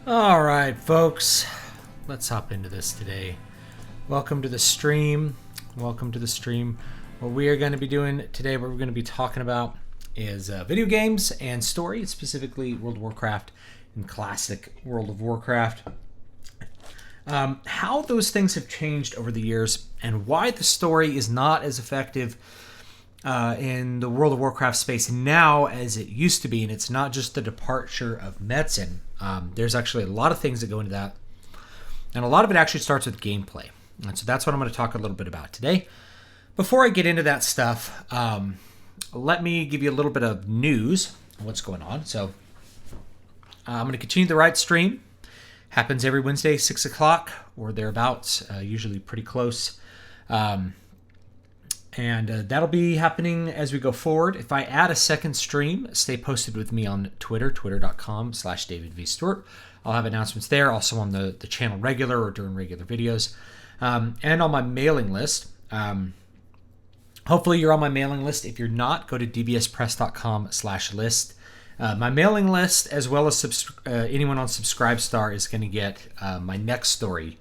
All right, folks, let's hop into this today. Welcome to the stream. Welcome to the stream. What we are going to be doing today, what we're going to be talking about is video games and story, specifically World of Warcraft and classic World of Warcraft. How those things have changed over the years and why the story is not as effective in the World of Warcraft space now as it used to be. And it's not just the departure of medicine. There's actually a lot of things that go into that. And a lot of it actually starts with gameplay. And so that's what I'm going to talk a little bit about today. Before I get into that stuff, let me give you a little bit of news on what's going on. So I'm going to continue the Writestream. Happens every Wednesday, 6 o'clock or thereabouts, usually pretty close. And that'll be happening as we go forward. If I add a second stream, stay posted with me on Twitter, twitter.com/DavidVStewart. I'll have announcements there, also on the channel regular or during regular videos. And on my mailing list. Hopefully you're on my mailing list. If you're not, go to dbspress.com/list. My mailing list, as well as anyone on Subscribestar, is going to get my next story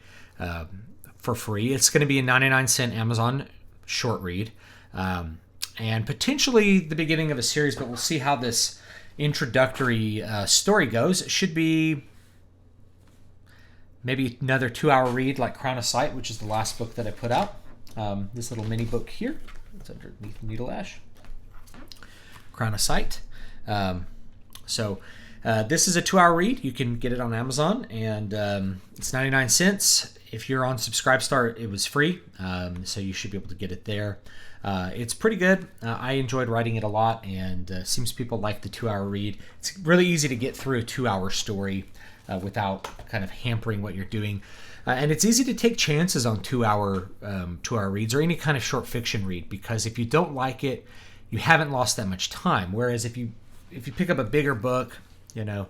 for free. It's going to be a 99-cent Amazon short read, and potentially the beginning of a series, but we'll see how this introductory story goes. It should be maybe another 2-hour read like Crown of Sight, which is the last book that I put out. This little mini book here, it's underneath Needle Ash. Crown of Sight. So this is a 2-hour read. You can get it on Amazon, and it's 99 cents. If you're on Subscribestar, it was free, so you should be able to get it there. It's pretty good. I enjoyed writing it a lot, and seems people like the 2-hour read. It's really easy to get through a 2-hour story without kind of hampering what you're doing. And it's easy to take chances on 2-hour reads or any kind of short fiction read, because if you don't like it, you haven't lost that much time. Whereas if you pick up a bigger book, and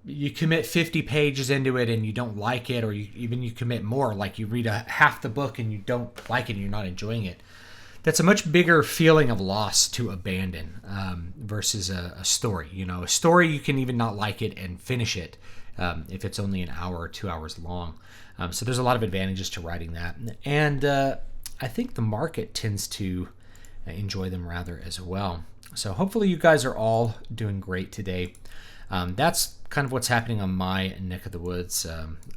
you commit 50 pages into it and you don't like it, or you commit more, like you read half the book and you don't like it and you're not enjoying it, that's a much bigger feeling of loss to abandon versus a story. A story, you can even not like it and finish it if it's only an hour or 2 hours long. So there's a lot of advantages to writing that. And I think the market tends to enjoy them rather as well. So hopefully you guys are all doing great today. That's kind of what's happening on my neck of the woods,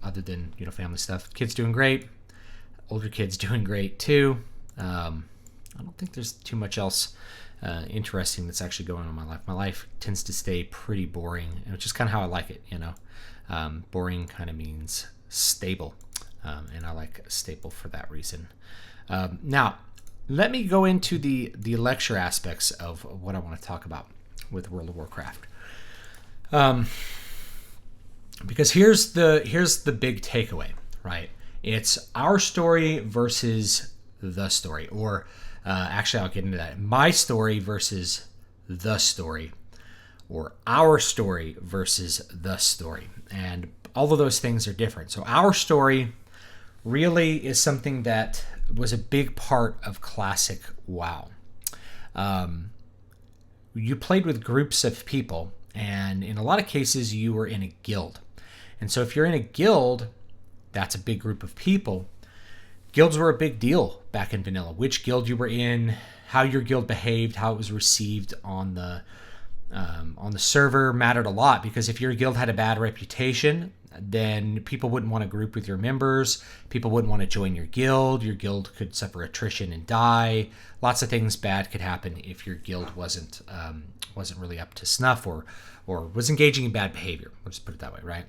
other than family stuff. Kids doing great, older kids doing great too. I don't think there's too much else interesting that's actually going on in my life. My life tends to stay pretty boring, which is kind of how I like it. Boring kind of means stable, and I like stable for that reason. Now, let me go into the lecture aspects of what I want to talk about with World of Warcraft. Because here's the big takeaway, right? It's our story versus the story, or actually I'll get into that. My story versus the story, or our story versus the story. And all of those things are different. So our story really is something that was a big part of classic WoW. You played with groups of people, and in a lot of cases you were in a guild. And so if you're in a guild, that's a big group of people. Guilds were a big deal back in vanilla. Which guild you were in, how your guild behaved, how it was received on the server mattered a lot, because if your guild had a bad reputation, then people wouldn't want to group with your members. People wouldn't want to join your guild. Your guild could suffer attrition and die. Lots of things bad could happen if your guild wasn't really up to snuff, or was engaging in bad behavior. Let's put it that way, right?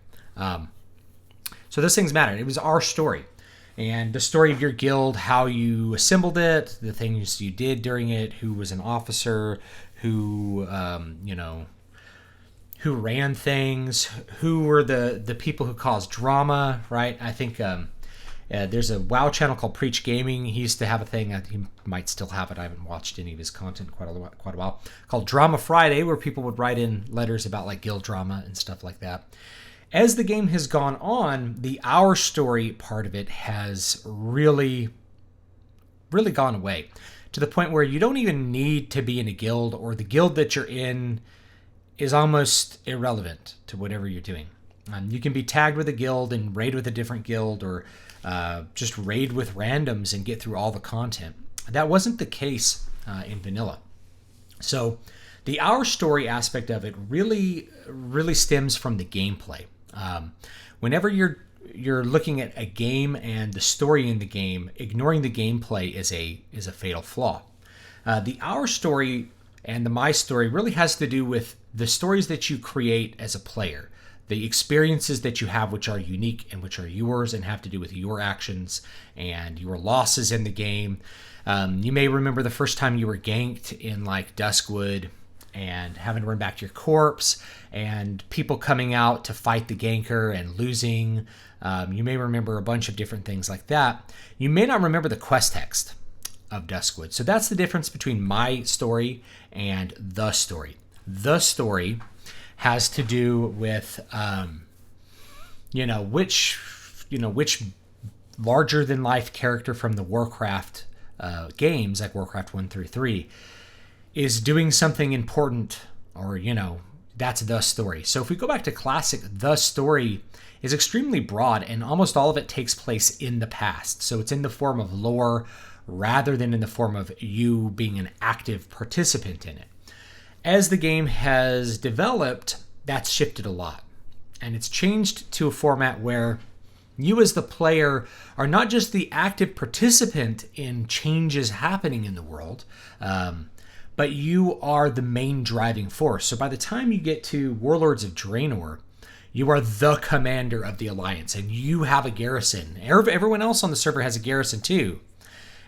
So those things mattered. It was our story, and the story of your guild, how you assembled it, the things you did during it, who was an officer, who ran things, who were the people who caused drama, right? I think there's a WoW channel called Preach Gaming. He used to have a thing, he might still have it, I haven't watched any of his content quite a while, called Drama Friday, where people would write in letters about like guild drama and stuff like that. As the game has gone on, the our story part of it has really, really gone away, to the point where you don't even need to be in a guild, or the guild that you're in is almost irrelevant to whatever you're doing. You can be tagged with a guild and raid with a different guild, or just raid with randoms and get through all the content. That wasn't the case in vanilla. So the Our Story aspect of it really stems from the gameplay. Whenever you're looking at a game and the story in the game, ignoring the gameplay is a fatal flaw. The Our Story and the My Story really has to do with the stories that you create as a player, the experiences that you have, which are unique and which are yours and have to do with your actions and your losses in the game. You may remember the first time you were ganked in like Duskwood and having to run back to your corpse and people coming out to fight the ganker and losing. You may remember a bunch of different things like that. You may not remember the quest text of Duskwood. So that's the difference between My Story and The Story. The Story has to do with, which larger than life character from the Warcraft games, like Warcraft 1 through 3, is doing something important, or, that's the story. So if we go back to classic, the story is extremely broad, and almost all of it takes place in the past. So it's in the form of lore rather than in the form of you being an active participant in it. As the game has developed, that's shifted a lot. And it's changed to a format where you as the player are not just the active participant in changes happening in the world, but you are the main driving force. So by the time you get to Warlords of Draenor, you are the commander of the Alliance, and you have a garrison. Everyone else on the server has a garrison too,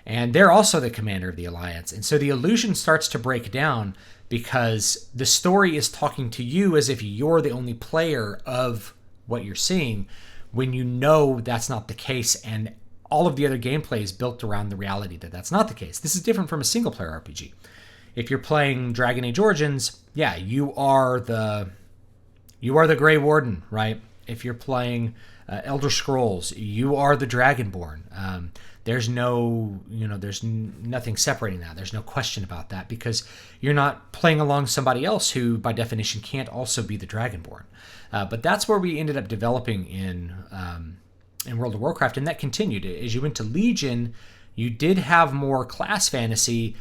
and they're also the commander of the Alliance. And so the illusion starts to break down because the story is talking to you as if you're the only player of what you're seeing, when you know that's not the case, and all of the other gameplay is built around the reality that that's not the case. This is different from a single-player RPG. If you're playing Dragon Age Origins, yeah, you are the Grey Warden, right? If you're playing Elder Scrolls, you are the Dragonborn. There's nothing separating that. There's no question about that, because you're not playing along somebody else who, by definition, can't also be the Dragonborn. But that's where we ended up developing in World of Warcraft, and that continued. As you went to Legion, you did have more class fantasy,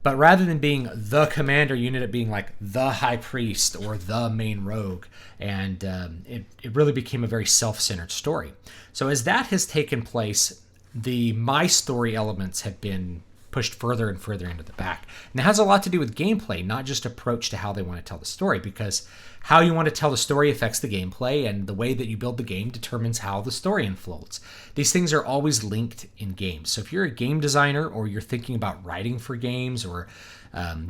but rather than being the commander, you ended up being like the high priest or the main rogue. And it really became a very self-centered story. So as that has taken place, the My Story elements have been pushed further and further into the back. And that has a lot to do with gameplay, not just approach to how they want to tell the story, because how you want to tell the story affects the gameplay, and the way that you build the game determines how the story unfolds. These things are always linked in games. So if you're a game designer, or you're thinking about writing for games, or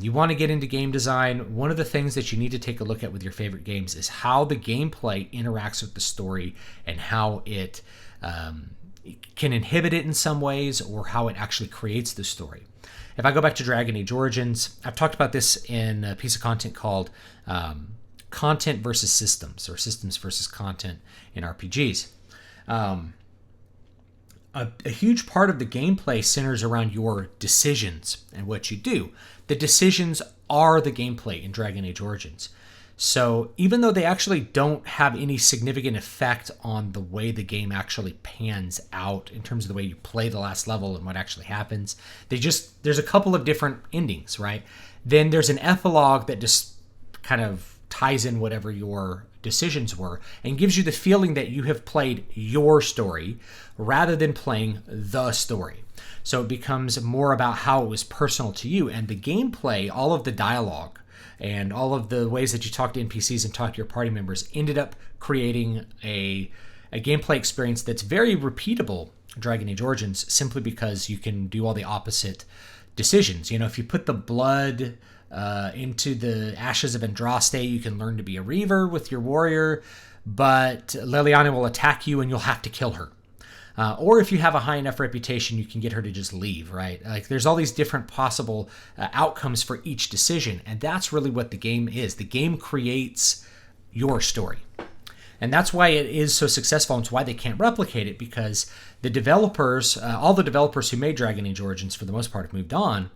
you want to get into game design, one of the things that you need to take a look at with your favorite games is how the gameplay interacts with the story, and how it can inhibit it in some ways, or how it actually creates the story. If I go back to Dragon Age Origins, I've talked about this in a piece of content called Content versus Systems, or Systems versus Content in RPGs. A huge part of the gameplay centers around your decisions and what you do. The decisions are the gameplay in Dragon Age Origins. So even though they actually don't have any significant effect on the way the game actually pans out in terms of the way you play the last level and what actually happens, there's a couple of different endings, right? Then there's an epilogue that just kind of ties in whatever your decisions were and gives you the feeling that you have played your story rather than playing the story. So it becomes more about how it was personal to you, and the gameplay, all of the dialogue, and all of the ways that you talk to NPCs and talk to your party members ended up creating a gameplay experience that's very repeatable in Dragon Age Origins, simply because you can do all the opposite decisions. If you put the blood into the ashes of Andraste, you can learn to be a Reaver with your warrior, but Liliana will attack you and you'll have to kill her. Or if you have a high enough reputation, you can get her to just leave, right? Like, there's all these different possible outcomes for each decision, and that's really what the game is. The game creates your story. And that's why it is so successful, and it's why they can't replicate it, because the developers, all the developers who made Dragon Age Origins for the most part have moved on,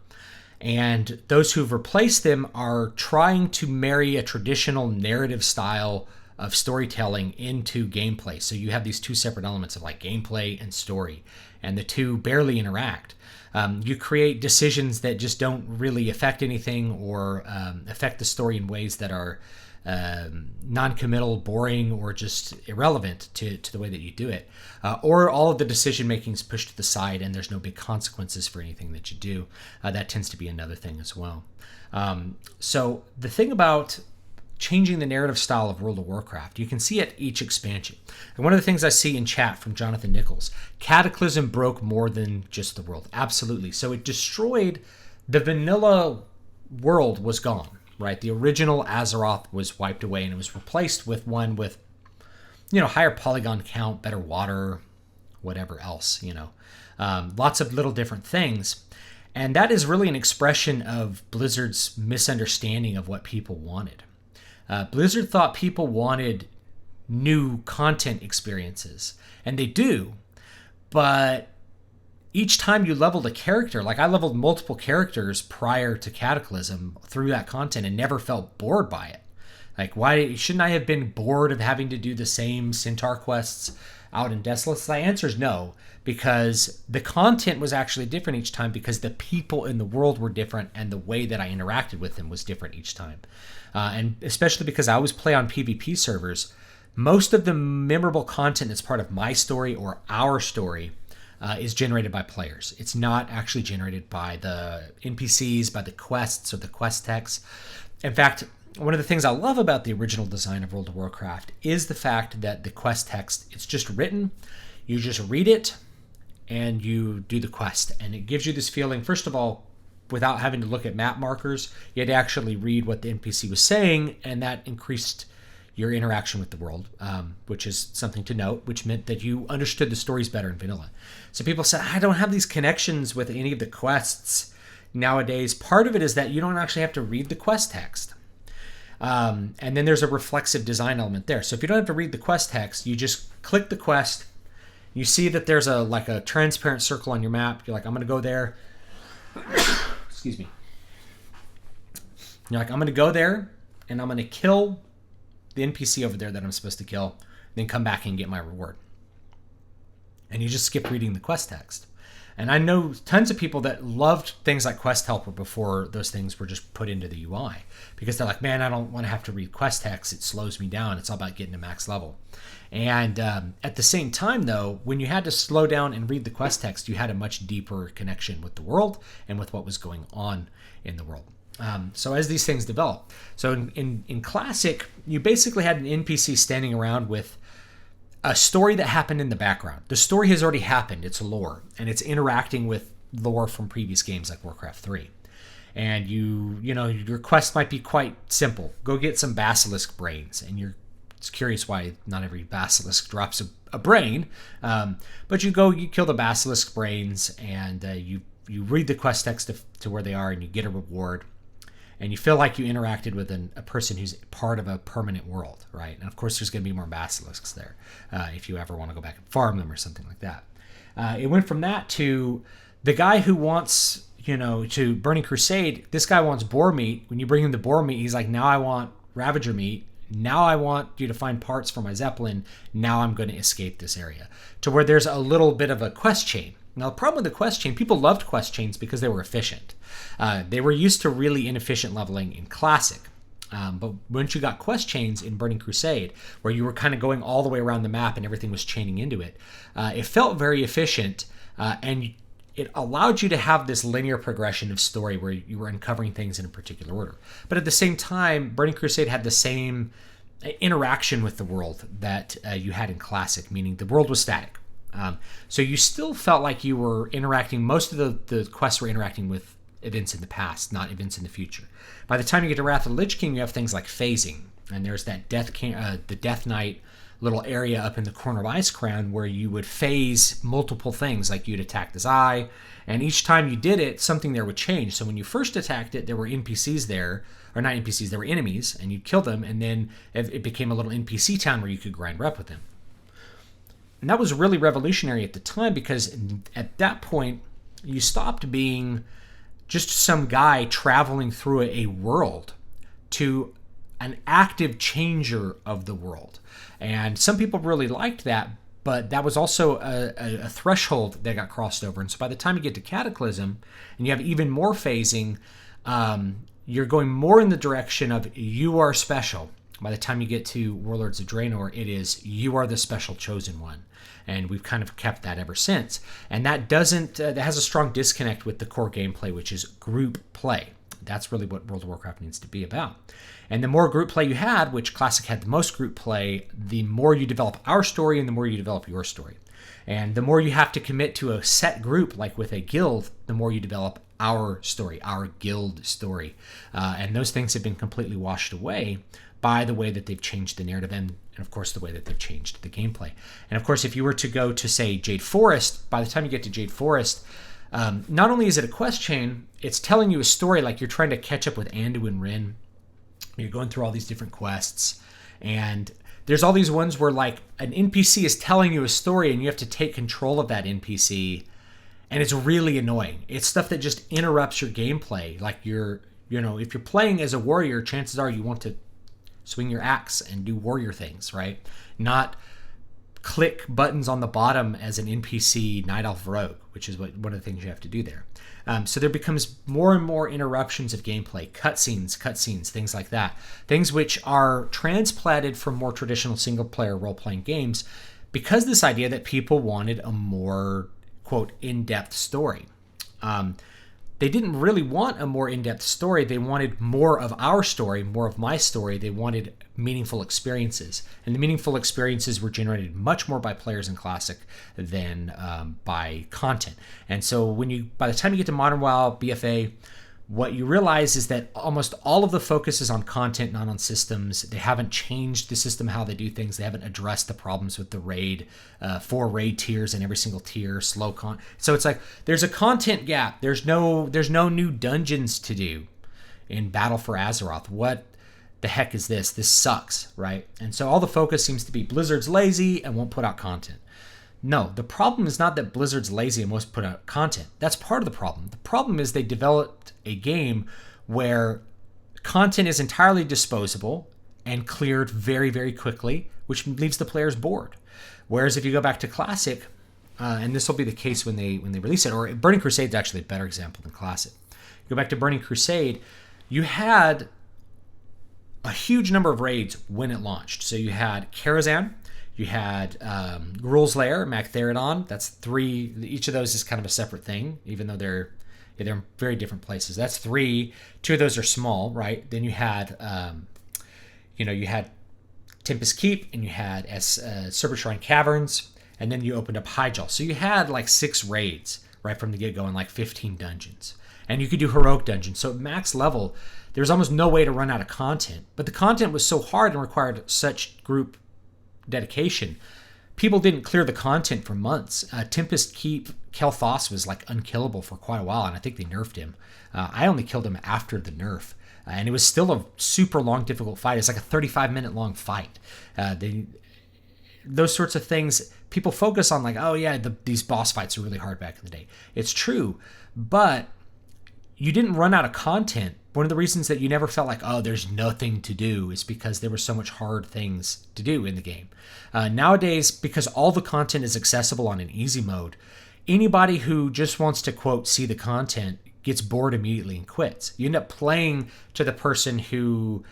And those who've replaced them are trying to marry a traditional narrative style of storytelling into gameplay. So you have these two separate elements of like gameplay and story, and the two barely interact. You create decisions that just don't really affect anything or affect the story in ways that are non-committal, boring, or just irrelevant to the way that you do it. Or all of the decision making is pushed to the side and there's no big consequences for anything that you do. That tends to be another thing as well. So the thing about changing the narrative style of World of Warcraft, you can see at each expansion. And one of the things I see in chat from Jonathan Nichols, Cataclysm broke more than just the world. Absolutely. So it destroyed the vanilla world was gone, right? The original Azeroth was wiped away and it was replaced with one with, higher polygon count, better water, whatever else, lots of little different things. And that is really an expression of Blizzard's misunderstanding of what people wanted. Blizzard thought people wanted new content experiences, and they do, but each time you leveled a character, like I leveled multiple characters prior to Cataclysm through that content and never felt bored by it. Like, why shouldn't I have been bored of having to do the same Centaur quests out in Desolate? The answer is no, because the content was actually different each time because the people in the world were different and the way that I interacted with them was different each time. And especially because I always play on PvP servers, most of the memorable content that's part of my story or our story is generated by players. It's not actually generated by the NPCs, by the quests or the quest text. In fact, one of the things I love about the original design of World of Warcraft is the fact that the quest text, it's just written, you just read it, and you do the quest. And it gives you this feeling, first of all, without having to look at map markers, you had to actually read what the NPC was saying, and that increased your interaction with the world, which is something to note, which meant that you understood the stories better in vanilla. So people said, I don't have these connections with any of the quests nowadays. Part of it is that you don't actually have to read the quest text. And then there's a reflexive design element there. So if you don't have to read the quest text, you just click the quest, you see that there's a transparent circle on your map. You're like, I'm going to go there. Excuse me. You're like, I'm going to go there and I'm going to kill the NPC over there that I'm supposed to kill, then come back and get my reward. And you just skip reading the quest text. And I know tons of people that loved things like Quest Helper before those things were just put into the UI, because they're like, man, I don't want to have to read quest text. It slows me down. It's all about getting to max level. And at the same time, though, when you had to slow down and read the quest text, you had a much deeper connection with the world and with what was going on in the world. So as these things develop, so in Classic, you basically had an NPC standing around with a story that happened in the background. The story has already happened. It's lore, and it's interacting with lore from previous games like Warcraft 3. And your quest might be quite simple. Go get some basilisk brains, and you're curious why not every basilisk drops a brain. But you kill the basilisk brains, and you read the quest text to where they are, and you get a reward. And you feel like you interacted with a person who's part of a permanent world, right? And of course, there's going to be more basilisks there if you ever want to go back and farm them or something like that. It went from that to the guy who wants, to Burning Crusade. This guy wants boar meat. When you bring him the boar meat, he's like, now I want Ravager meat. Now I want you to find parts for my Zeppelin. Now I'm going to escape this area. To where there's a little bit of a quest chain. Now, the problem with the quest chain, people loved quest chains because they were efficient. They were used to really inefficient leveling in Classic. But once you got quest chains in Burning Crusade, where you were kind of going all the way around the map and everything was chaining into it, it felt very efficient, and it allowed you to have this linear progression of story where you were uncovering things in a particular order. But at the same time, Burning Crusade had the same interaction with the world that you had in Classic, meaning the world was static. So you still felt like you were interacting, most of the quests were interacting with events in the past, not events in the future. By the time you get to Wrath of the Lich King, you have things like phasing, and there's that the Death Knight little area up in the corner of Icecrown where you would phase multiple things, like you'd attack this eye, and each time you did it, something there would change. So when you first attacked it, there were NPCs there, or not NPCs, there were enemies, and you'd kill them, and then it became a little NPC town where you could grind rep with them. And that was really revolutionary at the time, because at that point, you stopped being just some guy traveling through a world to an active changer of the world. And some people really liked that, but that was also a threshold that got crossed over. And so by the time you get to Cataclysm and you have even more phasing, you're going more in the direction of you are special. By the time you get to Warlords of Draenor, it is you are the special chosen one. And we've kind of kept that ever since. And that that has a strong disconnect with the core gameplay, which is group play. That's really what World of Warcraft needs to be about. And the more group play you had, which Classic had the most group play, the more you develop our story and the more you develop your story. And the more you have to commit to a set group, like with a guild, the more you develop our story, our guild story. And those things have been completely washed away by the way that they've changed the narrative and of course, the way that they've changed the gameplay. And of course, if you were to go to, say, Jade Forest, by the time you get to Jade Forest, not only is it a quest chain, it's telling you a story like you're trying to catch up with Anduin Wrynn. You're going through all these different quests, and there's all these ones where like an NPC is telling you a story and you have to take control of that NPC, and it's really annoying. It's stuff that just interrupts your gameplay. Like if you're playing as a warrior, chances are you want to swing your axe and do warrior things, right? Not click buttons on the bottom as an NPC Night Elf Rogue, which is one of the things you have to do there. So there becomes more and more interruptions of gameplay, cutscenes, things like that. Things which are transplanted from more traditional single-player role-playing games because this idea that people wanted a more, quote, in-depth story. They didn't really want a more in-depth story. They wanted more of our story, more of my story. They wanted meaningful experiences. And the meaningful experiences were generated much more by players in Classic than by content. And so by the time you get to Modern WoW, BFA, what you realize is that almost all of the focus is on content, not on systems. They haven't changed the system, how they do things. They haven't addressed the problems with the raid, 4 raid tiers in every single tier, slow So it's like there's a content gap. There's no new dungeons to do in Battle for Azeroth. What the heck is this? This sucks, right? And so all the focus seems to be Blizzard's lazy and won't put out content. No, the problem is not that Blizzard's lazy and won't put out content. That's part of the problem. The problem is they developed a game where content is entirely disposable and cleared very, very quickly, which leaves the players bored. Whereas if you go back to Classic, and this will be the case when they release it, or Burning Crusade is actually a better example than Classic. You go back to Burning Crusade, you had a huge number of raids when it launched. So you had Karazhan, you had Gruul's Lair, Magtheridon. That's 3. Each of those is kind of a separate thing, even though they're in very different places. That's 3. 2 of those are small, right? Then you had, you had Tempest Keep, and you had Serpent Shrine Caverns, and then you opened up Hyjal. So you had like 6 raids right from the get-go and like 15 dungeons. And you could do heroic dungeons. So at max level, there was almost no way to run out of content. But the content was so hard and required such group dedication. People didn't clear the content for months. Tempest Keep, Kel'Thas was like unkillable for quite a while, and I think they nerfed him. I only killed him after the nerf, and it was still a super long, difficult fight. It's like a 35-minute long fight. Those sorts of things, people focus on like, oh yeah, these boss fights are really hard back in the day. It's true, but you didn't run out of content. One of the reasons that you never felt like, oh, there's nothing to do is because there were so much hard things to do in the game. Nowadays, because all the content is accessible on an easy mode, anybody who just wants to, quote, see the content gets bored immediately and quits. You end up playing to the person who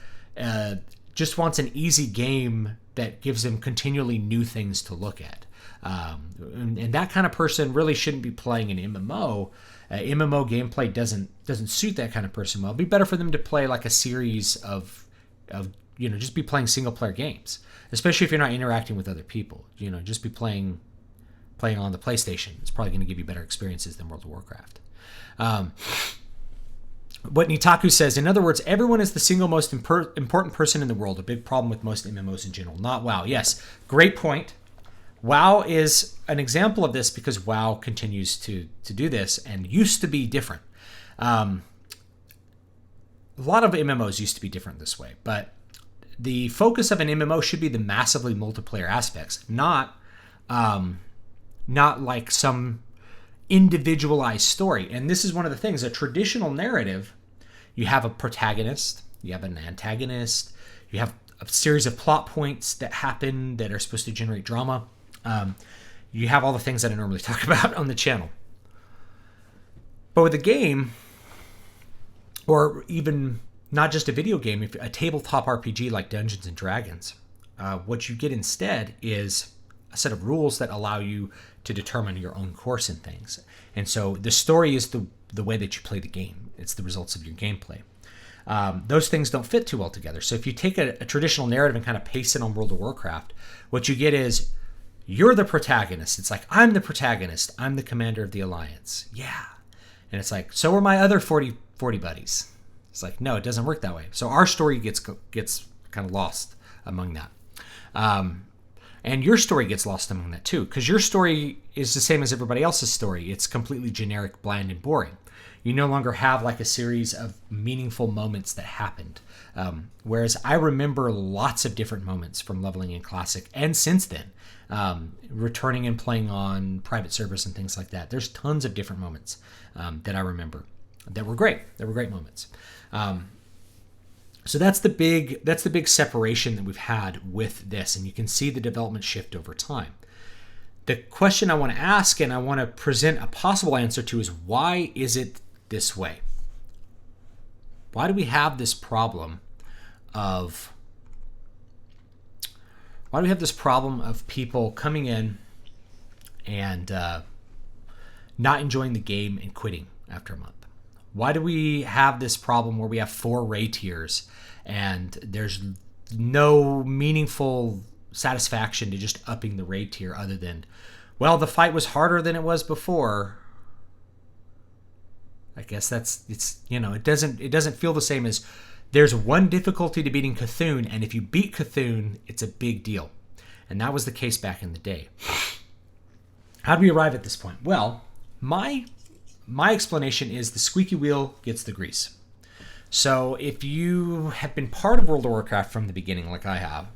just wants an easy game that gives them continually new things to look at. And that kind of person really shouldn't be playing an MMO. MMO gameplay doesn't suit that kind of person well. It'd be better for them to play like a series of just be playing single player games, especially if you're not interacting with other people. Just be playing on the PlayStation. It's probably going to give you better experiences than World of Warcraft. What Nitaku says, in other words, everyone is the single most important person in the world. A big problem with most MMOs in general. Not WoW. Yes, great point. WoW is an example of this because WoW continues to do this and used to be different. A lot of MMOs used to be different this way, but the focus of an MMO should be the massively multiplayer aspects, not like some individualized story. And this is one of the things, a traditional narrative, you have a protagonist, you have an antagonist, you have a series of plot points that happen that are supposed to generate drama. You have all the things that I normally talk about on the channel. But with a game, or even not just a video game, if a tabletop RPG like Dungeons and Dragons, what you get instead is a set of rules that allow you to determine your own course in things. And so the story is the way that you play the game. It's the results of your gameplay. Those things don't fit too well together. So if you take a traditional narrative and kind of paste it on World of Warcraft, what you get is you're the protagonist. It's like, I'm the protagonist. I'm the commander of the Alliance. Yeah. And it's like, so are my other 40 buddies. It's like, no, it doesn't work that way. So our story gets kind of lost among that. And your story gets lost among that too, because your story is the same as everybody else's story. It's completely generic, bland, and boring. You no longer have like a series of meaningful moments that happened. Whereas I remember lots of different moments from leveling in Classic and since then, returning and playing on private servers and things like that. There's tons of different moments that I remember that were great. They were great moments. So that's the big separation that we've had with this, and you can see the development shift over time. The question I want to ask and I want to present a possible answer to is, why is it this way? Why do we have this problem of people coming in and not enjoying the game and quitting after a month? Why do we have this problem where we have 4 raid tiers and there's no meaningful satisfaction to just upping the raid tier other than, well, the fight was harder than it was before? I guess it doesn't feel the same as there's one difficulty to beating Cthulhu, and if you beat Cthulhu, it's a big deal. And that was the case back in the day. How do we arrive at this point? Well, my explanation is the squeaky wheel gets the grease. So if you have been part of World of Warcraft from the beginning, like I have,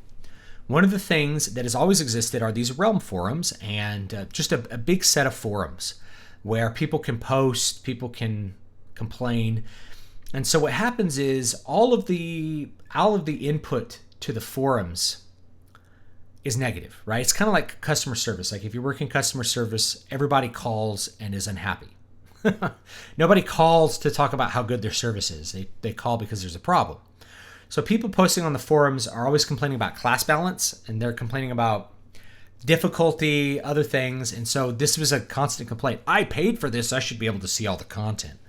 one of the things that has always existed are these realm forums, and just a big set of forums where people can post, people can complain. And so what happens is all of the input to the forums is negative, right? It's kind of like customer service. Like if you work in customer service, everybody calls and is unhappy. Nobody calls to talk about how good their service is. They call because there's a problem. So people posting on the forums are always complaining about class balance, and they're complaining about difficulty, other things. And so this was a constant complaint. I paid for this. I should be able to see all the content.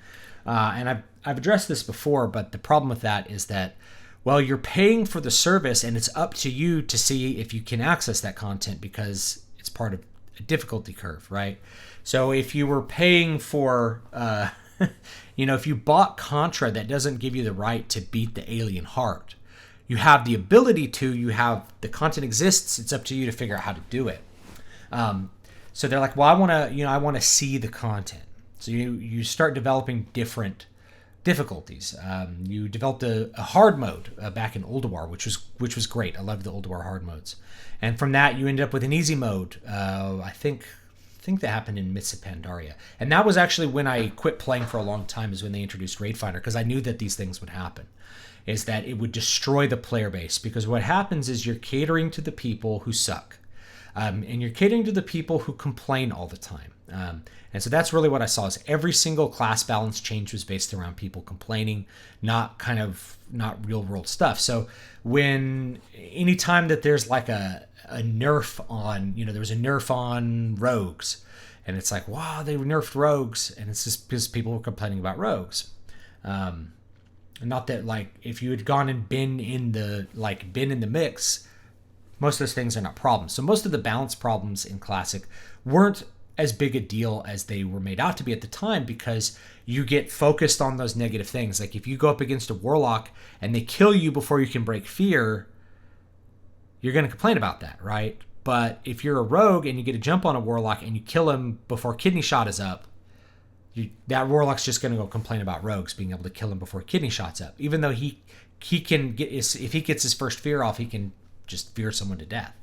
And I've addressed this before, but the problem with that is that, well, you're paying for the service and it's up to you to see if you can access that content because it's part of a difficulty curve, right? So if you were paying for, if you bought Contra, that doesn't give you the right to beat the Alien Heart. You have the ability to, the content exists, it's up to you to figure out how to do it. So they're like, well, I want to see the content. So you start developing different difficulties. You developed a hard mode back in Ulduar, which was great. I loved the Ulduar hard modes. And from that, you ended up with an easy mode. I think that happened in Myths of Pandaria. And that was actually when I quit playing for a long time, is when they introduced Raid Finder, because I knew that these things would happen, is that it would destroy the player base. Because what happens is you're catering to the people who suck. And you're catering to the people who complain all the time. And so that's really what I saw, is every single class balance change was based around people complaining, not real world stuff. So anytime that there's like a nerf on, there was a nerf on rogues, and it's like, wow, they nerfed rogues, and it's just because people were complaining about rogues. Not that, like, if you had gone and been in the mix, most of those things are not problems. So most of the balance problems in Classic weren't as big a deal as they were made out to be at the time, because you get focused on those negative things. Like if you go up against a warlock and they kill you before you can break fear, you're going to complain about that, right? But if you're a rogue and you get a jump on a warlock and you kill him before kidney shot is up, that warlock's just going to go complain about rogues being able to kill him before kidney shot's up. Even though he can get if he gets his first fear off, he can just fear someone to death.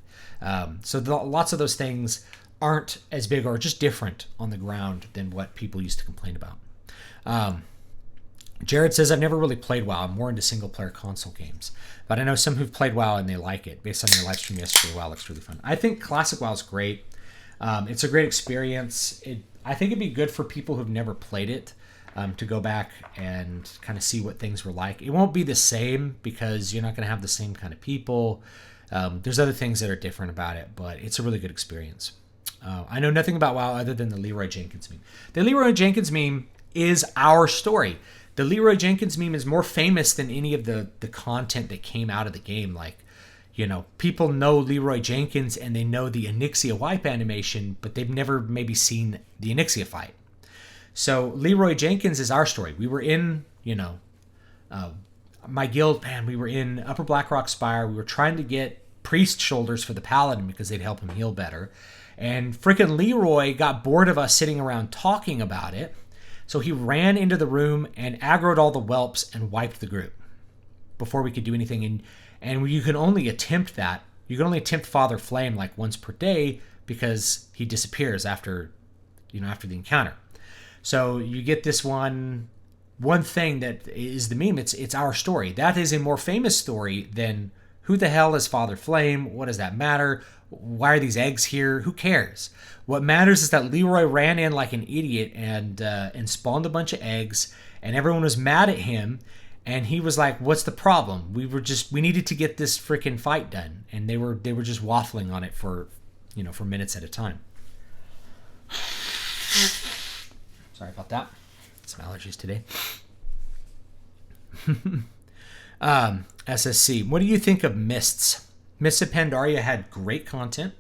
So lots of those things aren't as big or just different on the ground than what people used to complain about. Jared says, I've never really played WoW. I'm more into single-player console games. But I know some who've played WoW and they like it. Based on your live stream yesterday, WoW looks really fun. I think Classic WoW is great. It's a great experience. I think it'd be good for people who've never played it to go back and kind of see what things were like. It won't be the same because you're not going to have the same kind of people. There's other things that are different about it, but it's a really good experience. I know nothing about WoW other than the Leroy Jenkins meme. The Leroy Jenkins meme is our story. The Leroy Jenkins meme is more famous than any of the content that came out of the game. Like, you know, people know Leroy Jenkins and they know the Onyxia wipe animation, but they've never maybe seen the Onyxia fight. So Leroy Jenkins is our story. We were in, my guild, man, we were in Upper Blackrock Spire. We were trying to get priest shoulders for the paladin because they'd help him heal better. And freaking Leroy got bored of us sitting around talking about it. So he ran into the room and aggroed all the whelps and wiped the group before we could do anything. And you can only attempt that. You can only attempt Father Flame like once per day because he disappears after the encounter. So you get this one thing that is the meme. It's our story. That is a more famous story than who the hell is Father Flame? What does that matter? Why are these eggs here? Who cares? What matters is that Leroy ran in like an idiot and spawned a bunch of eggs, and everyone was mad at him. And he was like, "What's the problem? We needed to get this freaking fight done." And they were just waffling on it for minutes at a time. Sorry about that. Some allergies today. SSC, what do you think of Mists? Mists of Pandaria had great content.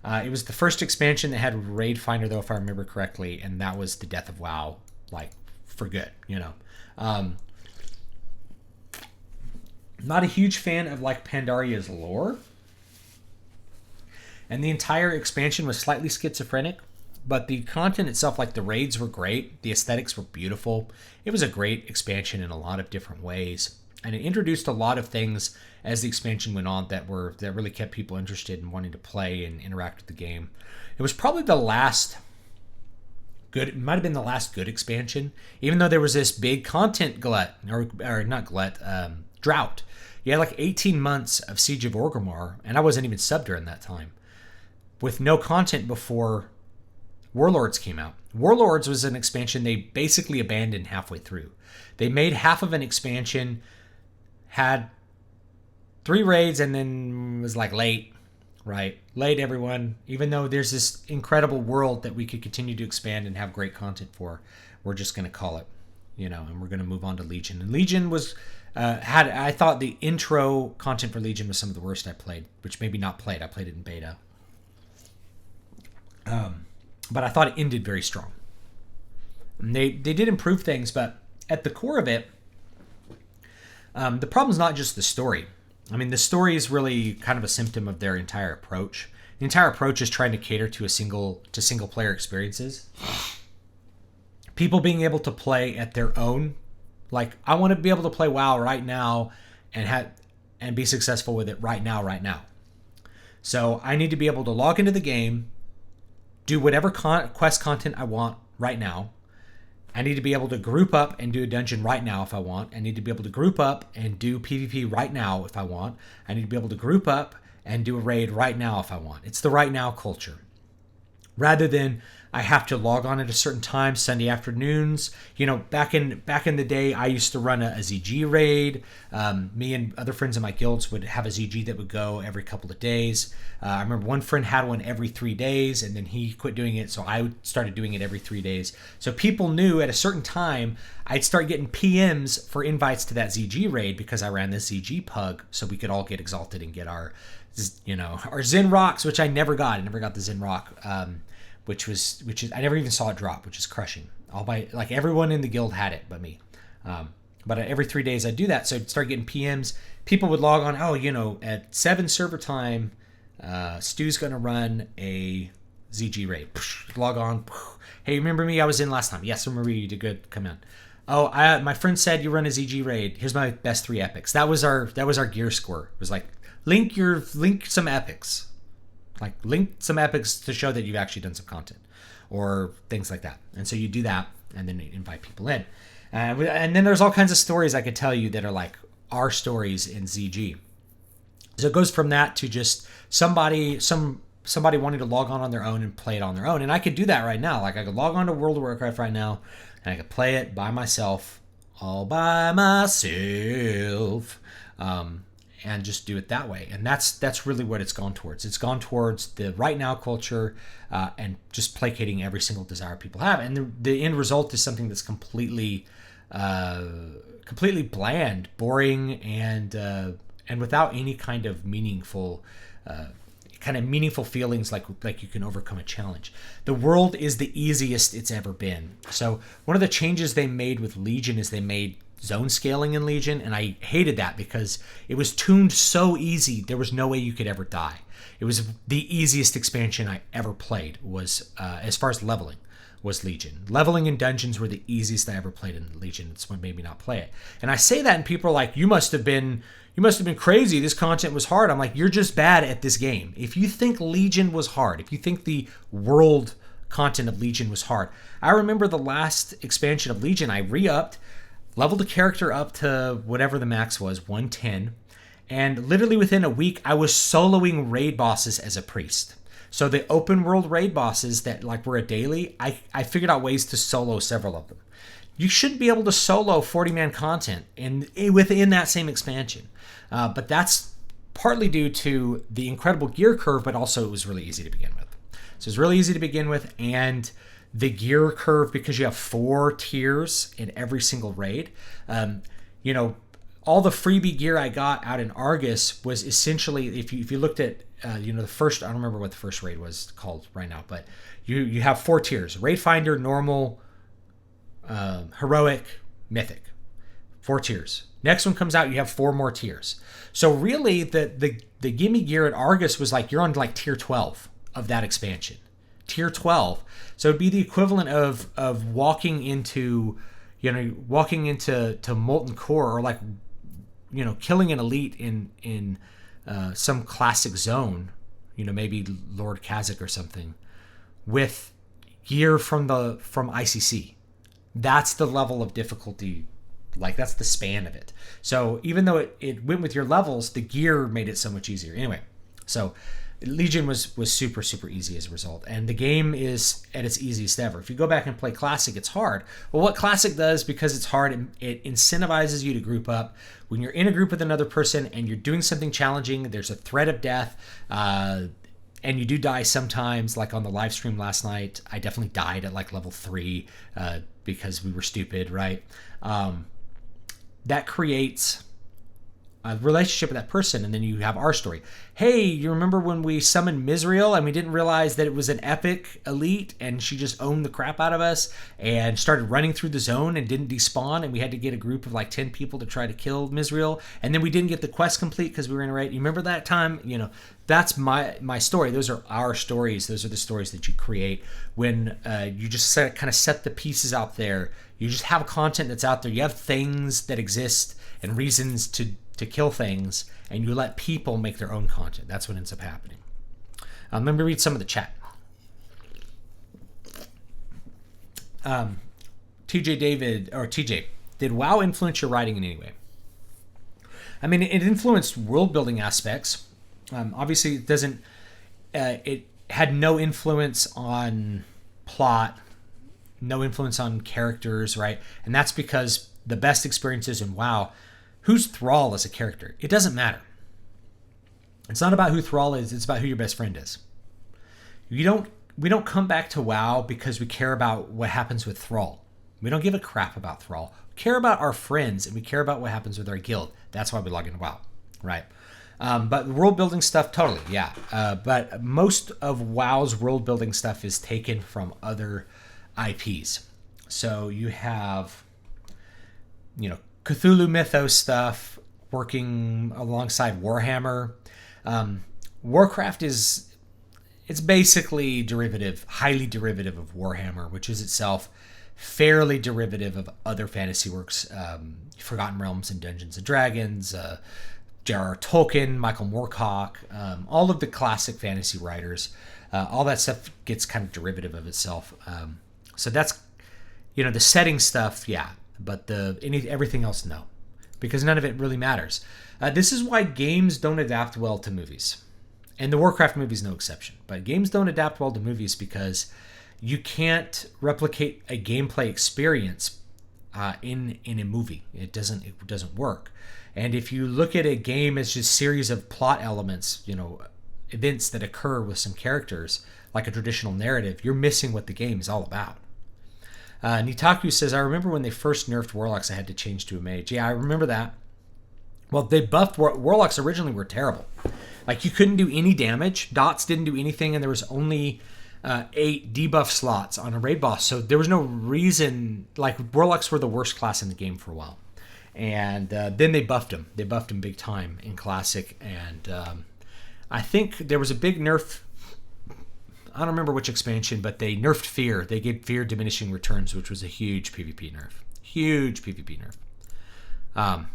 It was the first expansion that had Raid Finder, though, if I remember correctly, and that was the death of WoW, like, for good, Not a huge fan of, like, Pandaria's lore. And the entire expansion was slightly schizophrenic, but the content itself, like the raids, were great. The aesthetics were beautiful. It was a great expansion in a lot of different ways. And it introduced a lot of things as the expansion went on that really kept people interested in wanting to play and interact with the game. It was probably the last good, it might have been the last good expansion, even though there was this big content glut, or not glut, drought. You had like 18 months of Siege of Orgrimmar, and I wasn't even subbed during that time, with no content before Warlords came out. Warlords was an expansion they basically abandoned halfway through. They made half of an expansion, had 3 raids, and then was like late, everyone. Even though there's this incredible world that we could continue to expand and have great content for, we're just going to call it, and we're going to move on to Legion. And Legion was, I thought the intro content for Legion was some of the worst I played, which maybe not played. I played it in beta. But I thought it ended very strong. And they did improve things, but at the core of it, the problem is not just the story. I mean, the story is really kind of a symptom of their entire approach. The entire approach is trying to cater to single player experiences. People being able to play at their own. Like, I want to be able to play WoW right now and be successful with it right now. So I need to be able to log into the game, do whatever quest content I want right now. I need to be able to group up and do a dungeon right now if I want. I need to be able to group up and do PvP right now if I want. I need to be able to group up and do a raid right now if I want. It's the right now culture. Rather than I have to log on at a certain time, Sunday afternoons. Back in the day, I used to run a ZG raid. Me and other friends in my guilds would have a ZG that would go every couple of days. I remember one friend had one every 3 days, and then he quit doing it, so I started doing it every 3 days. So people knew at a certain time, I'd start getting PMs for invites to that ZG raid because I ran this ZG pug, so we could all get exalted and get our Zen Rocks, which I never got. I never got the Zen Rock. Which is I never even saw it drop, which is crushing. Everyone in the guild had it but me. But every 3 days I'd do that, so I'd start getting PMs. People would log on, at 7 server time, Stu's gonna run a ZG raid. Log on. Hey, remember me? I was in last time. Yes, remember you did good. Come in. Oh, my friend said you run a ZG raid. Here's my best 3 epics. That was our gear score. It was like link some epics. Like link some epics to show that you've actually done some content or things like that. And so you do that and then you invite people in. And then there's all kinds of stories I could tell you that are like our stories in ZG. So it goes from that to just somebody wanting to log on their own and play it on their own. And I could do that right now. Like I could log on to World of Warcraft right now and I could play it by myself, all by myself. And just do it that way. And that's really what it's gone towards. It's gone towards the right now culture and just placating every single desire people have. And the end result is something that's completely bland, boring, and without any kind of meaningful feelings like you can overcome a challenge. The world is the easiest it's ever been. So one of the changes they made with Legion is they made zone scaling in Legion, and I hated that because it was tuned so easy there was no way you could ever die. It was the easiest expansion I ever played was as far as leveling was Legion. Leveling in dungeons were the easiest I ever played in Legion. It's what made me not play it. And I say that and people are like, you must have been crazy, this content was hard. I'm like, you're just bad at this game. If you think Legion was hard, if you think the world content of Legion was hard, I remember the last expansion of Legion, I re-upped, leveled the character up to whatever the max was, 110. And literally within a week, I was soloing raid bosses as a priest. So the open world raid bosses that like were a daily, I figured out ways to solo several of them. You should be able to solo 40-man content within that same expansion. But that's partly due to the incredible gear curve, but also it was really easy to begin with. So it's really easy to begin with, and the gear curve, because you have 4 tiers in every single raid. All the freebie gear I got out in Argus was essentially, if you looked at, the first, I don't remember what the first raid was called right now, but you have 4 tiers: Raid Finder, Normal, Heroic, Mythic. 4 tiers. Next one comes out, you have 4 more tiers. So really, the gimme gear at Argus was like, you're on like tier 12 of that expansion. Tier 12. So it'd be the equivalent of walking into Molten Core, or like, killing an elite in some classic zone, maybe Lord Kazakh or something, with gear from ICC. That's the level of difficulty. Like, that's the span of it. So even though it went with your levels, the gear made it so much easier. Anyway, so Legion was super, super easy as a result. And the game is at its easiest ever. If you go back and play Classic, it's hard. Well, what Classic does, because it's hard, it incentivizes you to group up. When you're in a group with another person and you're doing something challenging, there's a threat of death, and you do die sometimes. Like on the live stream last night, I definitely died at like level 3 because we were stupid, right? That creates a relationship with that person, and then you have our story. Hey, you remember when we summoned Misriel and we didn't realize that it was an epic elite and she just owned the crap out of us and started running through the zone and didn't despawn, and we had to get a group of like 10 people to try to kill Misriel, and then we didn't get the quest complete because we were in a raid. You remember that time? That's my story. Those are our stories. Those are the stories that you create when you just kind of set the pieces out there. You just have content that's out there. You have things that exist and reasons to kill things, and you let people make their own content. That's what ends up happening. Let me read some of the chat. TJ, did WoW influence your writing in any way? I mean, it influenced world building aspects. Obviously, it doesn't. It had no influence on plot, no influence on characters, right? And that's because the best experiences in WoW, who's Thrall as a character? It doesn't matter. It's not about who Thrall is, it's about who your best friend is. We don't come back to WoW because we care about what happens with Thrall. We don't give a crap about Thrall. We care about our friends, and we care about what happens with our guild. That's why we log into WoW, right? But world building stuff, totally, yeah. But most of WoW's world building stuff is taken from other IPs. So you have, Cthulhu Mythos stuff working alongside Warhammer. Warcraft it's basically highly derivative of Warhammer, which is itself fairly derivative of other fantasy works, Forgotten Realms and Dungeons and Dragons, J.R.R. Tolkien, Michael Moorcock, all of the classic fantasy writers. All that stuff gets kind of derivative of itself. So that's, the setting stuff, yeah, but everything else, no, because none of it really matters. This is why games don't adapt well to movies. And the Warcraft movie is no exception. But games don't adapt well to movies because you can't replicate a gameplay experience in a movie. It doesn't work. And if you look at a game as just a series of plot elements, events that occur with some characters, like a traditional narrative, you're missing what the game is all about. Nitaku says, I remember when they first nerfed Warlocks, I had to change to a mage. Yeah, I remember that. Well, they buffed Warlocks originally were terrible. Like, you couldn't do any damage. Dots didn't do anything, and there was only 8 debuff slots on a raid boss. So there was no reason. Like, Warlocks were the worst class in the game for a while. And then they buffed them. They buffed them big time in Classic. And I think there was a big nerf. I don't remember which expansion, but they nerfed Fear. They gave Fear diminishing returns, which was a huge PvP nerf. Huge PvP nerf.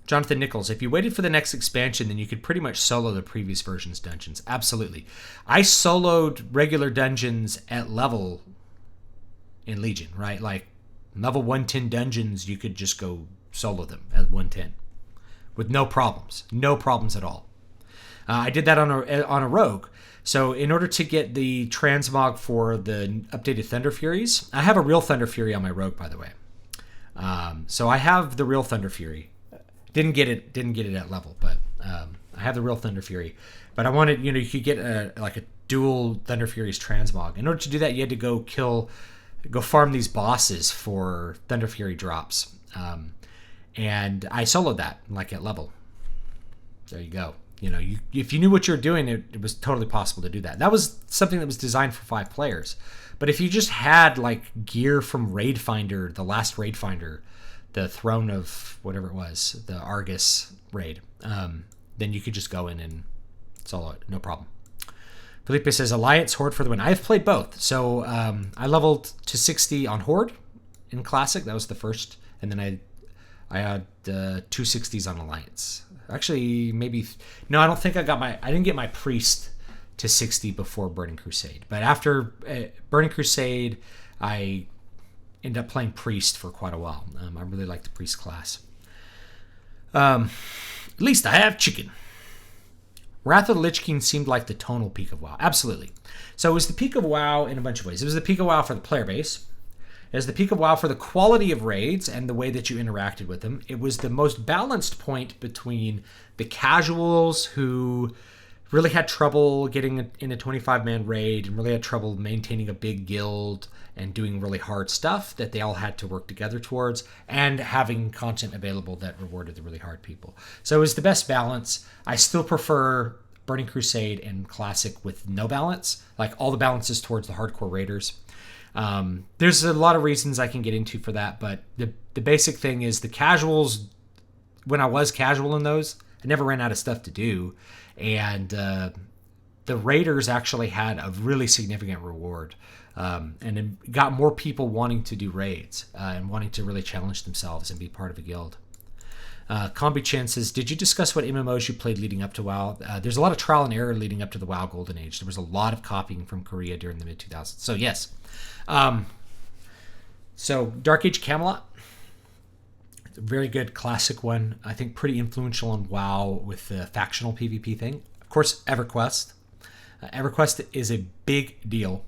Jonathan Nichols, if you waited for the next expansion, then you could pretty much solo the previous version's dungeons. Absolutely. I soloed regular dungeons at level in Legion, right? Like level 110 dungeons, you could just go solo them at 110 with no problems. No problems at all. I did that on a rogue. So in order to get the transmog for the updated Thunder Furies, I have a real Thunder Fury on my rogue, by the way. So I have the real Thunder Fury. Didn't get it at level, but I have the real Thunder Fury. But I wanted, you could get a dual Thunder Furies transmog. In order to do that, you had to go farm these bosses for Thunder Fury drops. And I soloed that at level. There you go. If you knew what you were doing, it was totally possible to do that. That was something that was designed for 5 players. But if you just had gear from Raid Finder, the last Raid Finder, the Throne of whatever it was, the Argus raid, then you could just go in and solo it, no problem. Felipe says, Alliance, Horde for the win. I've played both. So I leveled to 60 on Horde in Classic. That was the first. And then I had 260s on Alliance. Actually, no, I don't think I didn't get my Priest to 60 before Burning Crusade. But after Burning Crusade, I ended up playing Priest for quite a while. I really like the Priest class. At least I have chicken. Wrath of the Lich King seemed like the tonal peak of WoW. Absolutely. So it was the peak of WoW in a bunch of ways. It was the peak of WoW for the player base. It was the peak of WoW for the quality of raids and the way that you interacted with them. It was the most balanced point between the casuals who really had trouble getting in a 25-man raid and really had trouble maintaining a big guild and doing really hard stuff that they all had to work together towards, and having content available that rewarded the really hard people. So it was the best balance. I still prefer Burning Crusade and Classic with no balance, like all the balances towards the hardcore raiders. There's a lot of reasons I can get into for that, but the basic thing is the casuals, when I was casual in those, I never ran out of stuff to do, and the raiders actually had a really significant reward. And it got more people wanting to do raids and wanting to really challenge themselves and be part of a guild. Combi Chen says, did you discuss what MMOs you played leading up to WoW? There's a lot of trial and error leading up to the WoW Golden Age. There was a lot of copying from Korea during the mid-2000s. So yes. So Dark Age Camelot, a very good classic one. I think pretty influential on WoW with the factional PvP thing. Of course, EverQuest. EverQuest is a big deal.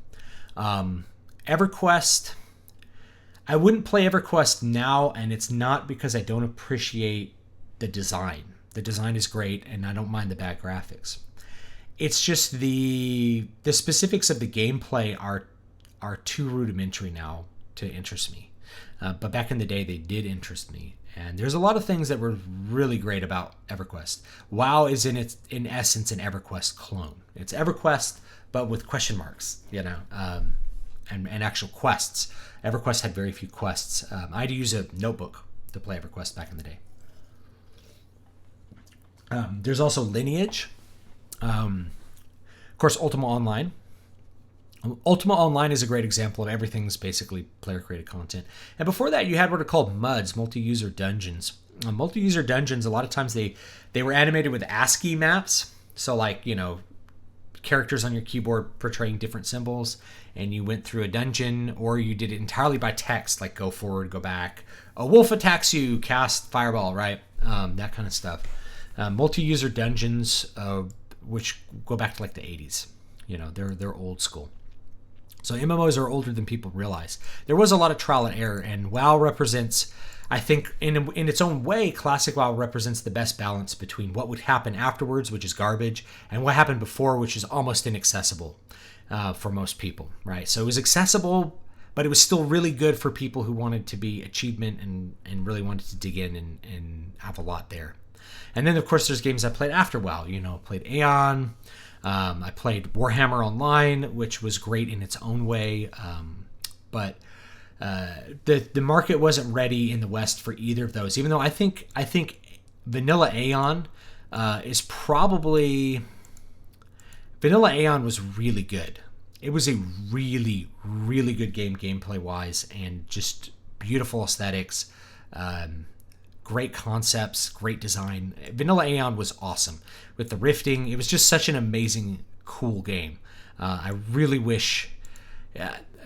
EverQuest, I wouldn't play EverQuest now, and it's not because I don't appreciate the design. The design is great, and I don't mind the bad graphics. It's just the specifics of the gameplay are too rudimentary now to interest me. But back in the day, they did interest me. And there's a lot of things that were really great about EverQuest. WoW is in essence an EverQuest clone. It's EverQuest, but with question marks, and actual quests. EverQuest had very few quests. I had to use a notebook to play EverQuest back in the day. There's also Lineage. Of course, Ultima Online. Ultima Online is a great example of everything's basically player-created content. And before that, you had what are called MUDs, multi-user dungeons. Multi-user dungeons, a lot of times they were animated with ASCII maps. So like, characters on your keyboard portraying different symbols, and you went through a dungeon, or you did it entirely by text, like go forward, go back, a wolf attacks you, cast fireball, right? That kind of stuff. Multi-user dungeons, which go back to like the 80s. They're old school. So MMOs are older than people realize. There was a lot of trial and error, and WoW represents, I think, in its own way, classic WoW represents the best balance between what would happen afterwards, which is garbage, and what happened before, which is almost inaccessible for most people, right? So it was accessible, but it was still really good for people who wanted to be achievement and really wanted to dig in and have a lot there. And then, of course, there's games I played after WoW. Played Aeon. I played Warhammer Online, which was great in its own way, but the market wasn't ready in the West for either of those. Even though I think Vanilla Aeon is probably Vanilla Aeon was really good. It was a really, really good game gameplay wise, and just beautiful aesthetics. Great concepts, great design. Vanilla Aeon was awesome with the rifting. It was just such an amazing, cool game. I really wish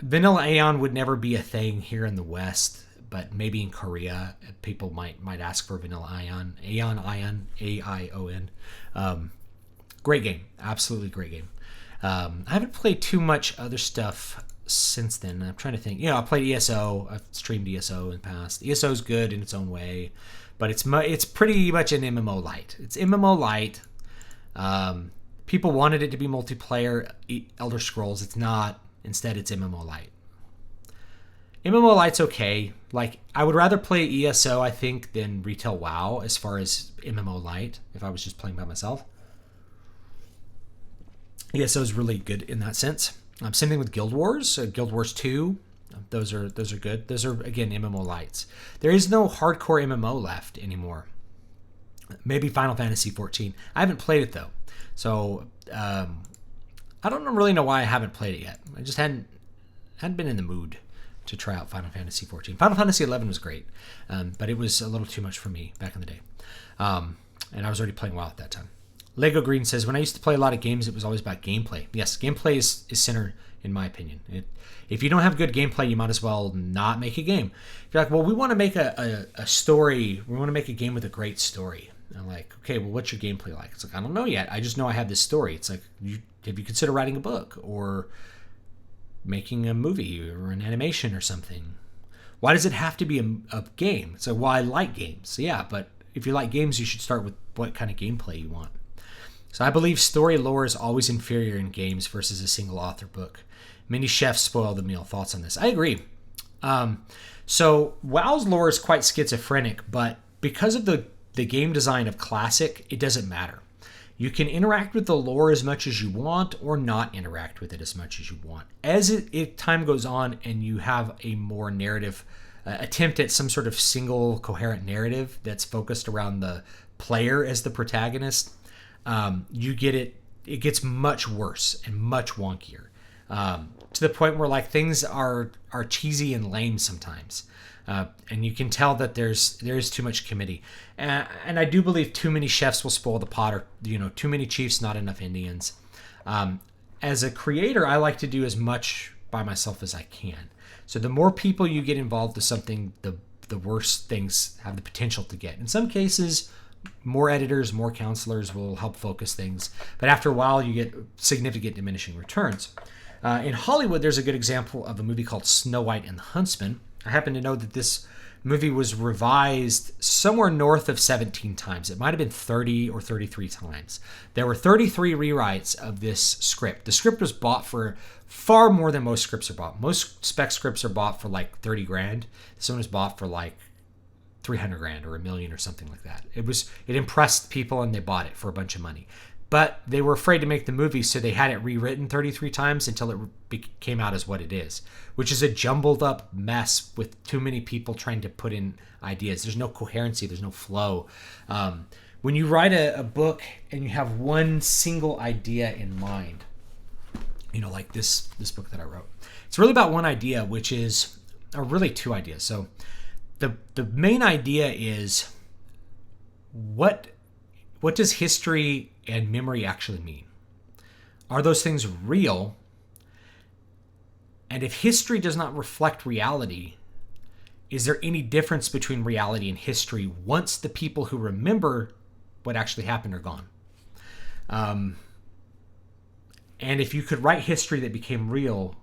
Vanilla Aeon would never be a thing here in the West, but maybe in Korea people might ask for Vanilla Aeon. Aeon, A-I-O-N. Great game, absolutely great game. I haven't played too much other stuff since then. I'm trying to think. I played ESO. I've streamed ESO in the past. ESO is good in its own way, but it's pretty much an MMO light. It's MMO light. People wanted it to be multiplayer Elder Scrolls. It's not. Instead, it's MMO light. MMO light's okay. Like, I would rather play ESO, I think, than retail WoW as far as MMO light if I was just playing by myself. ESO is really good in that sense. Same thing with Guild Wars. Guild Wars 2. Those are good. Those are, again, MMO lights. There is no hardcore MMO left anymore. Maybe Final Fantasy XIV. I haven't played it, though. So, I don't really know why I haven't played it yet. I just hadn't been in the mood to try out Final Fantasy XIV. Final Fantasy XI was great, but it was a little too much for me back in the day. And I was already playing WoW at that time. Lego Green says, when I used to play a lot of games, it was always about gameplay. Yes, gameplay is center, in my opinion. If you don't have good gameplay, you might as well not make a game. If you're like, well, we want to make a story. We want to make a game with a great story. And I'm like, okay, well, what's your gameplay like? It's like, I don't know yet. I just know I have this story. It's like, have you considered writing a book or making a movie or an animation or something? Why does it have to be a game? So, well, I like games. So, yeah, but if you like games, you should start with what kind of gameplay you want. So I believe story lore is always inferior in games versus a single author book. Many chefs spoil the meal. Thoughts on this? I agree. So WoW's lore is quite schizophrenic, but because of the game design of Classic, it doesn't matter. You can interact with the lore as much as you want or not interact with it as much as you want. As time goes on and you have a more narrative attempt at some sort of single coherent narrative that's focused around the player as the protagonist, you get it gets much worse and much wonkier, to the point where like things are cheesy and lame sometimes, and you can tell that there is too much committee, and I do believe too many chefs will spoil the pot, or too many chiefs, not enough Indians. As a creator, I like to do as much by myself as I can. So the more people you get involved with something, the worse things have the potential to get. In some cases, more editors, more counselors will help focus things, but after a while you get significant diminishing returns. In Hollywood, there's a good example of a movie called Snow White and the Huntsman. I happen to know that this movie was revised somewhere north of 17 times. It might have been 30 or 33 times. There were 33 rewrites of this script. The script was bought for far more than most scripts are bought. Most spec scripts are bought for like 30 grand. This one was bought for like 300 grand or $1 million or something like that. It impressed people and they bought it for a bunch of money. But they were afraid to make the movie, so they had it rewritten 33 times until it came out as what it is, which is a jumbled up mess with too many people trying to put in ideas. There's no coherency. There's no flow. When you write a book and you have one single idea in mind, like this book that I wrote, it's really about one idea, which is, or really two ideas. So the main idea is what does history and memory actually mean? Are those things real? And if history does not reflect reality, is there any difference between reality and history once the people who remember what actually happened are gone? And if you could write history that became real,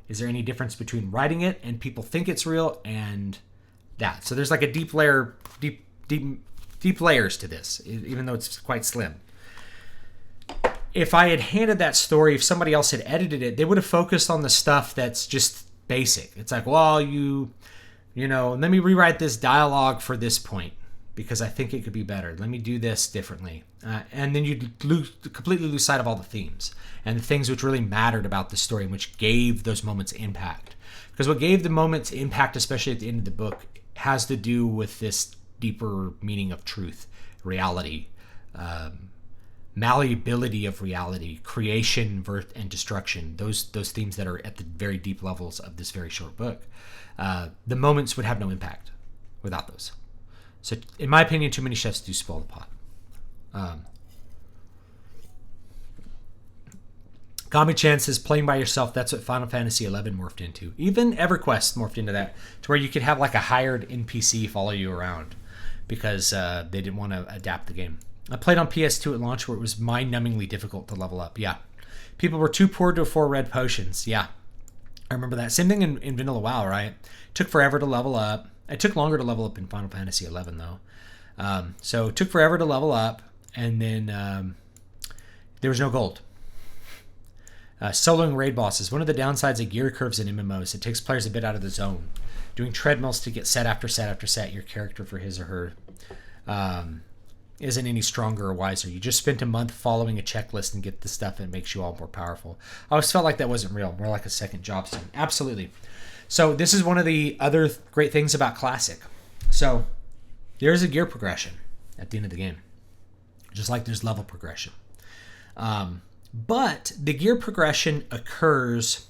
is there any difference between writing it and people think it's real and that? So there's like a deep layers to this, even though it's quite slim. If I had handed that story, if somebody else had edited it, they would have focused on the stuff that's just basic. It's like, well, you know, let me rewrite this dialogue for this point because I think it could be better. Let me do this differently. And then you'd completely lose sight of all the themes and the things which really mattered about the story and which gave those moments impact. Because what gave the moments impact, especially at the end of the book, has to do with this deeper meaning of truth, reality, malleability of reality, creation, birth, and destruction. Those themes that are at the very deep levels of this very short book. The moments would have no impact without those. So, in my opinion, too many chefs do spoil the pot. Kami-chan says, playing by yourself, that's what Final Fantasy XI morphed into. Even EverQuest morphed into that, to where you could have like a hired NPC follow you around because they didn't want to adapt the game. I played on PS2 at launch where it was mind-numbingly difficult to level up. Yeah. People were too poor to afford red potions. Yeah. I remember that. Same thing in Vanilla WoW, right? It took forever to level up. It took longer to level up in Final Fantasy XI, though. So it took forever to level up, and then there was no gold. Soloing raid bosses. One of the downsides of gear curves in MMOs, it takes players a bit out of the zone. Doing treadmills to get set after set after set, your character for his or her isn't any stronger or wiser. You just spent a month following a checklist and get the stuff and it makes you all more powerful. I always felt like that wasn't real, more like a second job stone. Absolutely. So this is one of the other great things about Classic. So there's a gear progression at the end of the game, just like there's level progression. But the gear progression occurs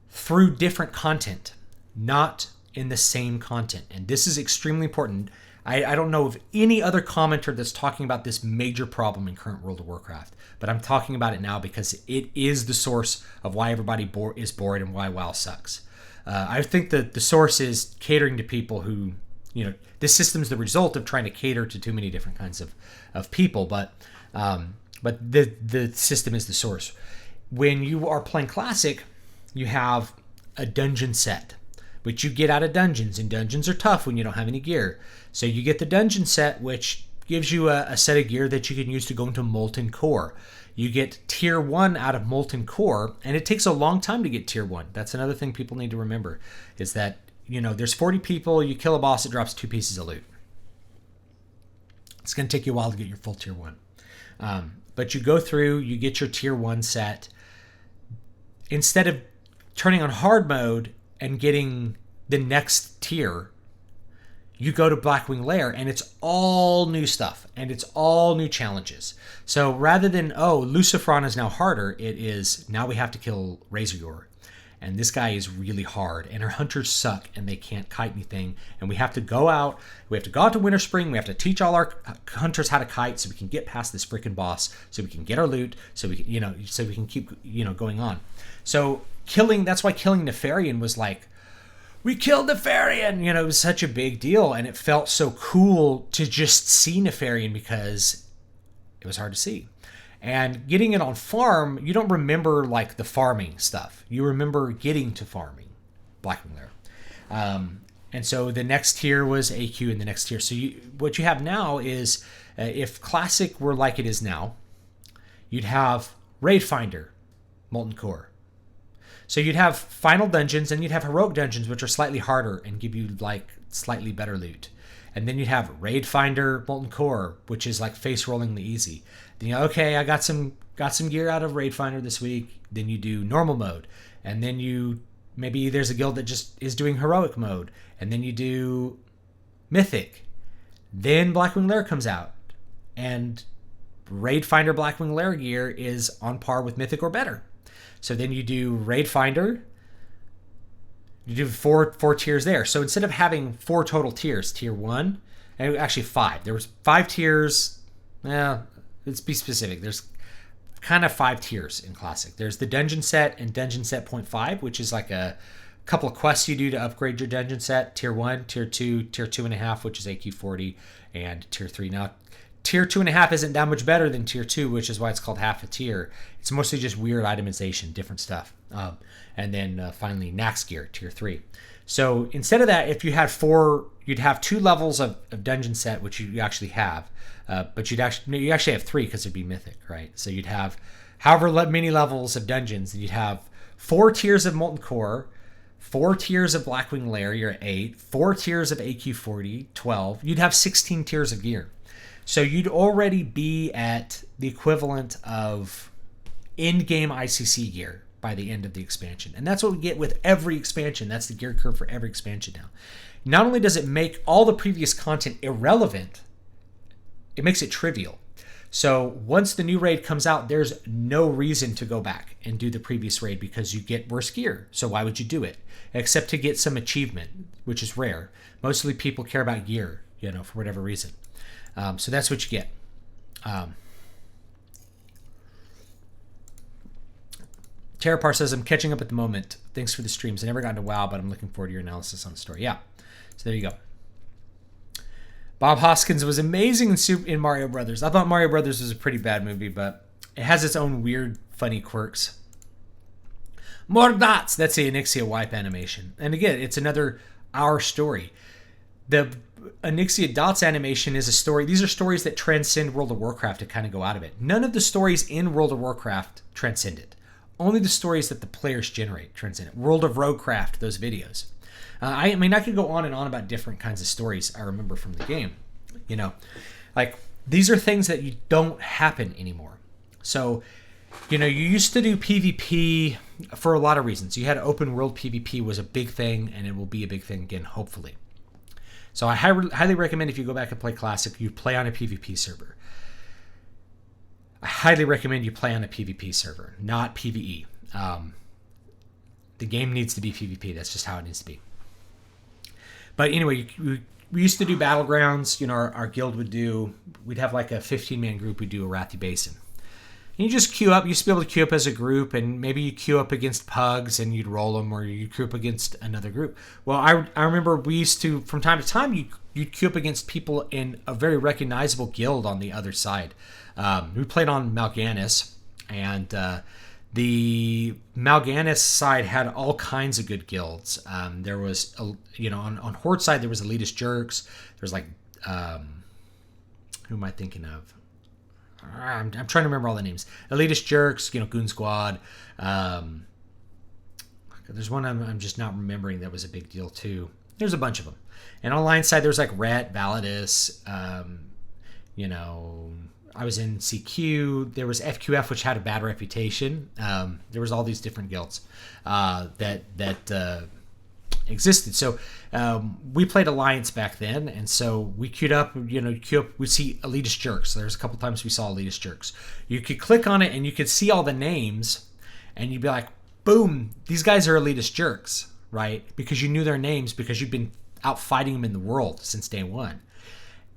through different content, not in the same content. And this is extremely important. I don't know of any other commenter that's talking about this major problem in current World of Warcraft, but I'm talking about it now because it is the source of why everybody is bored and why WoW sucks. I think that the source is catering to people who, this system's the result of trying to cater to too many different kinds of people, but the system is the source. When you are playing Classic, you have a dungeon set, which you get out of dungeons, and dungeons are tough when you don't have any gear. So you get the dungeon set, which gives you a set of gear that you can use to go into Molten Core. You get Tier 1 out of Molten Core, and it takes a long time to get Tier 1. That's another thing people need to remember, is that, there's 40 people, you kill a boss, it drops 2 pieces of loot. It's going to take you a while to get your full Tier 1. But you go through, you get your Tier 1 set. Instead of turning on hard mode and getting the next tier, you go to Blackwing Lair, and it's all new stuff, and it's all new challenges. So rather than, Lucifron is now harder, it is, now we have to kill Razoryor. And this guy is really hard, and our hunters suck, and they can't kite anything. And we have to go out to Winter Spring, we have to teach all our hunters how to kite so we can get past this freaking boss, so we can get our loot, so we can, so we can keep, going on. So that's why killing Nefarian was like, we killed Nefarian! It was such a big deal, and it felt so cool to just see Nefarian because it was hard to see. And getting it on farm, you don't remember like the farming stuff. You remember getting to farming, Blackwing Lair. And so the next tier was AQ and the next tier. So what you have now is, if Classic were like it is now, you'd have Raid Finder, Molten Core. So you'd have final dungeons, and you'd have heroic dungeons, which are slightly harder and give you like slightly better loot. And then you'd have Raid Finder, Molten Core, which is like face rollingly easy. Then I got some gear out of Raid Finder this week. Then you do normal mode, and then maybe there's a guild that just is doing heroic mode, and then you do mythic. Then Blackwing Lair comes out, and Raid Finder Blackwing Lair gear is on par with mythic or better. So then you do Raid Finder. You do four tiers there. So instead of having 4 total tiers, Tier 1, And actually 5. There was 5 tiers. Let's be specific. There's kind of 5 tiers in Classic. There's the dungeon set and dungeon set 0.5, which is like a couple of quests you do to upgrade your dungeon set. Tier 1, Tier 2, Tier 2.5, which is AQ40, and Tier 3. Now, Tier 2.5 isn't that much better than Tier 2, which is why it's called half a tier. It's mostly just weird itemization, different stuff. And then finally, Nax Gear, Tier 3. So instead of that, if you had 4, you'd have 2 levels of dungeon set, which you actually have. But you actually have 3 because it'd be mythic, right? So you'd have however many levels of dungeons, and you'd have 4 tiers of Molten Core, 4 tiers of Blackwing Lair, you're at 8, 4 tiers of AQ40, 12. You'd have 16 tiers of gear. So you'd already be at the equivalent of in-game ICC gear by the end of the expansion. And that's what we get with every expansion. That's the gear curve for every expansion now. Not only does it make all the previous content irrelevant, it makes it trivial. So once the new raid comes out, there's no reason to go back and do the previous raid because you get worse gear. So why would you do it? Except to get some achievement, which is rare. Mostly people care about gear, for whatever reason. So that's what you get. Terrapar says, I'm catching up at the moment. Thanks for the streams. I never got into WoW, but I'm looking forward to your analysis on the story. Yeah. So there you go. Bob Hoskins was amazing in Mario Brothers. I thought Mario Brothers was a pretty bad movie, but it has its own weird, funny quirks. More dots. That's the Onyxia wipe animation. And again, it's another Our story. The Onyxia Dots animation is a story. These are stories that transcend World of Warcraft to kind of go out of it. None of the stories in World of Warcraft transcend it. Only the stories that the players generate transcend it. World of Roguecraft, those videos. I could go on and on about different kinds of stories I remember from the game. These are things that you don't happen anymore. So, you used to do PvP for a lot of reasons. You had open world PvP was a big thing, and it will be a big thing again, hopefully. So I highly recommend if you go back and play Classic, you play on a PvP server. I highly recommend you play on a PvP server, not PvE. The game needs to be PvP. That's just how it needs to be. But anyway, we used to do Battlegrounds. Our guild we'd have like a 15-man group. We'd do a Arathi Basin. And you just queue up. You used to be able to queue up as a group, and maybe you queue up against pugs and you'd roll them, or you'd queue up against another group. Well, I remember we used to, from time to time, you'd queue up against people in a very recognizable guild on the other side. We played on Mal'Ganis, and the Mal'Ganis side had all kinds of good guilds. There was, on Horde side, there was Elitist Jerks. There was who am I thinking of? I'm trying to remember all the names. Elitist Jerks, Goon Squad. There's one I'm just not remembering that was a big deal too. There's a bunch of them. And online side, there's Ret, Validus. I was in CQ. There was FQF, which had a bad reputation. There was all these different guilds that existed. So we played Alliance back then, and so we queued up. We'd see Elitist Jerks. So there's a couple times we saw Elitist Jerks. You could click on it, and you could see all the names, and you'd be like, boom, these guys are Elitist Jerks, right? Because you knew their names because you've been out fighting them in the world since day one.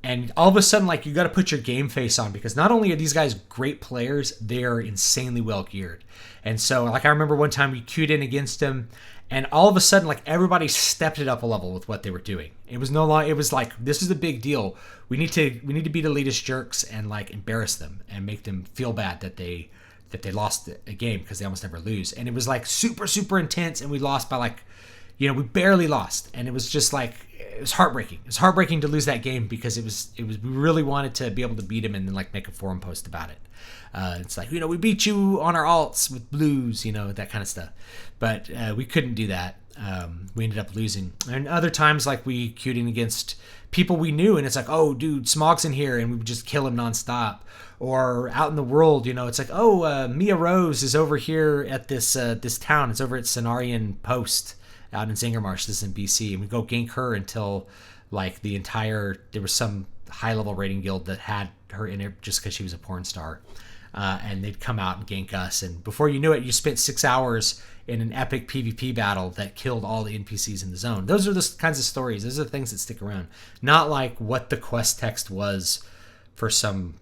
And all of a sudden, you got to put your game face on, because not only are these guys great players, they are insanely well geared. And so, I remember one time we queued in against them, and all of a sudden, everybody stepped it up a level with what they were doing. It was no longer. It was this is a big deal. We need to beat Elitist Jerks and embarrass them and make them feel bad that they lost a game, because they almost never lose. And it was super, super intense, and we lost by we barely lost, and it was just it was heartbreaking. It was heartbreaking to lose that game, because we really wanted to be able to beat him and then make a forum post about it. It's we beat you on our alts with blues, that kind of stuff. But we couldn't do that. We ended up losing. And other times, we queued in against people we knew, and it's oh, dude, Smog's in here, and we would just kill him nonstop. Or out in the world, it's Mia Rose is over here at this town. It's over at Cenarian Post out in Zingermarsh. This is in BC, and we go gank her until there was some high level rating guild that had her in it just because she was a porn star. and they'd come out and gank us. And before you knew it, you spent 6 hours in an epic PvP battle that killed all the NPCs in the zone. Those are the kinds of stories. Those are the things that stick around. Not like what the quest text was for some...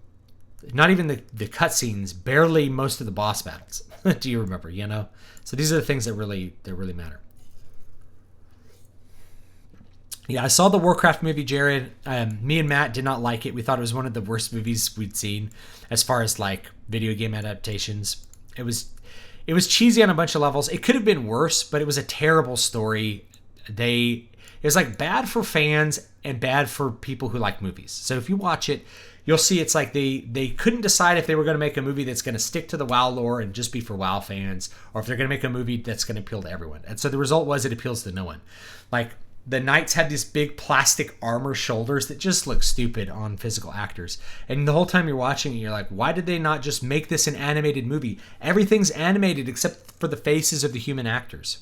Not even the cutscenes, barely most of the boss battles. Do you remember, you know? So these are the things that really matter. Yeah, I saw the Warcraft movie, Jared. Me and Matt did not like it. We thought it was one of the worst movies we'd seen as far as like video game adaptations. It was cheesy on a bunch of levels. It could have been worse, but it was a terrible story. It was like bad for fans and bad for people who like movies. So if you watch it, you'll see it's like they couldn't decide if they were going to make a movie that's going to stick to the WoW lore and just be for WoW fans, or if they're going to make a movie that's going to appeal to everyone. And so the result was it appeals to no one. Like, the knights had these big plastic armor shoulders that just look stupid on physical actors. And the whole time you're watching it, you're like, why did they not just make this an animated movie? Everything's animated except for the faces of the human actors.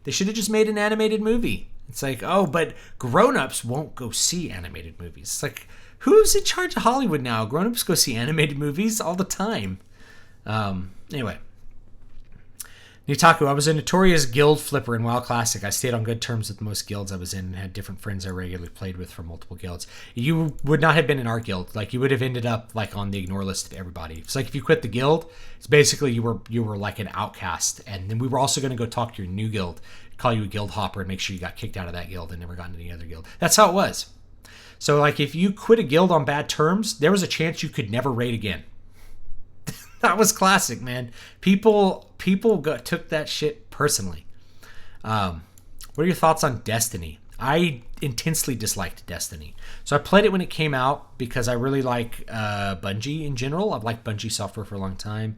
They should have just made an animated movie. It's like, oh, but grown-ups won't go see animated movies. It's like, who's in charge of Hollywood now? Grown-ups go see animated movies all the time. Anyway. Nitaku, I was a notorious guild flipper in WoW Classic. I stayed on good terms with most guilds I was in and had different friends I regularly played with from multiple guilds. You would not have been in our guild. Like, you would have ended up like on the ignore list of everybody. It's like if you quit the guild, it's basically you were like an outcast. And then we were also going to go talk to your new guild, call you a guild hopper, and make sure you got kicked out of that guild and never got into any other guild. That's how it was. So like if you quit a guild on bad terms, there was a chance you could never raid again. That was classic, man. People took that shit personally. What are your thoughts on Destiny? I intensely disliked Destiny. So I played it when it came out because I really like Bungie in general. I've liked Bungie software for a long time.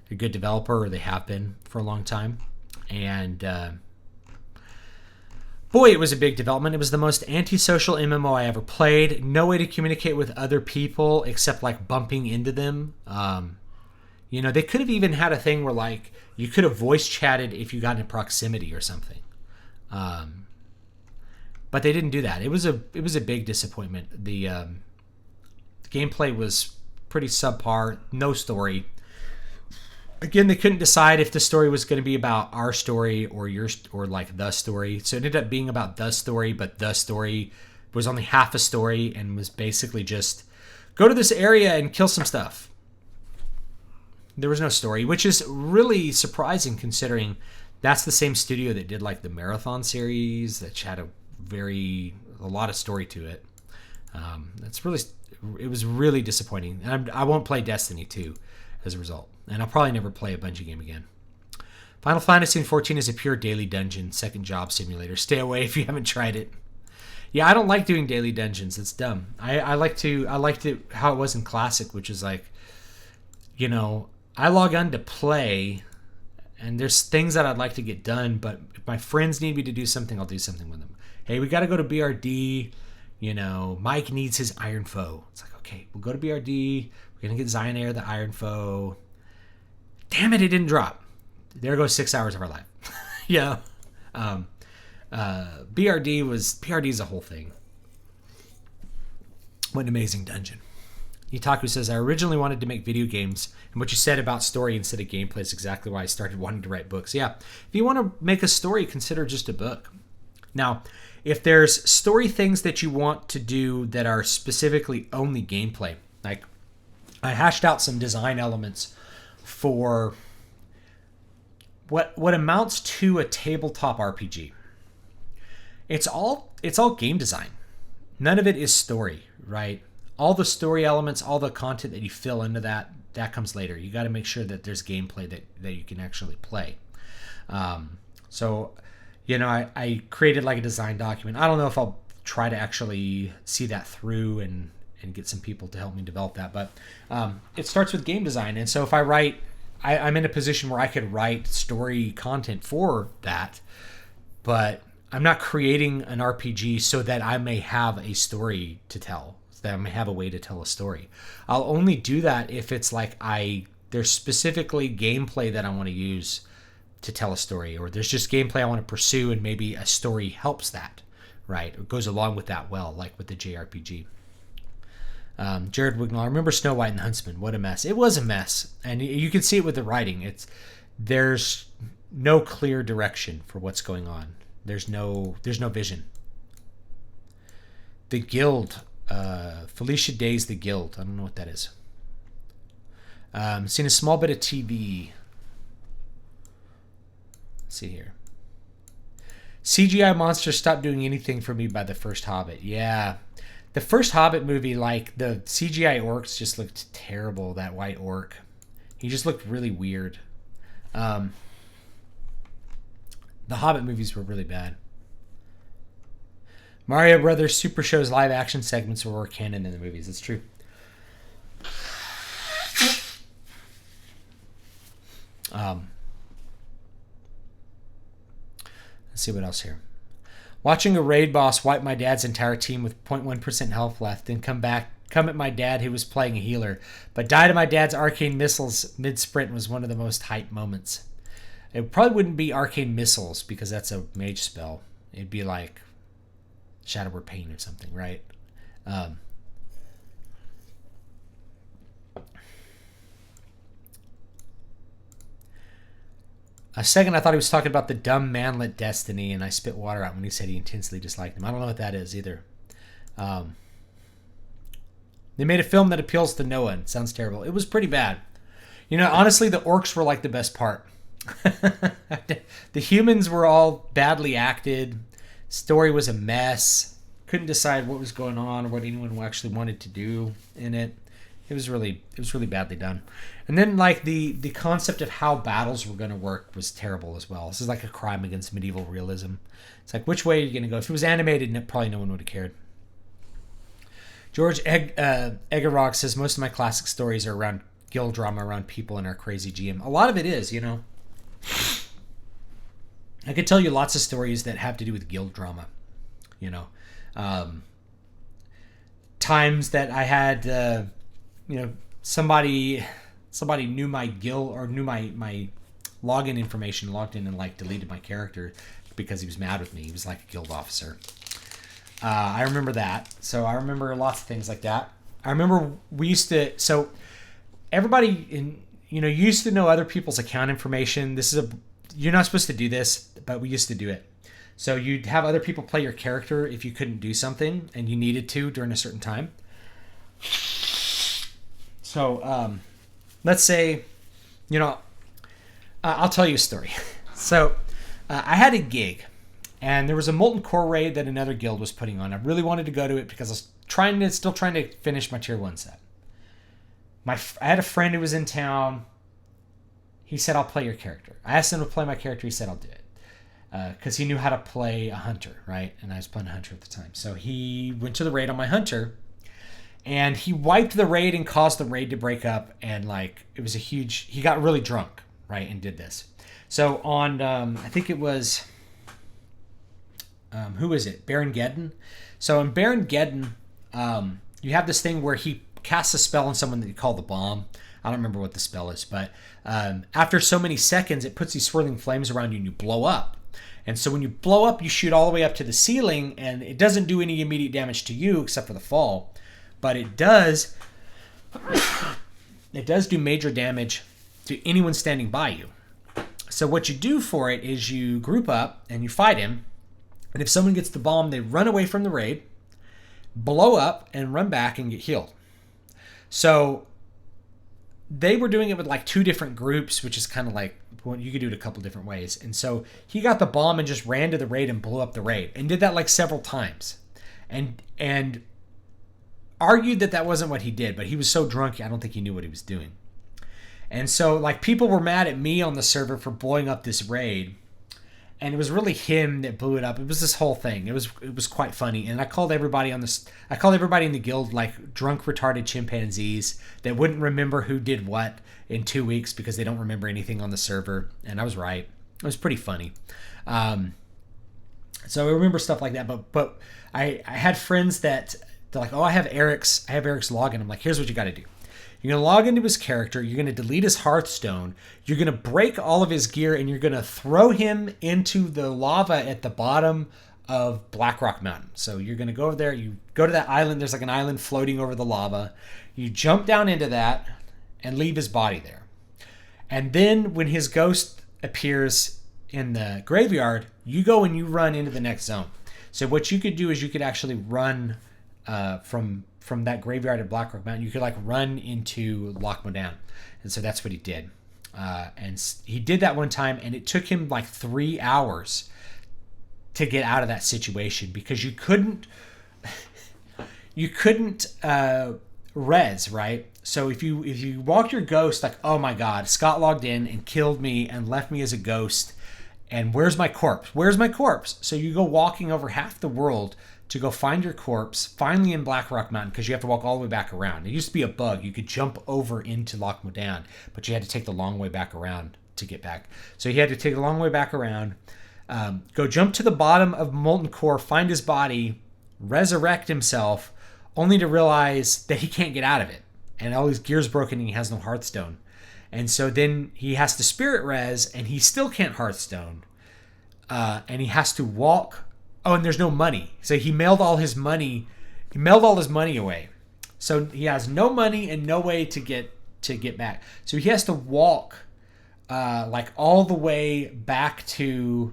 They're a good developer, or they have been for a long time. And boy, it was a big development. It was the most antisocial MMO I ever played. No way to communicate with other people except like bumping into them. You know, they could have even had a thing where, like, you could have voice chatted if you got in proximity or something. But they didn't do that. It was a big disappointment. The gameplay was pretty subpar. No story. Again, they couldn't decide if the story was going to be about our story or like the story. So it ended up being about the story, but the story was only half a story and was basically just go to this area and kill some stuff. There was no story, which is really surprising considering that's the same studio that did like the Marathon series that had a lot of story to it. It was really disappointing. And I won't play Destiny 2 as a result. And I'll probably never play a Bungie game again. Final Fantasy XIV is a pure daily dungeon, second job simulator. Stay away if you haven't tried it. Yeah, I don't like doing daily dungeons. It's dumb. I liked it how it was in Classic, which is like, you know, I log on to play, and there's things that I'd like to get done, but if my friends need me to do something, I'll do something with them. Hey, we got to go to BRD. You know, Mike needs his Iron Foe. It's like, okay, we'll go to BRD. We're going to get Zionair the Iron Foe. Damn it didn't drop. There goes 6 hours of our life. Yeah. BRD is a whole thing. What an amazing dungeon. Itaku says, I originally wanted to make video games, and what you said about story instead of gameplay is exactly why I started wanting to write books. Yeah, if you want to make a story, consider just a book. Now, if there's story things that you want to do that are specifically only gameplay, like I hashed out some design elements for what amounts to a tabletop RPG. It's all game design. None of it is story, right? All the story elements, all the content that you fill into that comes later. You got to make sure that there's gameplay that you can actually play. So, you know, I created like a design document. I don't know if I'll try to actually see that through and get some people to help me develop that. But it starts with game design. And so if I write, I'm in a position where I could write story content for that. But I'm not creating an RPG so that I may have a story to tell. That I may have a way to tell a story. I'll only do that if it's like there's specifically gameplay that I want to use to tell a story, or there's just gameplay I want to pursue and maybe a story helps that, right? Or goes along with that well, like with the JRPG. Jared Wignall. I remember Snow White and the Huntsman. What a mess. It was a mess. And you can see it with the writing. There's no clear direction for what's going on. There's no vision. The Guild. Felicia Day's The Guild. I don't know what that is. Seen a small bit of TV. Let's see here. CGI monsters stopped doing anything for me by the first Hobbit. Yeah. The first Hobbit movie, like, the CGI orcs just looked terrible, that white orc. He just looked really weird. The Hobbit movies were really bad. Mario Brothers Super Show's live action segments were canon in the movies. It's true. Let's see what else here. Watching a raid boss wipe my dad's entire team with 0.1% health left, then come at my dad who was playing a healer, but die to my dad's arcane missiles mid-sprint was one of the most hype moments. It probably wouldn't be arcane missiles because that's a mage spell. It'd be like Shadow Word Pain or something, right? A second, I thought he was talking about the dumb manlet Destiny, and I spit water out when he said he intensely disliked him. I don't know what that is either. They made a film that appeals to no one. Sounds terrible. It was pretty bad. You know, honestly, the orcs were like the best part. The humans were all badly acted. Story was a mess. Couldn't decide what was going on or what anyone actually wanted to do in it. It was really badly done. And then, like, the concept of how battles were going to work was terrible as well. This is like a crime against medieval realism. It's like, which way are you going to go? If it was animated, probably no one would have cared. George Eggerrock says, most of my classic stories are around guild drama, around people and our crazy GM. A lot of it is, you know. I could tell you lots of stories that have to do with guild drama, you know. Times that I had, you know, somebody knew my guild or knew my login information, logged in and like deleted my character because he was mad with me. He was like a guild officer. I remember that. So I remember lots of things like that. I remember we used to, so everybody you used to know other people's account information. You're not supposed to do this, but we used to do it. So you'd have other people play your character if you couldn't do something and you needed to during a certain time. So, let's say, you know, I'll tell you a story. So, I had a gig, and there was a Molten Core raid that another guild was putting on. I really wanted to go to it because I was still trying to finish my Tier 1 set. I had a friend who was in town. He said, I'll play your character. I asked him to play my character. He said, I'll do it. Because he knew how to play a hunter, right? And I was playing a hunter at the time. So he went to the raid on my hunter. And he wiped the raid and caused the raid to break up. And, like, it was he got really drunk, right, and did this. So on, I think it was, who is it? Baron Geddon. So in Baron Geddon, you have this thing where he casts a spell on someone that you call the bomb. I don't remember what the spell is, but after so many seconds, it puts these swirling flames around you and you blow up. And so when you blow up, you shoot all the way up to the ceiling, and it doesn't do any immediate damage to you except for the fall. But it does do major damage to anyone standing by you. So what you do for it is you group up and you fight him. And if someone gets the bomb, they run away from the raid, blow up, and run back and get healed. So they were doing it with like 2 different groups, which is kind of like, well, you could do it a couple different ways. And so he got the bomb and just ran to the raid and blew up the raid and did that like several times. And argued that wasn't what he did, but he was so drunk, I don't think he knew what he was doing. And so, like, people were mad at me on the server for blowing up this raid, and it was really him that blew it up. It was this whole thing. It was quite funny, and I called everybody in the guild like drunk, retarded chimpanzees that wouldn't remember who did what in 2 weeks because they don't remember anything on the server, and I was right. It was pretty funny. So I remember stuff like that, but I had friends that they're like, oh, I have Eric's login. I'm like, here's what you got to do. You're going to log into his character. You're going to delete his Hearthstone. You're going to break all of his gear, and you're going to throw him into the lava at the bottom of Blackrock Mountain. So you're going to go over there. You go to that island. There's like an island floating over the lava. You jump down into that and leave his body there. And then when his ghost appears in the graveyard, you go and you run into the next zone. So what you could do is you could actually run from that graveyard at Blackrock Mountain. You could like run into Loch Modan. And so that's what he did. And he did that one time, and it took him like 3 hours to get out of that situation because you couldn't res, right? So if you walk your ghost like, oh my God, Scott logged in and killed me and left me as a ghost, and where's my corpse? Where's my corpse? So you go walking over half the world to go find your corpse, finally in Blackrock Mountain, because you have to walk all the way back around. It used to be a bug. You could jump over into Loch Modan, but you had to take the long way back around to get back. So you had to take the long way back around, go jump to the bottom of Molten Core, find his body, resurrect himself, only to realize that he can't get out of it. And all his gear's broken and he has no Hearthstone. And so then he has to spirit res and he still can't Hearthstone. And he has to walk. Oh, and there's no money. So he mailed all his money away. So he has no money and no way to get back. So he has to walk like all the way back to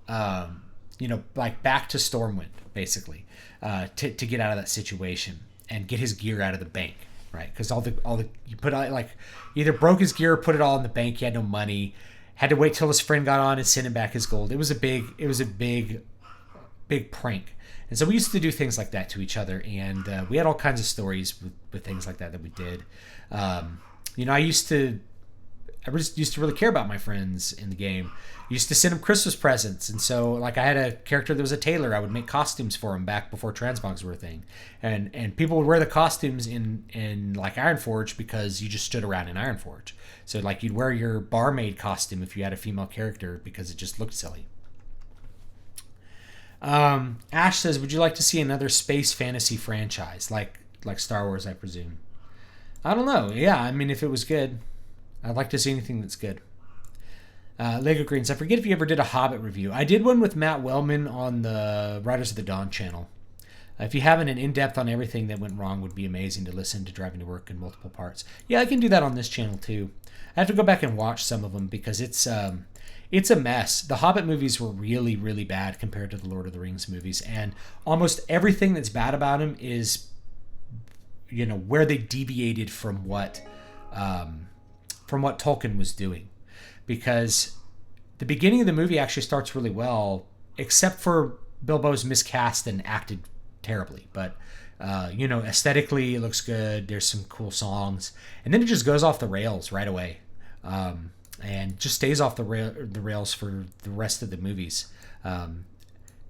back to Stormwind, basically, to get out of that situation and get his gear out of the bank, right? Because all the you put out, like, either broke his gear or put it all in the bank. He had no money. Had to wait till his friend got on and send him back his gold. It was a big prank. And so we used to do things like that to each other, and we had all kinds of stories with things like that we did. I used to really care about my friends in the game. I used to send them Christmas presents, and so like I had a character that was a tailor. I would make costumes for him back before transmogs were a thing, and people would wear the costumes in like Ironforge because you just stood around in Ironforge. So like you'd wear your barmaid costume if you had a female character because it just looked silly. Ash says, would you like to see another space fantasy franchise like Star Wars, I presume? I don't know. Yeah, I mean, if it was good, I'd like to see anything that's good. Lego Greens, I forget if you ever did a Hobbit review. I did one with Matt Wellman on the Riders of the Dawn channel. If you haven't, an in-depth on everything that went wrong would be amazing to listen to driving to work in multiple parts. Yeah, I can do that on this channel too. I have to go back and watch some of them because it's a mess. The Hobbit movies were really, really bad compared to the Lord of the Rings movies, and almost everything that's bad about them is, where they deviated from what Tolkien was doing. Because the beginning of the movie actually starts really well, except for Bilbo's miscast and acted terribly. But aesthetically it looks good. There's some cool songs, and then it just goes off the rails right away. And just stays off the rails for the rest of the movies. In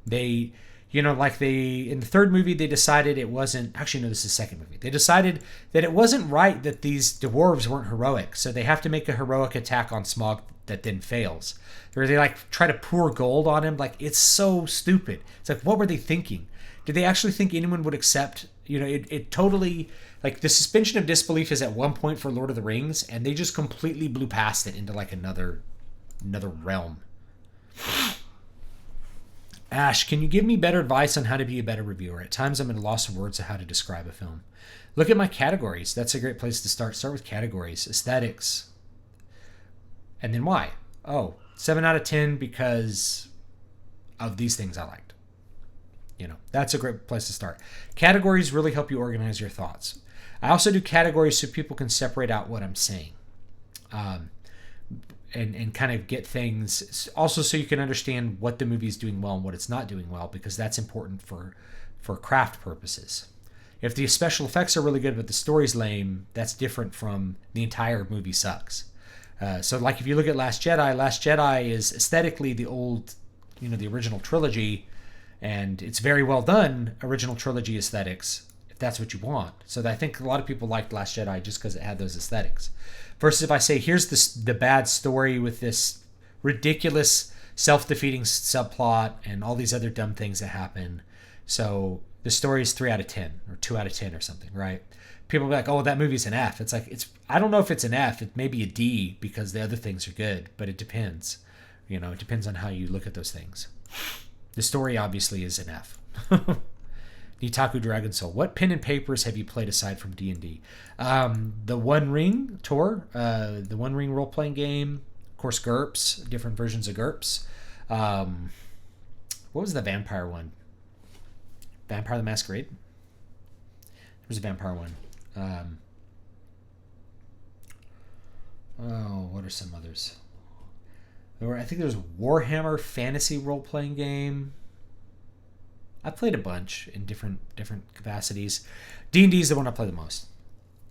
the third movie, they decided it wasn't... Actually, no, this is the second movie. They decided that it wasn't right that these dwarves weren't heroic, so they have to make a heroic attack on Smaug that then fails. Or they, try to pour gold on him. It's so stupid. It's like, what were they thinking? Did they actually think anyone would accept... it totally... the suspension of disbelief is at one point for Lord of the Rings, and they just completely blew past it into, another realm. Ash, can you give me better advice on how to be a better reviewer? At times I'm at a loss of words of how to describe a film. Look at my categories. That's a great place to start. Start with categories. Aesthetics. And then why? 7 out of 10 because of these things I liked. That's a great place to start. Categories really help you organize your thoughts. I also do categories so people can separate out what I'm saying. And kind of get things, also so you can understand what the movie is doing well and what it's not doing well, because that's important for craft purposes. If the special effects are really good but the story's lame, that's different from the entire movie sucks. So if you look at Last Jedi is aesthetically the old, the original trilogy, and it's very well done original trilogy aesthetics, if that's what you want. So I think a lot of people liked Last Jedi just because it had those aesthetics. Versus if I say, here's the bad story with this ridiculous self-defeating subplot and all these other dumb things that happen. So the story is 3 out of 10 or 2 out of 10 or something, right? People will be like, oh, that movie's an F. It's I don't know if it's an F. It may be a D because the other things are good, but it depends. It depends on how you look at those things. The story obviously is an F. Nitaku Dragon Soul. What pen and papers have you played aside from D&D? The One Ring tour, the One Ring role-playing game, of course GURPS, different versions of GURPS. What was the vampire one? Vampire the Masquerade? There was a vampire one. What are some others? I think there's Warhammer fantasy role-playing game. I played a bunch in different capacities. D&D is the one I play the most.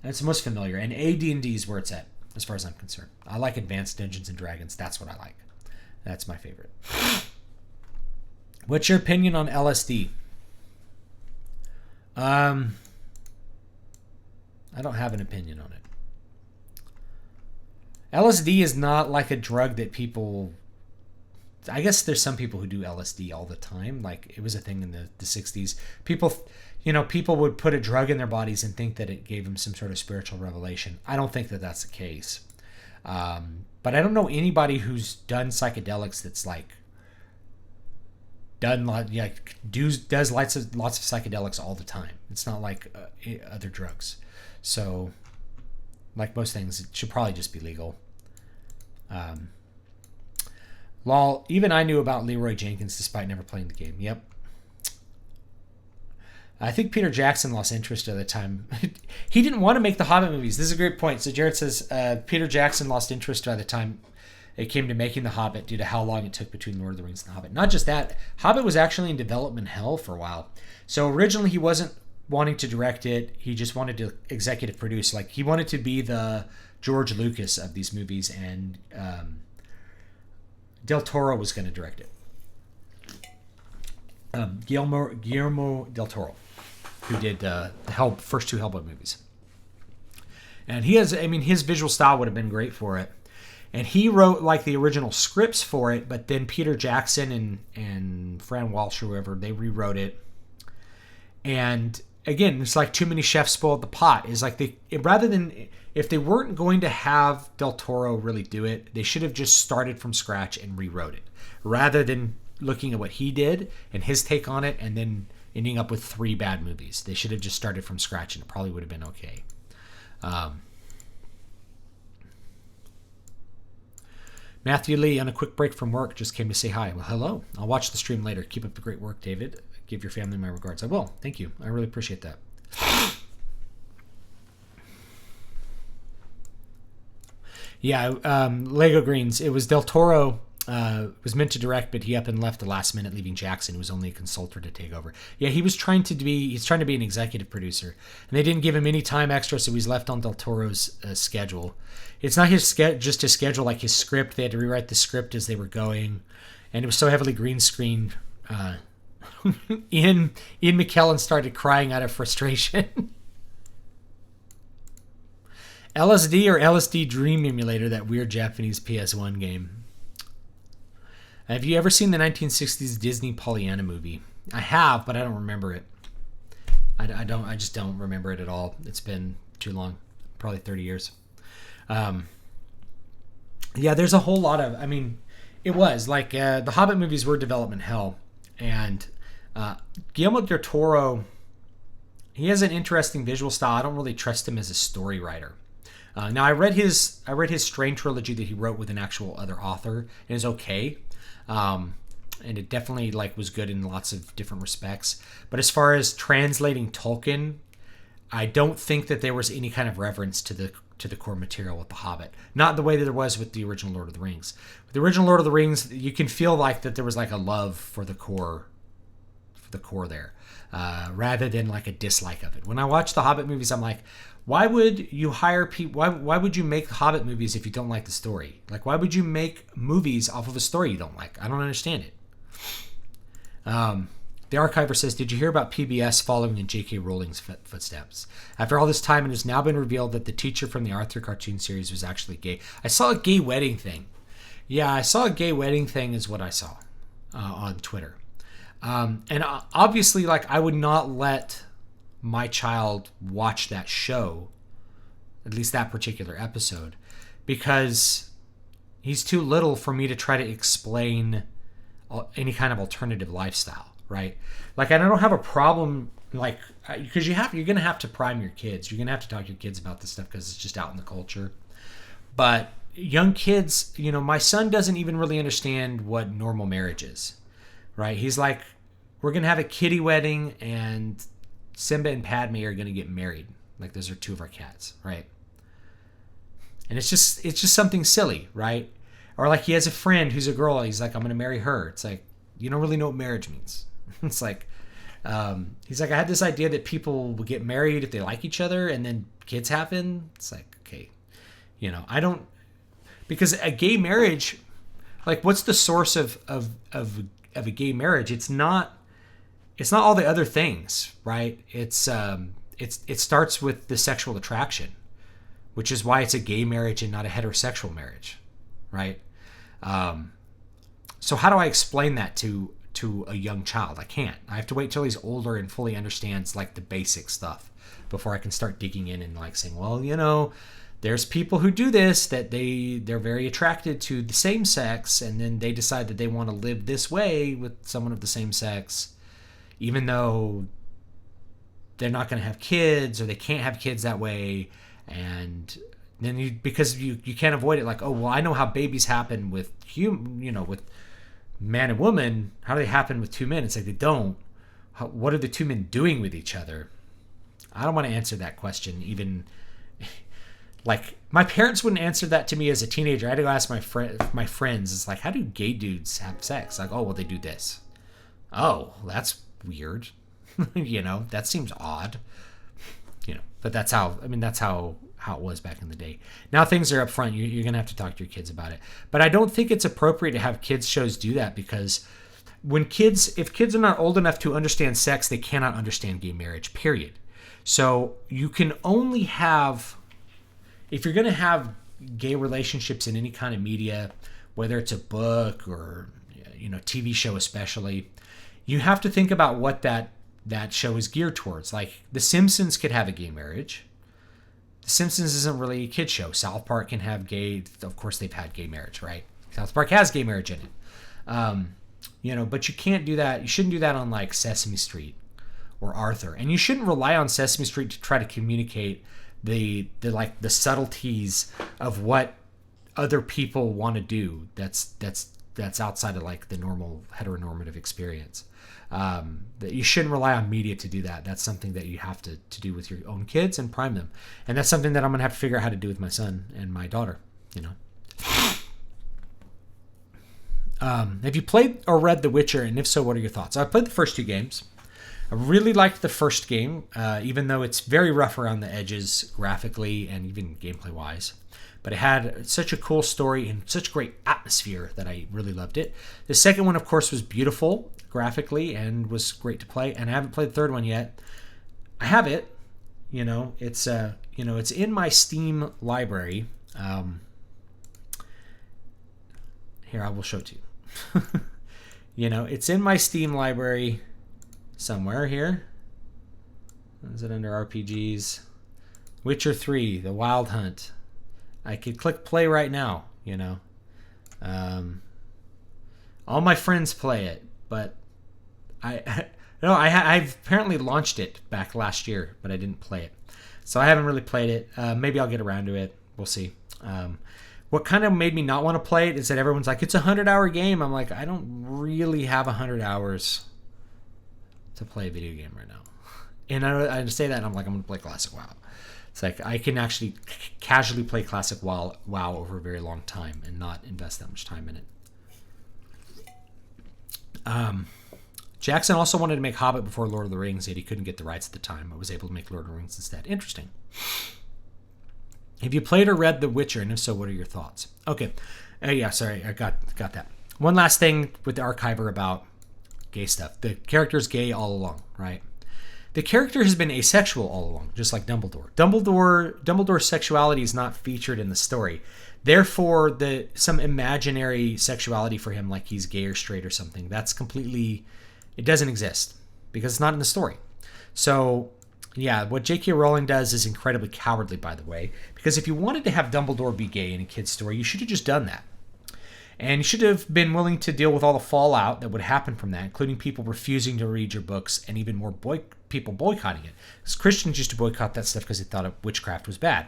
And it's the most familiar. And AD&D is where it's at, as far as I'm concerned. I like Advanced Dungeons and Dragons. That's what I like. That's my favorite. What's your opinion on LSD? I don't have an opinion on it. LSD is not like a drug that people... I guess there's some people who do LSD all the time. Like, it was a thing in the 60s. People would put a drug in their bodies and think that it gave them some sort of spiritual revelation. I don't think that that's the case. But I don't know anybody who's done psychedelics that's like does lots of psychedelics all the time. It's not like other drugs. So, like most things, it should probably just be legal. Lol, even I knew about Leroy Jenkins despite never playing the game. Yep. I think Peter Jackson lost interest at the time. He didn't want to make the Hobbit movies. This is a great point. So Jared says Peter Jackson lost interest by the time it came to making the Hobbit due to how long it took between Lord of the Rings and the Hobbit. Not just that, Hobbit was actually in development hell for a while. So originally he wasn't wanting to direct it. He just wanted to executive produce. Like, he wanted to be the George Lucas of these movies, and Del Toro was going to direct it. Guillermo Del Toro, who did the first two Hellboy movies. And his visual style would have been great for it. And he wrote like the original scripts for it, but then Peter Jackson and Fran Walsh or whoever, they rewrote it. And again, it's like too many chefs spoiled the pot. It's like if they weren't going to have Del Toro really do it, they should have just started from scratch and rewrote it, rather than looking at what he did and his take on it and then ending up with 3 bad movies. They should have just started from scratch and it probably would have been okay. Matthew Lee, on a quick break from work, just came to say hi. Well, hello. I'll watch the stream later. Keep up the great work, David. Give your family my regards. I will. Thank you. I really appreciate that. Yeah, Lego Greens. It was Del Toro was meant to direct, but he up and left the last minute, leaving Jackson, who was only a consultant, to take over. Yeah, he's trying to be an executive producer, and they didn't give him any time extra, so he's left on Del Toro's schedule. It's not just his schedule, like his script. They had to rewrite the script as they were going, and it was so heavily green screened. Ian McKellen started crying out of frustration. LSD or LSD Dream Emulator, that weird Japanese PS1 game. Have you ever seen the 1960s Disney Pollyanna movie? I have, but I don't remember it. I just don't remember it at all. It's been too long, probably 30 years. Yeah, there's a whole lot of, it was like the Hobbit movies were development hell, and Guillermo del Toro, he has an interesting visual style. I don't really trust him as a story writer. Now I read his Strain trilogy that he wrote with an actual other author, and it's okay. And it definitely was good in lots of different respects. But as far as translating Tolkien, I don't think that there was any kind of reverence to the core material with The Hobbit. Not the way that there was with the original Lord of the Rings. With the original Lord of the Rings, you can feel like that there was like a love for the core there, rather than like a dislike of it. When I watch the Hobbit movies, I'm like, why would you hire people? Why would you make Hobbit movies if you don't like the story? Like, why would you make movies off of a story you don't like? I don't understand it. The Archiver says, did you hear about PBS following in J.K. Rowling's footsteps? After all this time, it has now been revealed that the teacher from the Arthur cartoon series was actually gay. I saw a gay wedding thing. Yeah, I saw a gay wedding thing is what I saw on Twitter. And obviously, I would not let my child watch that show, at least that particular episode, because he's too little for me to try to explain any kind of alternative lifestyle, right? Like, I don't have a problem, like, because you're going to have to prime your kids. You're going to have to talk to your kids about this stuff because it's just out in the culture. But young kids, my son doesn't even really understand what normal marriage is, right? He's like, we're going to have a kiddie wedding and Simba and Padme are going to get married. Like, those are two of our cats, right? And it's just something silly, right? Or like, he has a friend who's a girl. He's like, I'm going to marry her. It's like, you don't really know what marriage means. It's like, he's like, I had this idea that people will get married if they like each other and then kids happen. It's like, okay, I don't, because a gay marriage, like, what's the source of a gay marriage? It's not all the other things, right? It starts with the sexual attraction, which is why it's a gay marriage and not a heterosexual marriage, right? So how do I explain that to a young child? I can't. I have to wait till he's older and fully understands, like, the basic stuff before I can start digging in and, like, saying, well, there's people who do this, that they're very attracted to the same sex, and then they decide that they want to live this way with someone of the same sex, even though they're not going to have kids, or they can't have kids that way. And then because you can't avoid it, like, oh, well, I know how babies happen with with man and woman. How do they happen with two men? It's like, they don't. What are the two men doing with each other? I don't want to answer that question. Even like, my parents wouldn't answer that to me as a teenager. I had to go ask my friends. It's like, how do gay dudes have sex? Like, oh, well, they do this. Oh, that's weird. That seems odd. But that's how it was back in the day. Now things are up front. You're going to have to talk to your kids about it. But I don't think it's appropriate to have kids shows do that, because if kids are not old enough to understand sex, they cannot understand gay marriage, period. So you can only have, if you're going to have gay relationships in any kind of media, whether it's a book or TV show especially, you have to think about what that show is geared towards. Like, The Simpsons could have a gay marriage. The Simpsons isn't really a kid's show. South Park can have gay. Of course, they've had gay marriage, right? South Park has gay marriage in it. But you can't do that. You shouldn't do that on, like, Sesame Street or Arthur. And you shouldn't rely on Sesame Street to try to communicate the subtleties of what other people want to do. That's outside of, like, the normal heteronormative experience. That you shouldn't rely on media to do that. That's something that you have to do with your own kids and prime them. And that's something that I'm going to have to figure out how to do with my son and my daughter, Have you played or read The Witcher? And if so, what are your thoughts? I played the first two games. I really liked the first game, even though it's very rough around the edges graphically and even gameplay-wise. But it had such a cool story and such great atmosphere that I really loved it. The second one, of course, was beautiful graphically and was great to play. And I haven't played the third one yet. I have it. It's it's in my Steam library. Here, I will show it to you. It's in my Steam library somewhere here. Is it under RPGs? Witcher 3, The Wild Hunt. I could click play right now, all my friends play it, but I've apparently launched it back last year, but I didn't play it. So I haven't really played it. Maybe I'll get around to it. We'll see. What kind of made me not want to play it is that everyone's like, it's a 100-hour game. I'm like, I don't really have 100 hours to play a video game right now. And I say that and I'm like, I'm going to play Classic WoW. It's like, I can actually casually play Classic WoW over a very long time and not invest that much time in it. Jackson also wanted to make Hobbit before Lord of the Rings, yet he couldn't get the rights at the time. I was able to make Lord of the Rings instead. Interesting. Have you played or read The Witcher? And if so, what are your thoughts? Okay. Yeah, sorry. I got that. One last thing with the Archiver about gay stuff. The character's gay all along, right? The character has been asexual all along, just like Dumbledore. Dumbledore's sexuality is not featured in the story. Therefore, some imaginary sexuality for him, like he's gay or straight or something, that's completely... It doesn't exist because it's not in the story. So, yeah, what J.K. Rowling does is incredibly cowardly, by the way, because if you wanted to have Dumbledore be gay in a kid's story, you should have just done that. And you should have been willing to deal with all the fallout that would happen from that, including people refusing to read your books and even more people boycotting it. Because Christians used to boycott that stuff because they thought witchcraft was bad.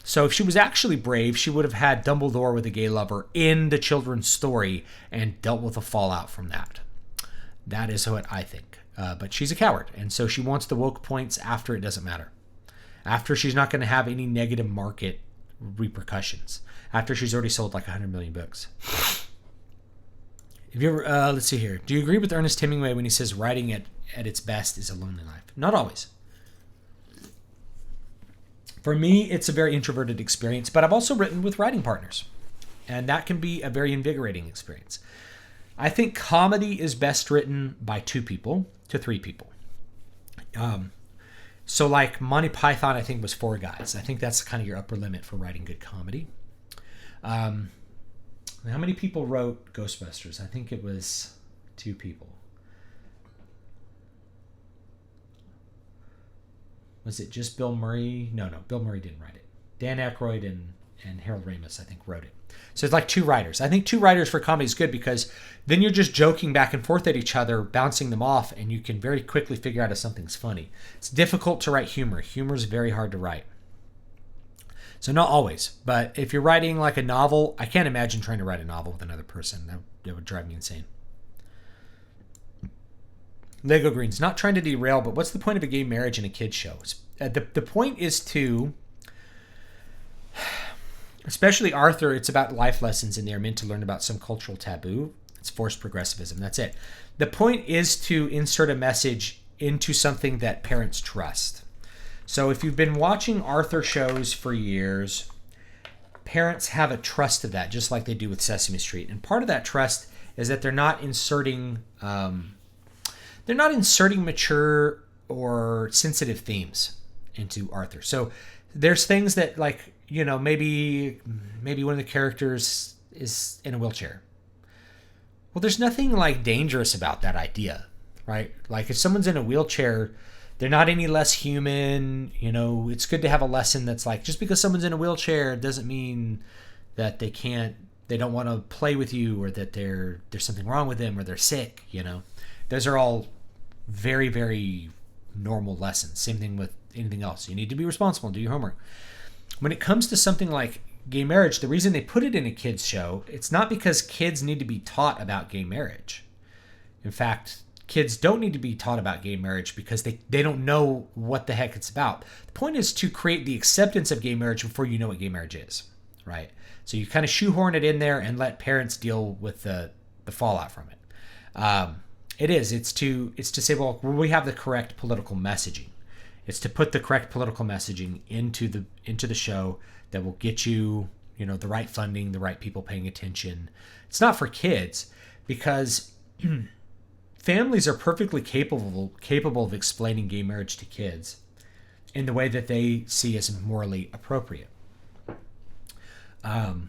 So if she was actually brave, she would have had Dumbledore with a gay lover in the children's story and dealt with the fallout from that. That is what I think. But she's a coward, and so she wants the woke points after it doesn't matter. After she's not going to have any negative market repercussions. After she's already sold like 100 million books. Have you ever, let's see here. Do you agree with Ernest Hemingway when he says writing at its best is a lonely life? Not always. For me, it's a very introverted experience, but I've also written with writing partners, and that can be a very invigorating experience. I think comedy is best written by 2 people to 3 people. So like Monty Python, I think, was 4 guys. I think that's kind of your upper limit for writing good comedy. How many people wrote Ghostbusters? I think it was 2 people. Was it just Bill Murray? No, Bill Murray didn't write it. Dan Aykroyd and Harold Ramis, I think, wrote it. So it's like 2 writers. I think 2 writers for comedy is good because then you're just joking back and forth at each other, bouncing them off, and you can very quickly figure out if something's funny. It's difficult to write humor. Humor is very hard to write. So not always, but if you're writing like a novel, I can't imagine trying to write a novel with another person. That would drive me insane. Lego Greens, not trying to derail, but what's the point of a gay marriage in a kid's show? The point is to, especially Arthur, it's about life lessons, and they're meant to learn about some cultural taboo. It's forced progressivism. That's it. The point is to insert a message into something that parents trust. So if you've been watching Arthur shows for years, parents have a trust of that, just like they do with Sesame Street. And part of that trust is that they're not inserting mature or sensitive themes into Arthur. So there's things that, like, you know, maybe one of the characters is in a wheelchair. Well, there's nothing like dangerous about that idea, right? Like if someone's in a wheelchair, they're not any less human. You know, it's good to have a lesson that's like, just because someone's in a wheelchair doesn't mean that they don't want to play with you, or that there's something wrong with them, or they're sick, you know. Those are all very, very normal lessons. Same thing with anything else. You need to be responsible and do your homework. When it comes to something like gay marriage, the reason they put it in a kids show, it's not because kids need to be taught about gay marriage. In fact, kids don't need to be taught about gay marriage because they don't know what the heck it's about. The point is to create the acceptance of gay marriage before you know what gay marriage is, right? So you kind of shoehorn it in there and let parents deal with the fallout from it. It's to say, well, we have the correct political messaging. It's to put the correct political messaging into the show that will get you, you know, the right funding, the right people paying attention. It's not for kids because families are perfectly capable of explaining gay marriage to kids in the way that they see as morally appropriate. Do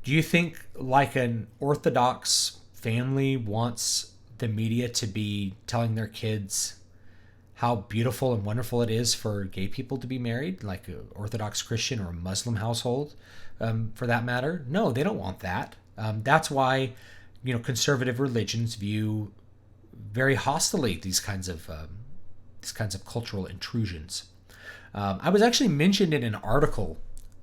you think like an Orthodox family wants the media to be telling their kids how beautiful and wonderful it is for gay people to be married, like an Orthodox Christian or a Muslim household, for that matter? No, they don't want that. That's why, you know, conservative religions view very hostilely these kinds of cultural intrusions. I was actually mentioned in an article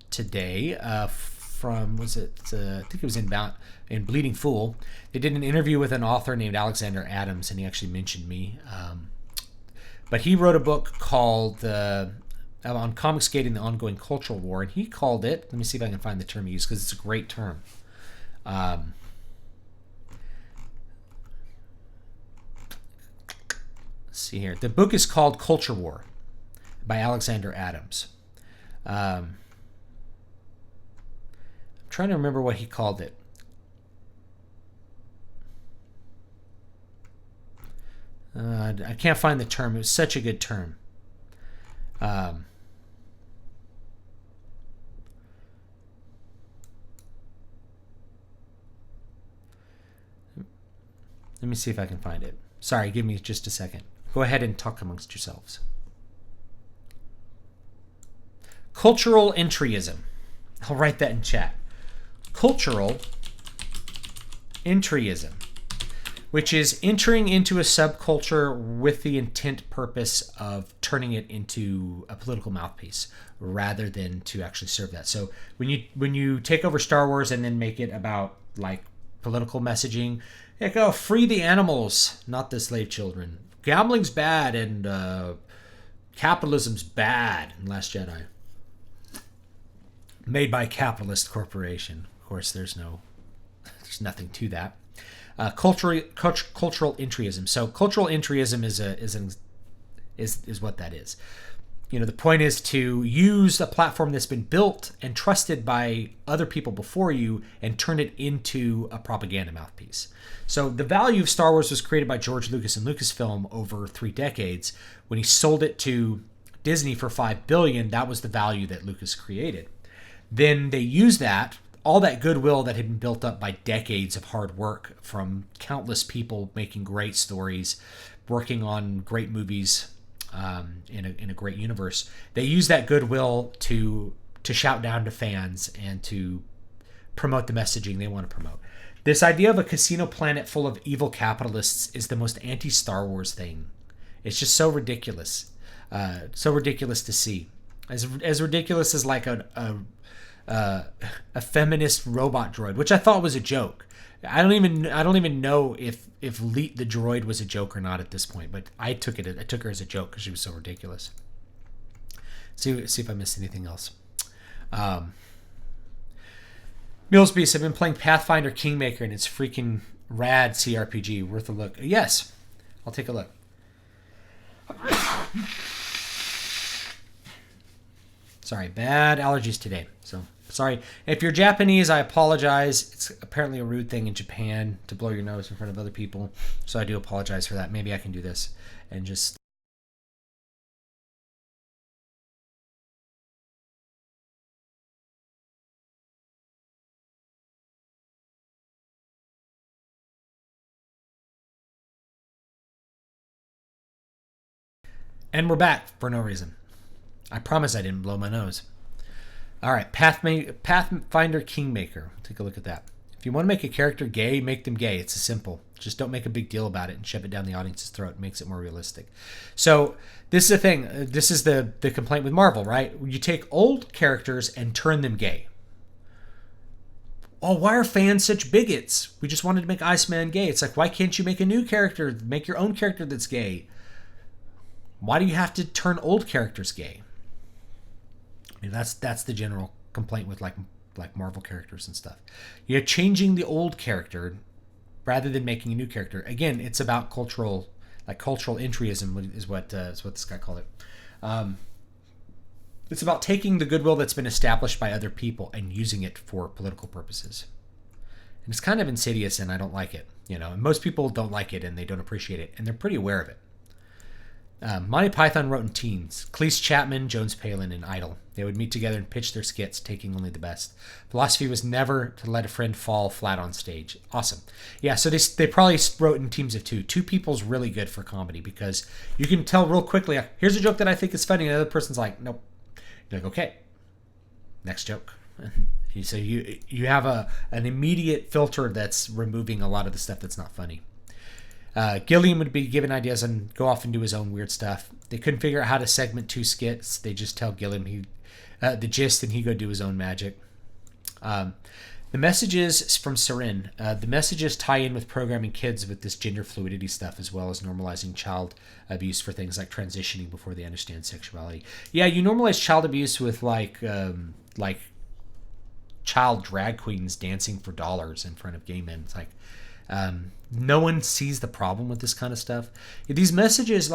today from, I think it was in Bleeding Fool. They did an interview with an author named Alexander Adams, and he actually mentioned me. But he wrote a book called on Comicsgating, the Ongoing Cultural War, and he called it, let me see if I can find the term he used, because it's a great term. Let's see here. The book is called Culture War by Alexander Adams. I'm trying to remember what he called it. I can't find the term. It was such a good term. Let me see if I can find it. Sorry, give me just a second. Go ahead and talk amongst yourselves. Cultural entryism. I'll write that in chat. cultural entryism, which is entering into a subculture with the intent purpose of turning it into a political mouthpiece rather than to actually serve that. So when you take over Star Wars and then make it about like political messaging, like, oh, free the animals, not the slave children. Gambling's bad and capitalism's bad in Last Jedi. Made by a capitalist corporation. Of course, there's nothing to that. Cultural entryism. So cultural entryism is what that is. The point is to use a platform that's been built and trusted by other people before you and turn it into a propaganda mouthpiece. So the value of Star Wars was created by George Lucas and Lucasfilm over 3 decades. When he sold it to Disney for $5 billion, that was the value that Lucas created. Then they used all that goodwill that had been built up by decades of hard work from countless people making great stories, working on great movies, in a great universe. They use that goodwill to shout down to fans and to promote the messaging they want to promote. This idea of a casino planet full of evil capitalists is the most anti-Star Wars thing. It's just so ridiculous, to see. As ridiculous as like a feminist robot droid, which I thought was a joke. I don't even know if Leet the droid was a joke or not at this point, but I took her as a joke because she was so ridiculous. See if I missed anything else. Mills Beast, I've been playing Pathfinder Kingmaker and it's freaking rad CRPG. Worth a look. Yes, I'll take a look. Sorry, bad allergies today. So sorry. If you're Japanese, I apologize. It's apparently a rude thing in Japan to blow your nose in front of other people. So I do apologize for that. Maybe I can do this and just... And we're back for no reason. I promise I didn't blow my nose. All right, Pathfinder Kingmaker. Take a look at that. If you want to make a character gay, make them gay. It's simple. Just don't make a big deal about it and shove it down the audience's throat. It makes it more realistic. So this is the thing. This is the complaint with Marvel, right? You take old characters and turn them gay. Oh, why are fans such bigots? We just wanted to make Iceman gay. It's like, why can't you make a new character? Make your own character that's gay. Why do you have to turn old characters gay? I mean, that's the general complaint with like Marvel characters and stuff. You're changing the old character rather than making a new character. Again, it's about cultural entryism is what this guy called it. It's about taking the goodwill that's been established by other people and using it for political purposes. And it's kind of insidious, and I don't like it. And most people don't like it, and they don't appreciate it, and they're pretty aware of it. Monty Python wrote in teams. Cleese Chapman, Jones Palin, and Idle. They would meet together and pitch their skits, taking only the best. Philosophy was never to let a friend fall flat on stage. Awesome. Yeah, so they probably wrote in teams of two. Two people's really good for comedy because you can tell real quickly, here's a joke that I think is funny, and the other person's like, nope. You're like, okay, next joke. So you have an immediate filter that's removing a lot of the stuff that's not funny. Gilliam would be given ideas and go off and do his own weird stuff. They couldn't figure out how to segment 2 skits. They just tell Gilliam the gist and he go do his own magic. The messages from Seren. The messages tie in with programming kids with this gender fluidity stuff as well as normalizing child abuse for things like transitioning before they understand sexuality. Yeah, you normalize child abuse with like child drag queens dancing for dollars in front of gay men. It's like no one sees the problem with this kind of stuff. These messages,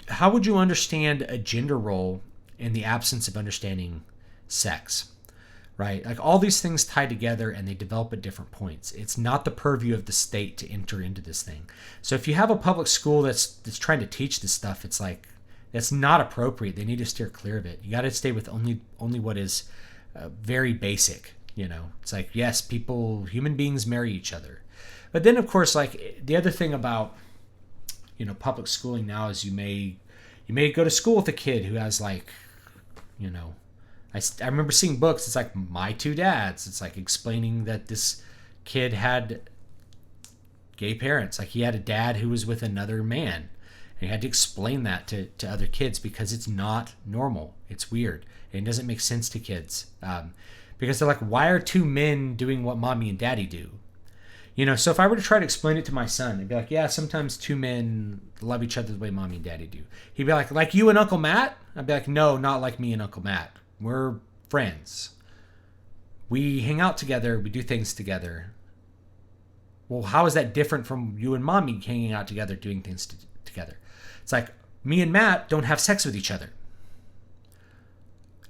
how would you understand a gender role in the absence of understanding sex, right? Like all these things tie together and they develop at different points. It's not the purview of the state to enter into this thing. So if you have a public school that's trying to teach this stuff, it's like, that's not appropriate. They need to steer clear of it. You got to stay with only what is very basic. It's like, yes, human beings marry each other. But then, of course, like the other thing about, public schooling now is you may go to school with a kid who has I remember seeing books. It's like My Two Dads. It's like explaining that this kid had gay parents. Like he had a dad who was with another man. And he had to explain that to other kids because it's not normal. It's weird. And it doesn't make sense to kids. Because they're like, why are two men doing what mommy and daddy do? You know, so if I were to try to explain it to my son, it'd be like, yeah, sometimes two men love each other the way mommy and daddy do. He'd be like you and Uncle Matt? I'd be like, no, not like me and Uncle Matt. We're friends. We hang out together. We do things together. Well, how is that different from you and mommy hanging out together, doing things together? It's like, me and Matt don't have sex with each other.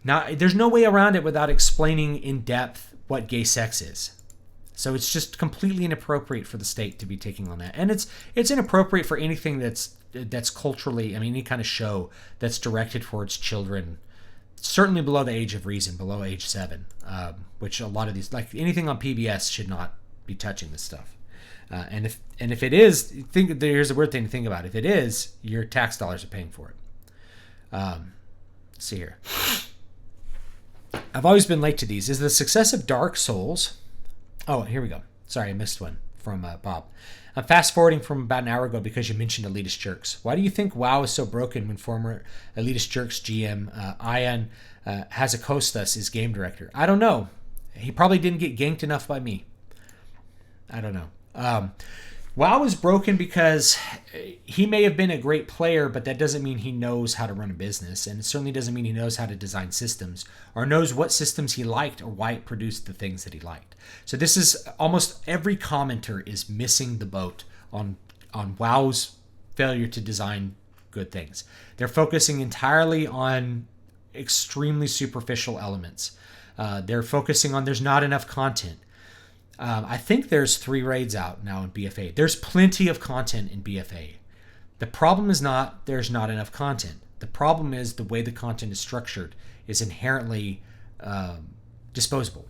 Now, there's no way around it without explaining in depth what gay sex is. So it's just completely inappropriate for the state to be taking on that. And it's inappropriate for anything that's culturally, I mean, any kind of show that's directed towards children, certainly below the age of reason, below age 7, which a lot of these, like anything on PBS should not be touching this stuff. And if it is, here's a weird thing to think about. If it is, your tax dollars are paying for it. Let's see here. I've always been late to these. Is the success of Dark Souls... Oh, here we go. Sorry, I missed one from Bob. I'm fast forwarding from about an hour ago because you mentioned elitist jerks. Why do you think WoW is so broken when former elitist jerks GM Ian Hazakostas is game director? I don't know. He probably didn't get ganked enough by me. I don't know. WoW is broken because he may have been a great player, but that doesn't mean he knows how to run a business, and it certainly doesn't mean he knows how to design systems or knows what systems he liked or why it produced the things that he liked. So this is almost every commenter is missing the boat on WoW's failure to design good things. They're focusing entirely on extremely superficial elements. They're focusing on there's not enough content. I think there's 3 raids out now in BFA. There's plenty of content in BFA. The problem is not there's not enough content. The problem is the way the content is structured is inherently disposable.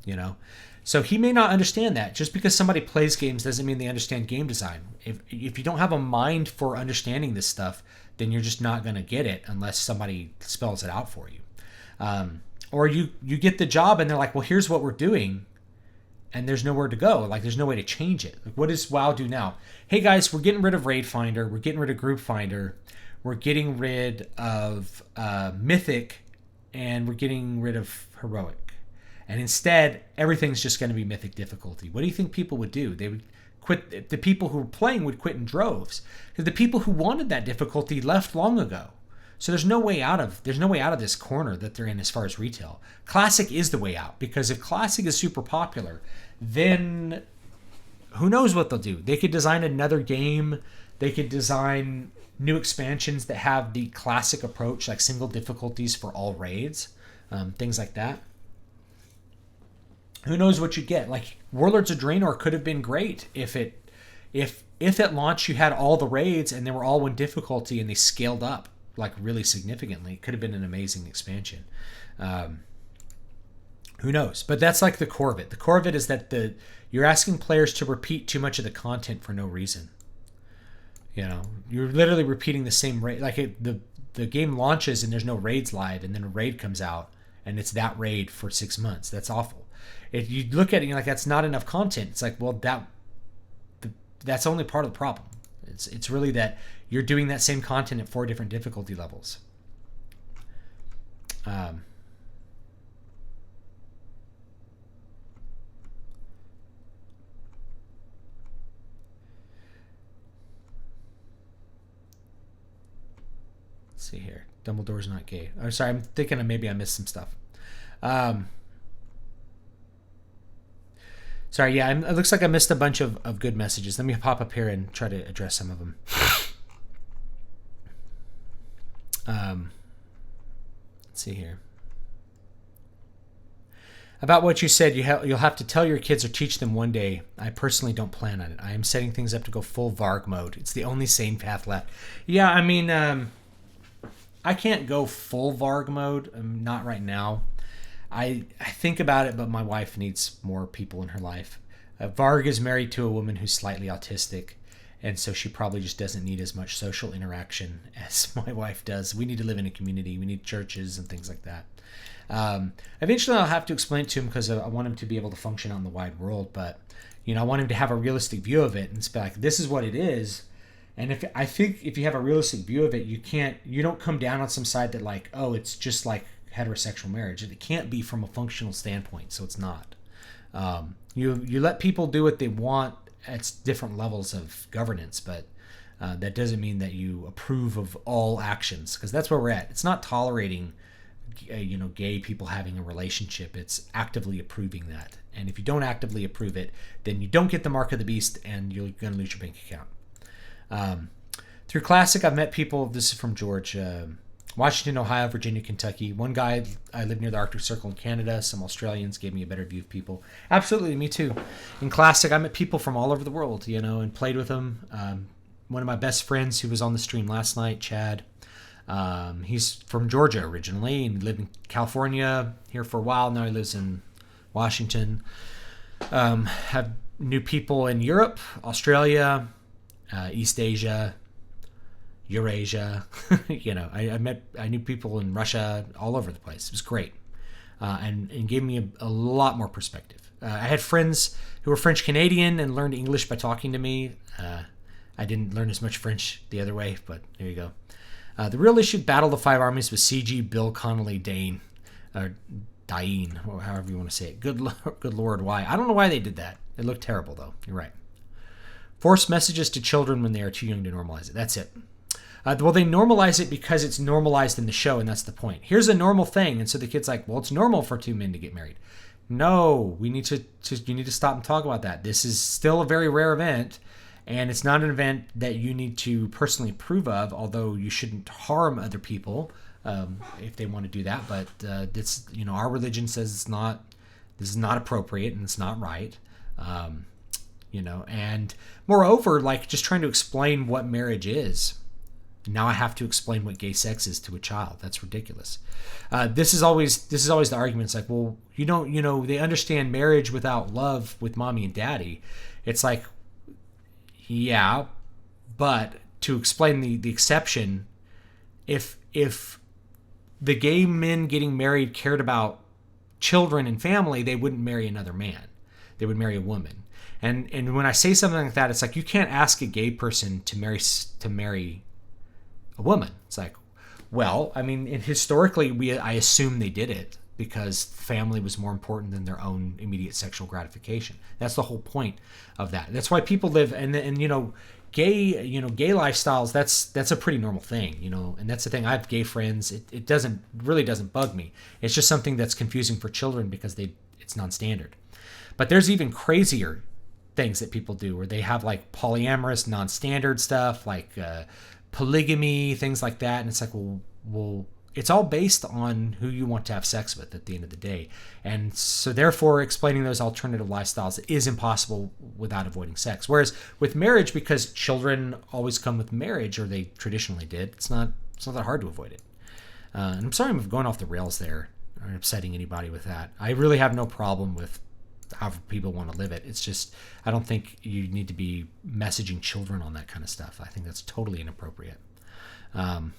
You know, so he may not understand that. Just because somebody plays games doesn't mean they understand game design. If you don't have a mind for understanding this stuff, then you're just not going to get it unless somebody spells it out for you. Or you get the job and they're like, well, here's what we're doing. And there's nowhere to go. Like, there's no way to change it. Like, what does WoW do now? Hey, guys, we're getting rid of Raid Finder. We're getting rid of Group Finder. We're getting rid of Mythic. And we're getting rid of Heroic. And instead, everything's just going to be Mythic difficulty. What do you think people would do? They would quit. The people who were playing would quit in droves. Because the people who wanted that difficulty left long ago. So there's no way out of this corner that they're in as far as retail. Classic is the way out, because if Classic is super popular, then who knows what they'll do. They could design another game. They could design new expansions that have the Classic approach, like single difficulties for all raids, things like that. Who knows what you get? Like Warlords of Draenor could have been great if at launch you had all the raids and they were all one difficulty and they scaled up like really significantly. It could have been an amazing expansion. Who knows? But that's like the core of it. The core of it is that you're asking players to repeat too much of the content for no reason. You know, you're literally repeating the same raid. Like the game launches and there's no raids live, and then a raid comes out and it's that raid for 6 months. That's awful. If you look at it and you're like, that's not enough content. It's like, well, that's only part of the problem. It's really that you're doing that same content at 4 different difficulty levels. Let's see here. Dumbledore's not gay. I'm sorry, I'm thinking maybe I missed some stuff. Sorry, yeah, it looks like I missed a bunch of good messages. Let me pop up here and try to address some of them. Let's see here. About what you said, you'll have to tell your kids or teach them one day. I personally don't plan on it. I am setting things up to go full Varg mode. It's the only sane path left. Yeah, I mean, I can't go full Varg mode. Not right now. I think about it, but my wife needs more people in her life. Varg is married to a woman who's slightly autistic, And so she probably just doesn't need as much social interaction as my wife does. We need to live in a community. We need churches and things like that. Eventually I'll have to explain it to him because I want him to be able to function out in the wide world. But, I want him to have a realistic view of it and it's like, this is what it is. And if you have a realistic view of it, you don't come down on some side that like, oh, it's just like heterosexual marriage. It can't be from a functional standpoint. So it's not. You let people do what they want at different levels of governance, but that doesn't mean that you approve of all actions, because that's where we're at. It's not tolerating gay people having a relationship. It's actively approving that. And if you don't actively approve it, then you don't get the mark of the beast and you're going to lose your bank account. Through Classic, I've met people, this is from George, Washington, Ohio, Virginia, Kentucky. One guy, I live near the Arctic Circle in Canada. Some Australians gave me a better view of people. Absolutely, me too. In Classic, I met people from all over the world, and played with them. One of my best friends who was on the stream last night, Chad, he's from Georgia originally and lived in California here for a while. Now he lives in Washington. Have new people in Europe, Australia, East Asia, Eurasia. I knew people in Russia, all over the place. It was great, and gave me a lot more perspective. I had friends who were French Canadian and learned English by talking to me. I didn't learn as much French the other way, but there you go. The real issue, Battle of the Five Armies, was CG Bill Connolly Dane, or Dane, or however you want to say it. Good Lord, why? I don't know why they did that. It looked terrible, though. You're right. Force messages to children when they are too young to normalize it. That's it. Well, they normalize it because it's normalized in the show, and that's the point. Here's a normal thing, and so the kid's like, well, it's normal for two men to get married. No, you need to stop and talk about that. This is still a very rare event, and it's not an event that you need to personally approve of, although you shouldn't harm other people if they want to do that. But it's, our religion says this is not appropriate and it's not right. And moreover, like just trying to explain what marriage is. Now I have to explain what gay sex is to a child. That's ridiculous. This is always the argument. It's like, well, they understand marriage without love with mommy and daddy. It's like, yeah, but to explain the exception, if the gay men getting married cared about children and family, they wouldn't marry another man. They would marry a woman. And when I say something like that, it's like you can't ask a gay person to marry a woman. It's like, well, I mean, historically, I assume they did it because family was more important than their own immediate sexual gratification. That's the whole point of that. That's why people live and gay lifestyles. That's a pretty normal thing, and that's the thing. I have gay friends. It really doesn't bug me. It's just something that's confusing for children because it's non-standard. But there's even crazier things that people do where they have like polyamorous, non-standard stuff like polygamy, things like that. And it's like, well, it's all based on who you want to have sex with at the end of the day. And so therefore explaining those alternative lifestyles is impossible without avoiding sex. Whereas with marriage, because children always come with marriage, or they traditionally did, it's not that hard to avoid it. And I'm sorry I'm going off the rails there or upsetting anybody with that. I really have no problem with however people want to live it. It's just, I don't think you need to be messaging children on that kind of stuff. I think that's totally inappropriate. All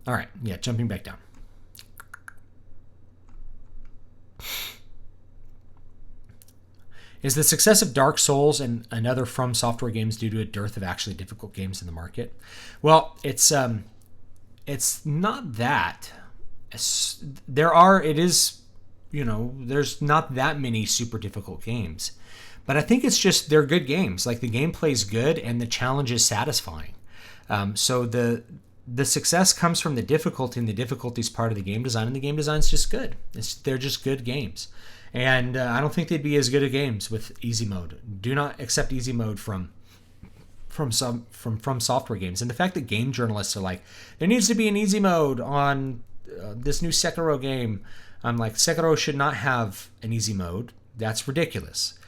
right, yeah, jumping back down. Is the success of Dark Souls and other From Software games due to a dearth of actually difficult games in the market? Well, it's not that. There's not that many super difficult games, but I think it's just they're good games. Like the gameplay's good and the challenge is satisfying. So the success comes from the difficulty, and the difficulty is part of the game design, and the game design's just good. They're just good games, and I don't think they'd be as good at games with easy mode. Do not accept easy mode from software games. And the fact that game journalists are like, there needs to be an easy mode on this new Sekiro game. I'm like, Sekiro should not have an easy mode. That's ridiculous.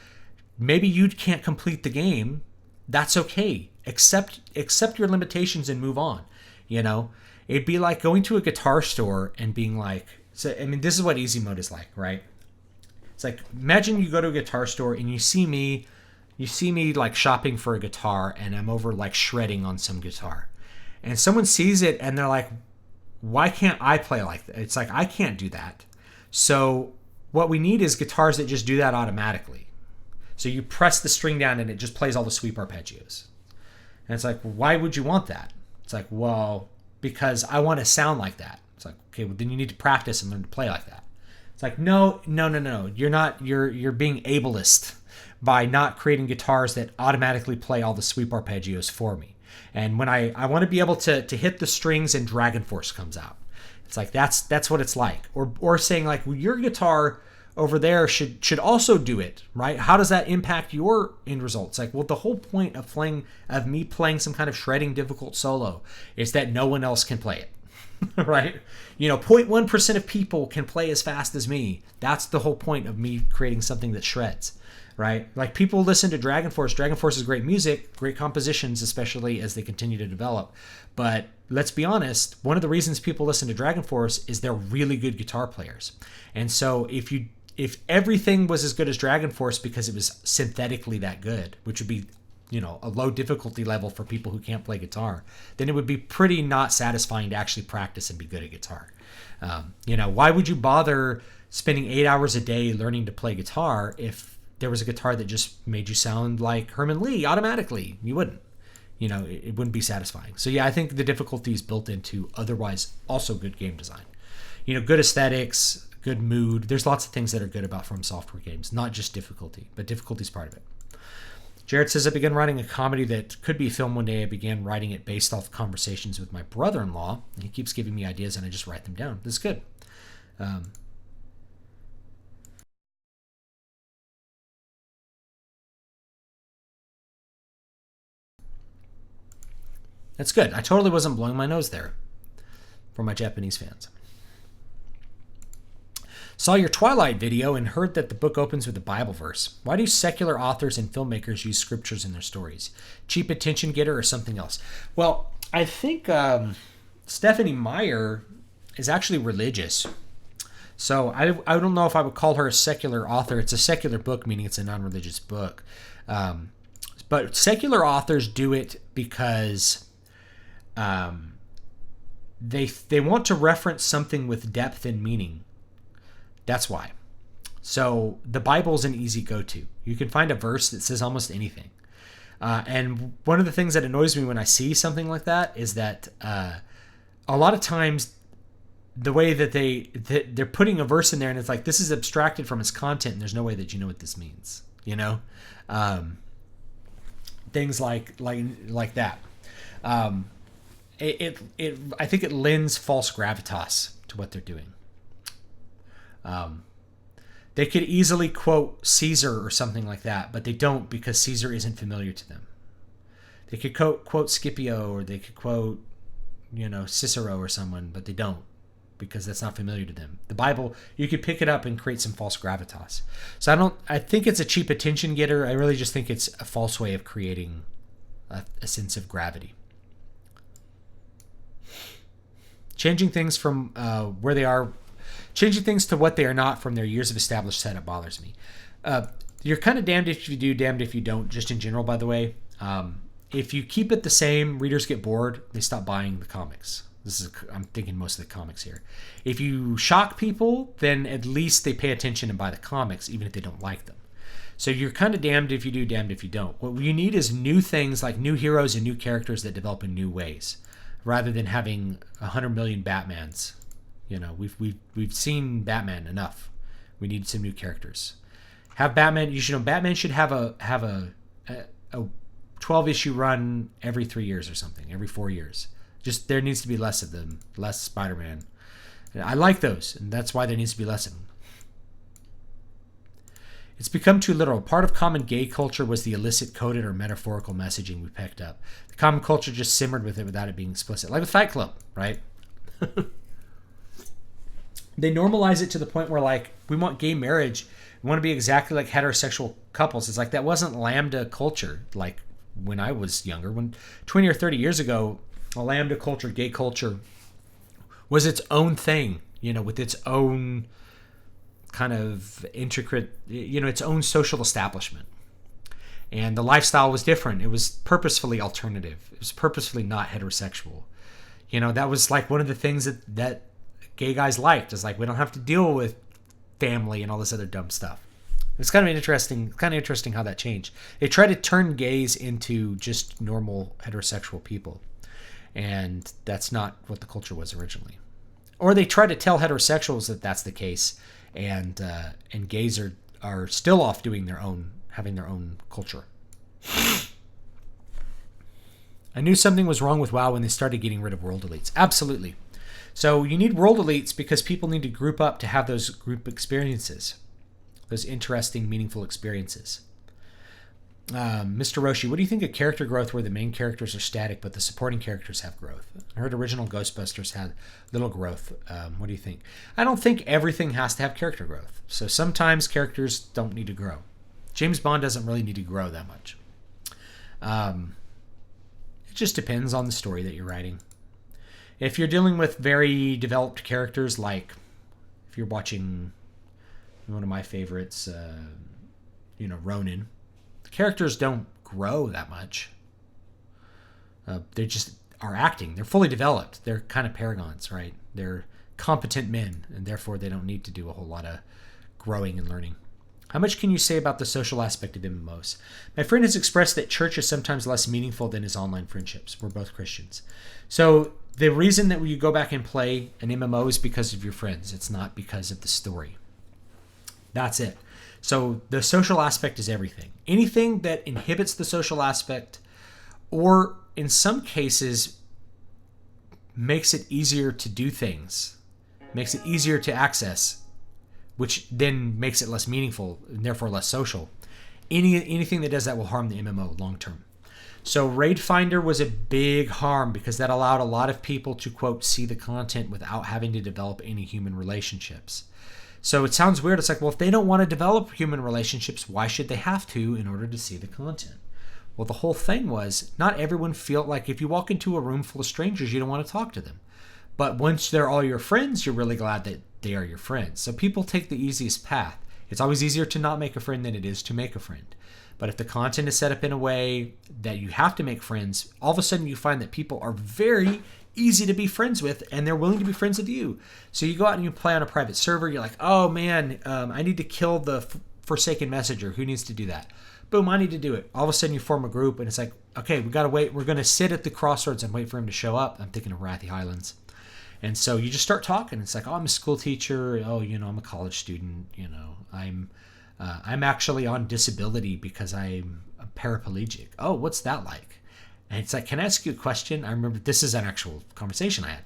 Maybe you can't complete the game. That's okay. Accept your limitations and move on. It'd be like going to a guitar store and being like, this is what easy mode is like, right? It's like, imagine you go to a guitar store and you see me like shopping for a guitar, and I'm over like shredding on some guitar, and someone sees it and they're like, why can't I play like that? It's like, I can't do that. So what we need is guitars that just do that automatically. So you press the string down and it just plays all the sweep arpeggios. And it's like, why would you want that? It's like, well, because I want to sound like that. It's like, okay, well then you need to practice and learn to play like that. It's like, no. You're not, you're being ableist by not creating guitars that automatically play all the sweep arpeggios for me. And when I want to be able to hit the strings and Dragon Force comes out. It's like, that's what it's like. Or saying like, well, your guitar over there should also do it, right? How does that impact your end result? It's like, well, the whole point of me playing some kind of shredding difficult solo is that no one else can play it. Right? 0.1% of people can play as fast as me. That's the whole point of me creating something that shreds, right? Like, people listen to Dragon Force. Dragon Force is great music, great compositions, especially as they continue to develop. But let's be honest, one of the reasons people listen to Dragon Force is they're really good guitar players. And so if everything was as good as Dragon Force because it was synthetically that good, which would be a low difficulty level for people who can't play guitar, then it would be pretty not satisfying to actually practice and be good at guitar. Why would you bother spending 8 hours a day learning to play guitar if there was a guitar that just made you sound like Herman Lee automatically? You wouldn't. It wouldn't be satisfying. So yeah, I think the difficulty is built into otherwise also good game design. Good aesthetics, good mood. There's lots of things that are good about From Software games, not just difficulty, but difficulty is part of it. Jared says, I began writing a comedy that could be a film one day. I began writing it based off conversations with my brother-in-law. He keeps giving me ideas and I just write them down. This is good. That's good. I totally wasn't blowing my nose there for my Japanese fans. Saw your Twilight video and heard that the book opens with a Bible verse. Why do secular authors and filmmakers use scriptures in their stories? Cheap attention getter or something else? Well, I think Stephanie Meyer is actually religious. So I don't know if I would call her a secular author. It's a secular book, meaning it's a non-religious book. But secular authors do it because they want to reference something with depth and meaning. That's why. So the Bible's an easy go-to. You can find a verse that says almost anything. And one of the things that annoys me when I see something like that is that a lot of times the way that they're putting a verse in there and it's like, this is abstracted from its content and there's no way that you know what this means. Things like that. I think it lends false gravitas to what they're doing. They could easily quote Caesar or something like that, but they don't because Caesar isn't familiar to them. They could quote Scipio or they could quote, Cicero or someone, but they don't because that's not familiar to them. The Bible, you could pick it up and create some false gravitas. So I think it's a cheap attention getter. I really just think it's a false way of creating a sense of gravity. Changing things from where they are, changing things to what they are not from their years of established setup bothers me. You're kind of damned if you do, damned if you don't, just in general, by the way. If you keep it the same, readers get bored, they stop buying the comics. I'm thinking most of the comics here. If you shock people, then at least they pay attention and buy the comics, even if they don't like them. So you're kind of damned if you do, damned if you don't. What you need is new things like new heroes and new characters that develop in new ways, rather than having 100 million Batmans. We've seen Batman enough. We need some new characters. Have Batman. Batman should have a 12-issue run every 3 years or something, every 4 years. Just there needs to be less of them, less Spider-Man. I like those, and that's why there needs to be less of them. It's become too literal. Part of common gay culture was the illicit coded or metaphorical messaging we picked up. The common culture just simmered with it without it being explicit. Like with Fight Club, right? They normalize it to the point where, like, we want gay marriage. We want to be exactly like heterosexual couples. It's like that wasn't lambda culture, like when I was younger. When 20 or 30 years ago, a lambda culture, gay culture, was its own thing, with its own kind of intricate, its own social establishment. And the lifestyle was different. It was purposefully alternative. It was purposefully not heterosexual. That was like one of the things that gay guys liked, is like, we don't have to deal with family and all this other dumb stuff. It's kind of interesting how that changed. They tried to turn gays into just normal heterosexual people. And that's not what the culture was originally. Or they try to tell heterosexuals that that's the case, and gays are still off doing having their own culture. I knew something was wrong with WoW when they started getting rid of world elites. Absolutely. So you need world elites because people need to group up to have those group experiences, those interesting, meaningful experiences. Mr. Roshi, what do you think of character growth where the main characters are static but the supporting characters have growth? I heard original Ghostbusters had little growth. What do you think? I don't think everything has to have character growth. So sometimes characters don't need to grow. James Bond doesn't really need to grow that much. It just depends on the story that you're writing. If you're dealing with very developed characters, like if you're watching one of my favorites, Ronin, the characters don't grow that much. They just are acting. They're fully developed. They're kind of paragons, right? They're competent men, and therefore they don't need to do a whole lot of growing and learning. How much can you say about the social aspect of MMOs? My friend has expressed that church is sometimes less meaningful than his online friendships. We're both Christians. So the reason that you go back and play an MMO is because of your friends. It's not because of the story. That's it. So the social aspect is everything. Anything that inhibits the social aspect, or in some cases makes it easier to do things, makes it easier to access, which then makes it less meaningful and therefore less social. Anything that does that will harm the MMO long term. So Raid Finder was a big harm because that allowed a lot of people to, quote, see the content without having to develop any human relationships. So it sounds weird. It's like, well, if they don't want to develop human relationships, why should they have to in order to see the content? Well, the whole thing was not everyone feel like if you walk into a room full of strangers, you don't want to talk to them. But once they're all your friends, you're really glad that they are your friends. So people take the easiest path. It's always easier to not make a friend than it is to make a friend. But if the content is set up in a way that you have to make friends, all of a sudden you find that people are very easy to be friends with and they're willing to be friends with you. So you go out and you play on a private server. You're like, oh man, I need to kill the Forsaken Messenger. Who needs to do that? Boom, I need to do it. All of a sudden you form a group and it's like, okay, we got to wait. We're going to sit at the crossroads and wait for him to show up. I'm thinking of Wrathy Highlands. And so you just start talking. It's like, oh, I'm a school teacher. Oh, I'm a college student. I'm actually on disability because I'm a paraplegic. Oh, what's that like? And it's like, can I ask you a question? I remember this is an actual conversation I had.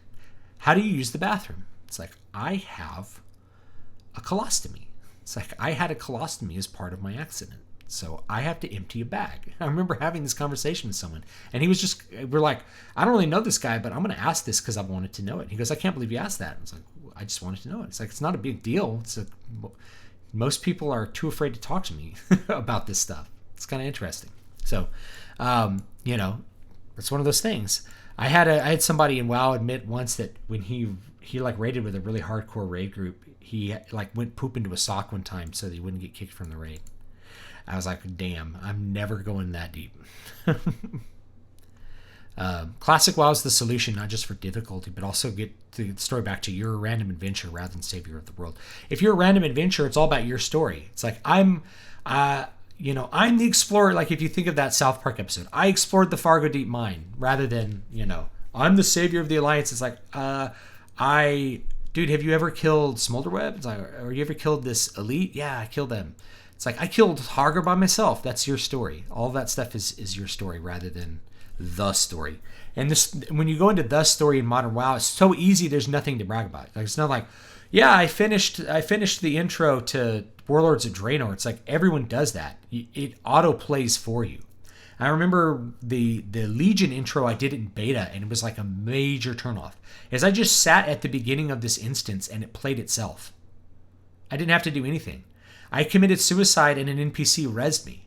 How do you use the bathroom? It's like, I have a colostomy. It's like, I had a colostomy as part of my accident. So I have to empty a bag. I remember having this conversation with someone, and he was just, we're like, I don't really know this guy, but I'm going to ask this because I wanted to know it. He goes, I can't believe you asked that. I was like, I just wanted to know it. It's like, it's not a big deal. Most people are too afraid to talk to me about this stuff. It's kind of interesting. So, it's one of those things. I had somebody in WoW admit once that when he like raided with a really hardcore raid group, he like went poop into a sock one time so that he wouldn't get kicked from the raid. I was like, damn, I'm never going that deep. Classic WoW is the solution, not just for difficulty, but also get the story back to you're a random adventure rather than savior of the world. If you're a random adventure, it's all about your story. It's like, I'm the explorer. Like if you think of that South Park episode, I explored the Fargo Deep Mine rather than, I'm the savior of the Alliance. It's like, dude, have you ever killed Smolderweb? It's like, or you ever killed this elite? Yeah, I killed them. It's like, I killed Harger by myself. That's your story. All that stuff is your story rather than the story. And this, when you go into the story in modern WoW, it's so easy. There's nothing to brag about. Like it's not like, yeah, I finished the intro to Warlords of Draenor. It's like everyone does that. It auto plays for you. I remember the Legion intro. I did it in beta, and it was like a major turnoff. As I just sat at the beginning of this instance, and it played itself. I didn't have to do anything. I committed suicide, and an NPC rezzed me.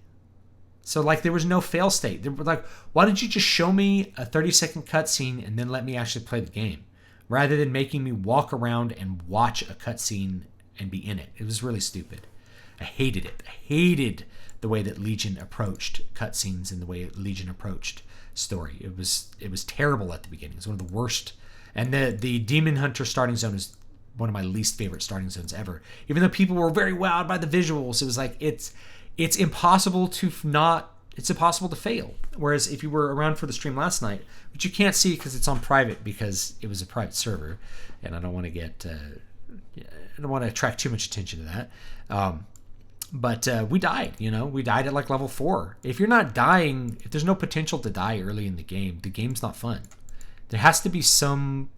So like there was no fail state. They were like, why don't you just show me a 30-second cutscene and then let me actually play the game, rather than making me walk around and watch a cutscene and be in it. It was really stupid. I hated it. I hated the way that Legion approached cutscenes and the way Legion approached story. It was terrible at the beginning. It was one of the worst. And the Demon Hunter starting zone is one of my least favorite starting zones ever. Even though people were very wowed by the visuals, it was like it's impossible to fail. Whereas if you were around for the stream last night, which you can't see because it's on private because it was a private server, and I don't want to attract too much attention to that. But we died. We died at like level 4. If you're not dying, if there's no potential to die early in the game's not fun. There has to be some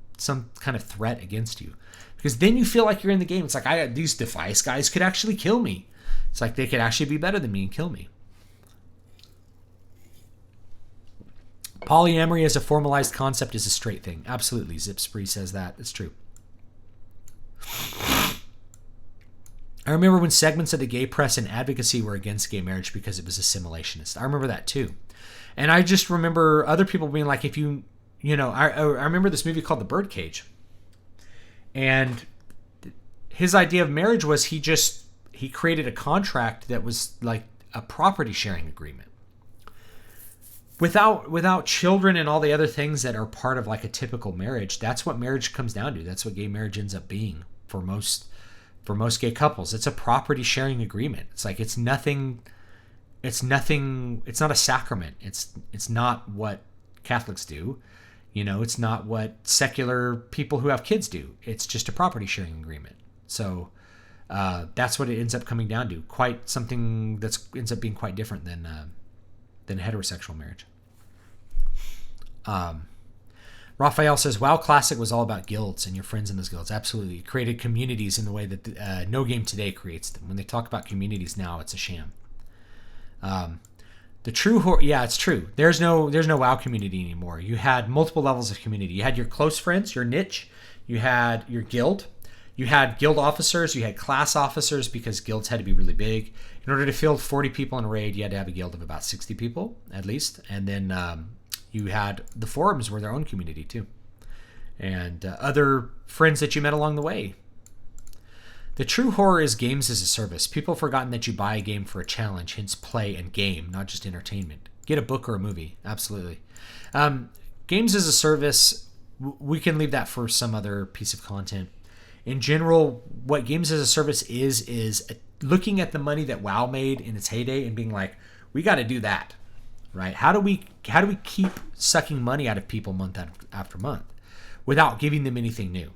kind of threat against you, because then you feel like you're in the game. It's like these Defias guys could actually kill me. It's like they could actually be better than me and kill me. Polyamory as a formalized concept is a straight thing. Absolutely. Zip Spree says that. It's true. I remember when segments of the gay press and advocacy were against gay marriage because it was assimilationist. I remember that too. And I just remember other people being like, I remember this movie called The Birdcage. And his idea of marriage was he created a contract that was like a property sharing agreement. Without children and all the other things that are part of like a typical marriage. That's what marriage comes down to. That's what gay marriage ends up being for most gay couples. It's a property sharing agreement. It's like it's not a sacrament. It's not what Catholics do. It's not what secular people who have kids do. It's just a property sharing agreement. So that's what it ends up coming down to. Quite something that ends up being quite different than heterosexual marriage. Raphael says, WoW Classic was all about guilds and your friends in those guilds. Absolutely. It created communities in the way that no game today creates them. When they talk about communities now, it's a sham. The true yeah, it's true. There's no WoW community anymore. You had multiple levels of community. You had your close friends, your niche. You had your guild. You had guild officers. You had class officers because guilds had to be really big. In order to field 40 people in a raid, you had to have a guild of about 60 people at least. And then you had the forums were their own community too. And other friends that you met along the way. The true horror is games as a service. People have forgotten that you buy a game for a challenge, hence play and game, not just entertainment. Get a book or a movie. Absolutely. Games as a service, we can leave that for some other piece of content. In general, what games as a service is looking at the money that WoW made in its heyday and being like, we got to do that, right? How do we keep sucking money out of people month after month without giving them anything new?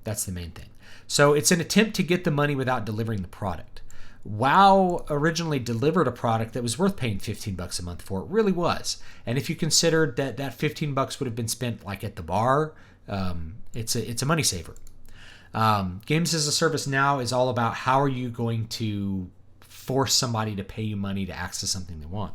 That's the main thing. So it's an attempt to get the money without delivering the product. WoW originally delivered a product that was worth paying $15 a month for. It really was. And if you considered that $15 would have been spent like at the bar, it's a money saver. Games as a service now is all about how are you going to force somebody to pay you money to access something they want.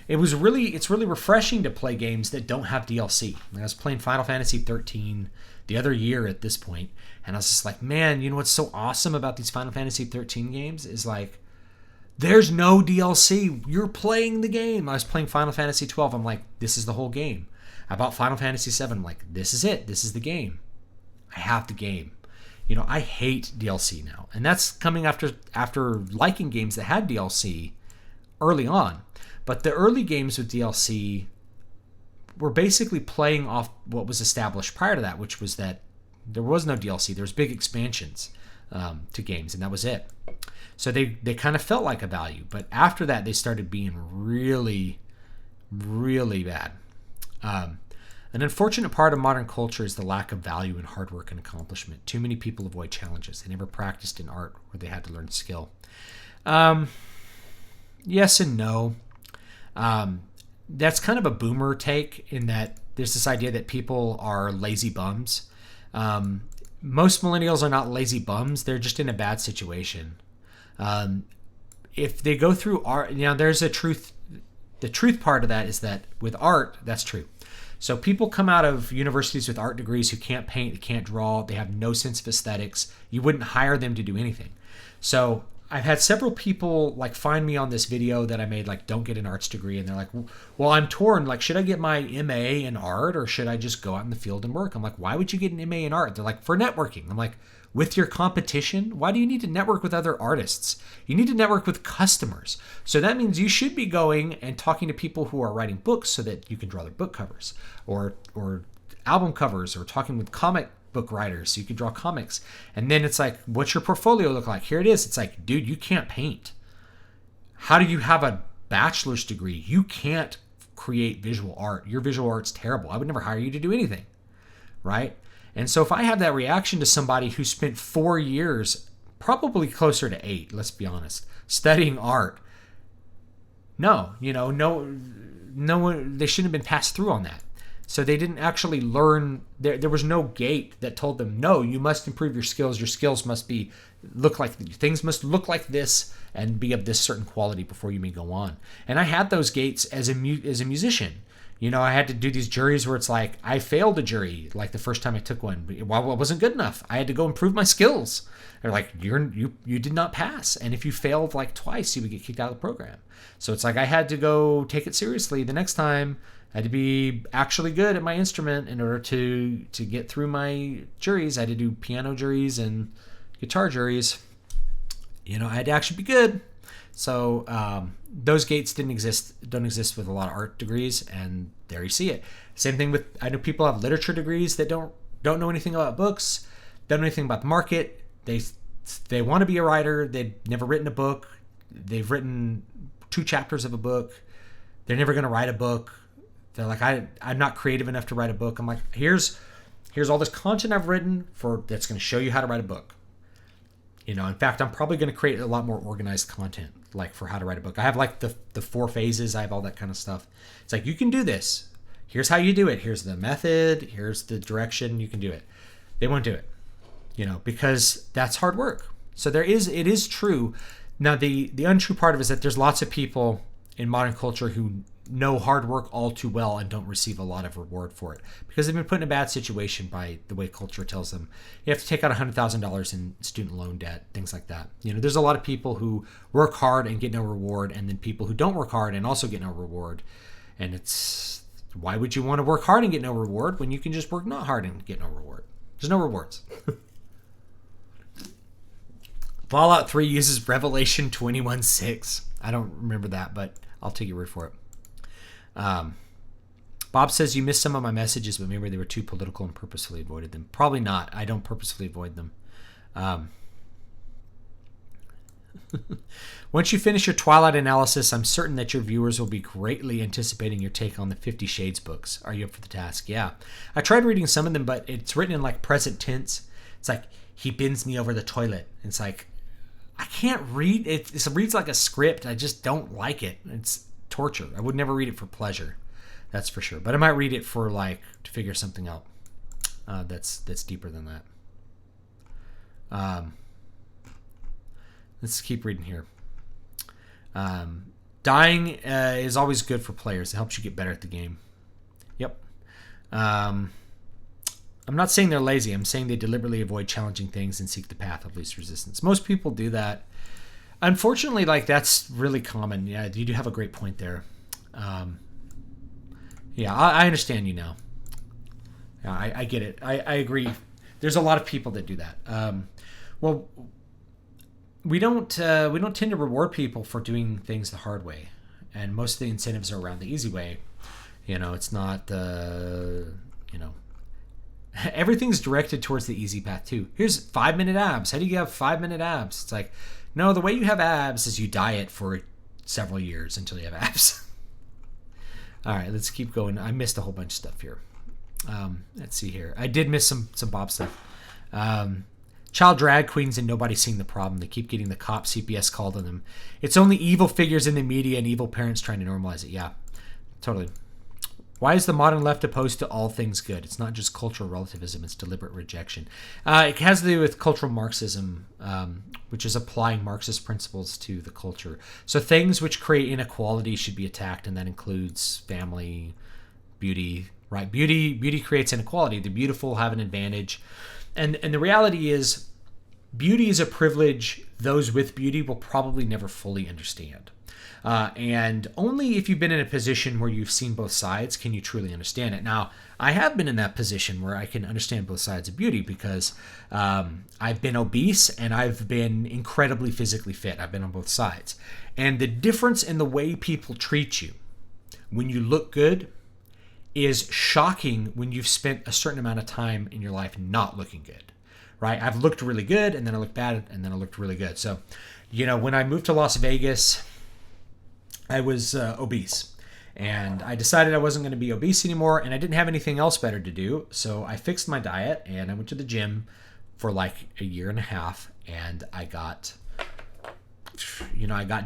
It's really refreshing to play games that don't have DLC. I was playing Final Fantasy XIII the other year at this point, and I was just like, man, you know what's so awesome about these Final Fantasy XIII games is like, there's no DLC. You're playing the game. I was playing Final Fantasy XII. I'm like, this is the whole game. I bought Final Fantasy VII. I'm like, this is it. This is the game. I have the game. I hate DLC now. And that's coming after liking games that had DLC early on. But the early games with DLC were basically playing off what was established prior to that, which was that there was no DLC. There was big expansions to games, and that was it. So they kind of felt like a value. But after that, they started being really, really bad. An unfortunate part of modern culture is the lack of value in hard work and accomplishment. Too many people avoid challenges. They never practiced in art where they had to learn skill. Yes and no. That's kind of a boomer take in that there's this idea that people are lazy bums. Most millennials are not lazy bums. They're just in a bad situation. If they go through art, there's a truth. The truth part of that is that with art, that's true. So people come out of universities with art degrees who can't paint, they can't draw, they have no sense of aesthetics. You wouldn't hire them to do anything. So I've had several people like find me on this video that I made, like, don't get an arts degree. And they're like, well, I'm torn. Like, should I get my MA in art or should I just go out in the field and work? I'm like, why would you get an MA in art? They're like, for networking. I'm like, with your competition? Why do you need to network with other artists? You need to network with customers. So that means you should be going and talking to people who are writing books so that you can draw their book covers or album covers, or talking with comic book writers so you can draw comics. And then it's like, what's your portfolio look like? Here it is. It's like, dude, you can't paint. How do you have a bachelor's degree? You can't create visual art. Your visual art's terrible. I would never hire you to do anything, right? And so if I have that reaction to somebody who spent 4 years, probably closer to 8, let's be honest, studying art, no, they shouldn't have been passed through on that. So they didn't actually learn. There was no gate that told them, no, you must improve your skills. Your skills must things must look like this and be of this certain quality before you may go on. And I had those gates as a musician. I had to do these juries where it's like, I failed a jury like the first time I took one. Well, it wasn't good enough. I had to go improve my skills. They're like, you did not pass. And if you failed like twice, you would get kicked out of the program. So it's like, I had to go take it seriously the next time. I had to be actually good at my instrument in order to get through my juries. I had to do piano juries and guitar juries. I had to actually be good. So those gates don't exist with a lot of art degrees, and there you see it. Same thing with, I know people have literature degrees that don't know anything about books, don't know anything about the market. They want to be a writer. They've never written a book. They've written 2 chapters of a book. They're never going to write a book. They're like, I'm not creative enough to write a book. I'm like, here's all this content I've written that's going to show you how to write a book. In fact, I'm probably going to create a lot more organized content, like for how to write a book. I have like the 4 phases. I have all that kind of stuff. It's like, you can do this. Here's how you do it. Here's the method. Here's the direction. You can do it. They won't do it, because that's hard work. So it is true. Now, the untrue part of it is that there's lots of people in modern culture who know hard work all too well and don't receive a lot of reward for it because they've been put in a bad situation by the way culture tells them you have to take out $100,000 in student loan debt, things like that. There's a lot of people who work hard and get no reward, and then people who don't work hard and also get no reward. And it's, why would you want to work hard and get no reward when you can just work not hard and get no reward? There's no rewards. Fallout 3 uses Revelation 21:6. I don't remember that, but I'll take your word for it. Bob says, you missed some of my messages, but maybe they were too political and purposefully avoided them. Probably not. I don't purposefully avoid them. Once you finish your Twilight analysis, I'm certain that your viewers will be greatly anticipating your take on the 50 Shades books. Are you up for the task? Yeah. I tried reading some of them, but it's written in like present tense. It's like, he bends me over the toilet. It's like, I can't read it. It reads like a script. I just don't like it. It's torture. I would never read it for pleasure. That's for sure. But I might read it for to figure something out. That's deeper than that. Let's keep reading here. Dying is always good for players. It helps you get better at the game. Yep. I'm not saying they're lazy. I'm saying they deliberately avoid challenging things and seek the path of least resistance. Most people do that. Unfortunately, that's really common. Yeah, you do have a great point there. Yeah, I understand you now. Yeah, I get it. I agree. There's a lot of people that do that. Well, we don't tend to reward people for doing things the hard way, and most of the incentives are around the easy way. It's not everything's directed towards the easy path too. Here's 5-minute abs. How do you have 5-minute abs? It's like, no, the way you have abs is you diet for several years until you have abs. All right, let's keep going. I missed a whole bunch of stuff here. Let's see here. I did miss some Bob stuff. Child drag queens and nobody seeing the problem. They keep getting the cop CPS called on them. It's only evil figures in the media and evil parents trying to normalize it. Yeah, totally. Why is the modern left opposed to all things good? It's not just cultural relativism, it's deliberate rejection. It has to do with cultural Marxism, which is applying Marxist principles to the culture. So things which create inequality should be attacked, and that includes family, beauty, right? Beauty creates inequality. The beautiful have an advantage. And the reality is, beauty is a privilege those with beauty will probably never fully understand. And only if you've been in a position where you've seen both sides can you truly understand it. Now, I have been in that position where I can understand both sides of beauty because I've been obese and I've been incredibly physically fit. I've been on both sides. And the difference in the way people treat you when you look good is shocking when you've spent a certain amount of time in your life not looking good, right? I've looked really good and then I looked bad and then I looked really good. So, when I moved to Las Vegas, I was obese and I decided I wasn't going to be obese anymore and I didn't have anything else better to do. So I fixed my diet and I went to the gym for like a year and a half and I got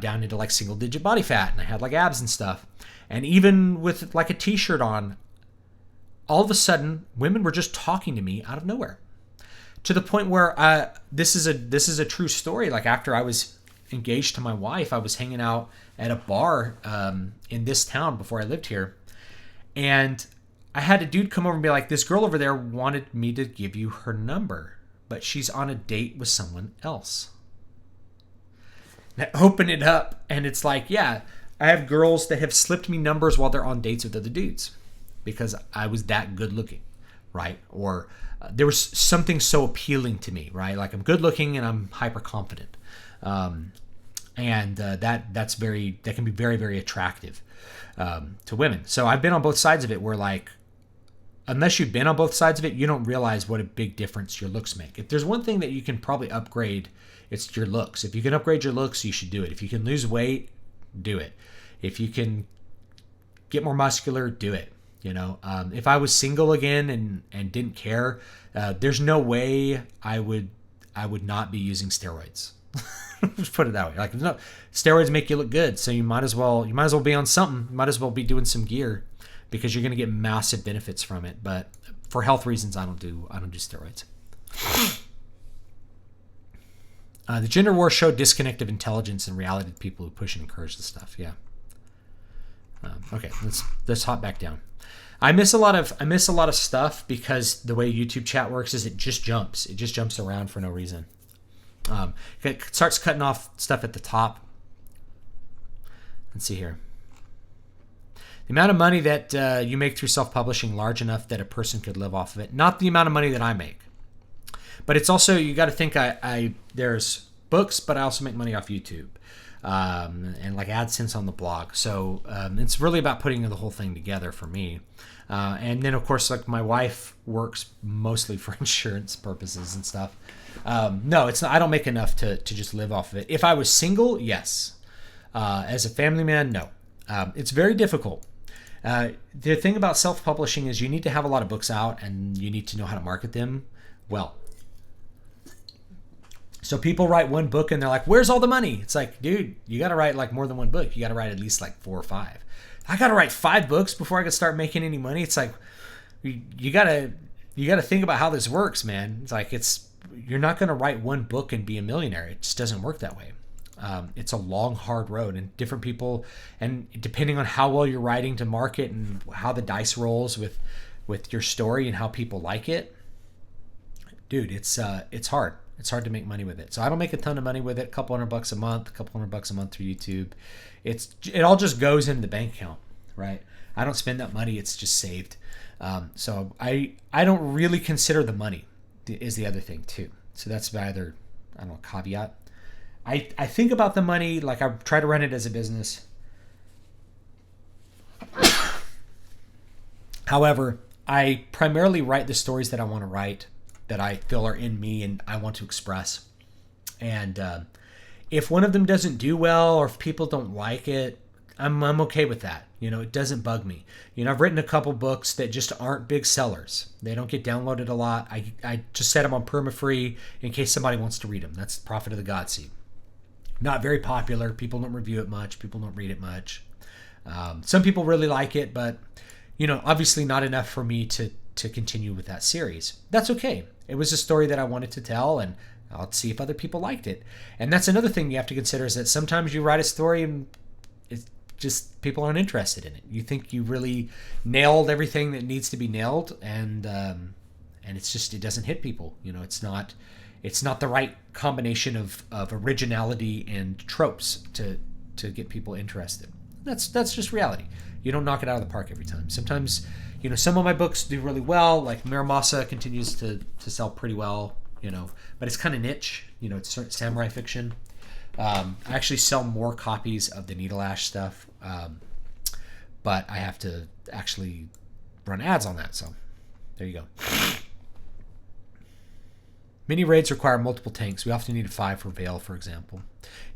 down into like single digit body fat and I had like abs and stuff. And even with like a t-shirt on, all of a sudden women were just talking to me out of nowhere to the point where this is a true story. Like after I was engaged to my wife, I was hanging out at a bar in this town before I lived here. And I had a dude come over and be like, this girl over there wanted me to give you her number, but she's on a date with someone else. And I open it up and it's like, yeah, I have girls that have slipped me numbers while they're on dates with other dudes because I was that good looking, right? Or there was something so appealing to me, right? Like I'm good looking and I'm hyper confident. And that can be very, very attractive to women. So I've been on both sides of it where like, unless you've been on both sides of it, you don't realize what a big difference your looks make. If there's one thing that you can probably upgrade, it's your looks. If you can upgrade your looks, you should do it. If you can lose weight, do it. If you can get more muscular, do it. If I was single again and didn't care, there's no way I would not be using steroids. Just put it that way. Like, no, steroids make you look good, so you might as well be on something. You might as well be doing some gear because you're going to get massive benefits from it. But for health reasons, I don't do steroids. The gender war showed disconnect of intelligence and reality to people who push and encourage this stuff. Yeah. Okay, let's hop back down. I miss a lot of stuff because the way YouTube chat works is it just jumps around for no reason. It starts cutting off stuff at the top. Let's see here. The amount of money that you make through self-publishing large enough that a person could live off of it. Not the amount of money that I make. But it's also, you got to think there's books, but I also make money off YouTube. And like AdSense on the blog. So it's really about putting the whole thing together for me. And then, of course, like my wife works mostly for insurance purposes and stuff. No, it's not. I don't make enough to just live off of it. If I was single, yes. As a family man, no. It's very difficult. The thing about self-publishing is you need to have a lot of books out and you need to know how to market them well. So people write one book and they're like, where's all the money? It's like, dude, you got to write like more than one book. You got to write at least like 4 or 5. I got to write 5 books before I can start making any money. It's like, you got to think about how this works, man. It's like, you're not going to write one book and be a millionaire. It just doesn't work that way. It's a long, hard road, and different people, and depending on how well you're writing to market and how the dice rolls with your story and how people like it, dude, it's hard. It's hard to make money with it. So I don't make a ton of money with it. $200 a month, $200 a month through YouTube. It all just goes into the bank account, right? I don't spend that money. It's just saved. So I don't really consider the money is the other thing too. So that's either, I don't know, caveat. I think about the money, like I try to run it as a business. However, I primarily write the stories that I want to write, that I feel are in me and I want to express. And if one of them doesn't do well or if people don't like it, I'm okay with that. It doesn't bug me. I've written a couple books that just aren't big sellers. They don't get downloaded a lot. I just set them on perma-free in case somebody wants to read them. That's the profit of the God seed. Not very popular. People don't review it much. People don't read it much. Some people really like it, but obviously not enough for me to continue with that series. That's okay. It was a story that I wanted to tell, and I'll see if other people liked it. And that's another thing you have to consider, is that sometimes you write a story and it's just people aren't interested in it. You think you really nailed everything that needs to be nailed, and it's just, it doesn't hit people. It's not it's not the right combination of originality and tropes to get people interested. That's just reality. You don't knock it out of the park every time. Sometimes, some of my books do really well. Like Muramasa continues to sell pretty well, but it's kind of niche. It's samurai fiction. I actually sell more copies of the Needle Ash stuff, but I have to actually run ads on that. So there you go. Many raids require multiple tanks. We often needed 5 for Vale, for example.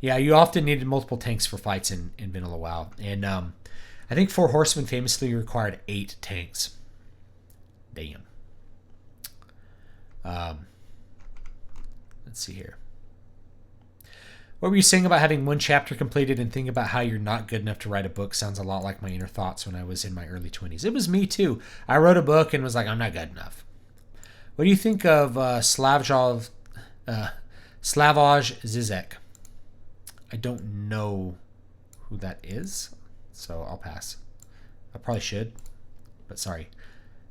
Yeah, you often needed multiple tanks for fights in Vanilla WoW. And I think 4 Horsemen famously required 8 tanks. Damn. Let's see here. What were you saying about having one chapter completed and thinking about how you're not good enough to write a book? Sounds a lot like my inner thoughts when I was in my early 20s. It was me too. I wrote a book and was like, I'm not good enough. What do you think of Slavoj Zizek? I don't know who that is, so I'll pass. I probably should, but sorry.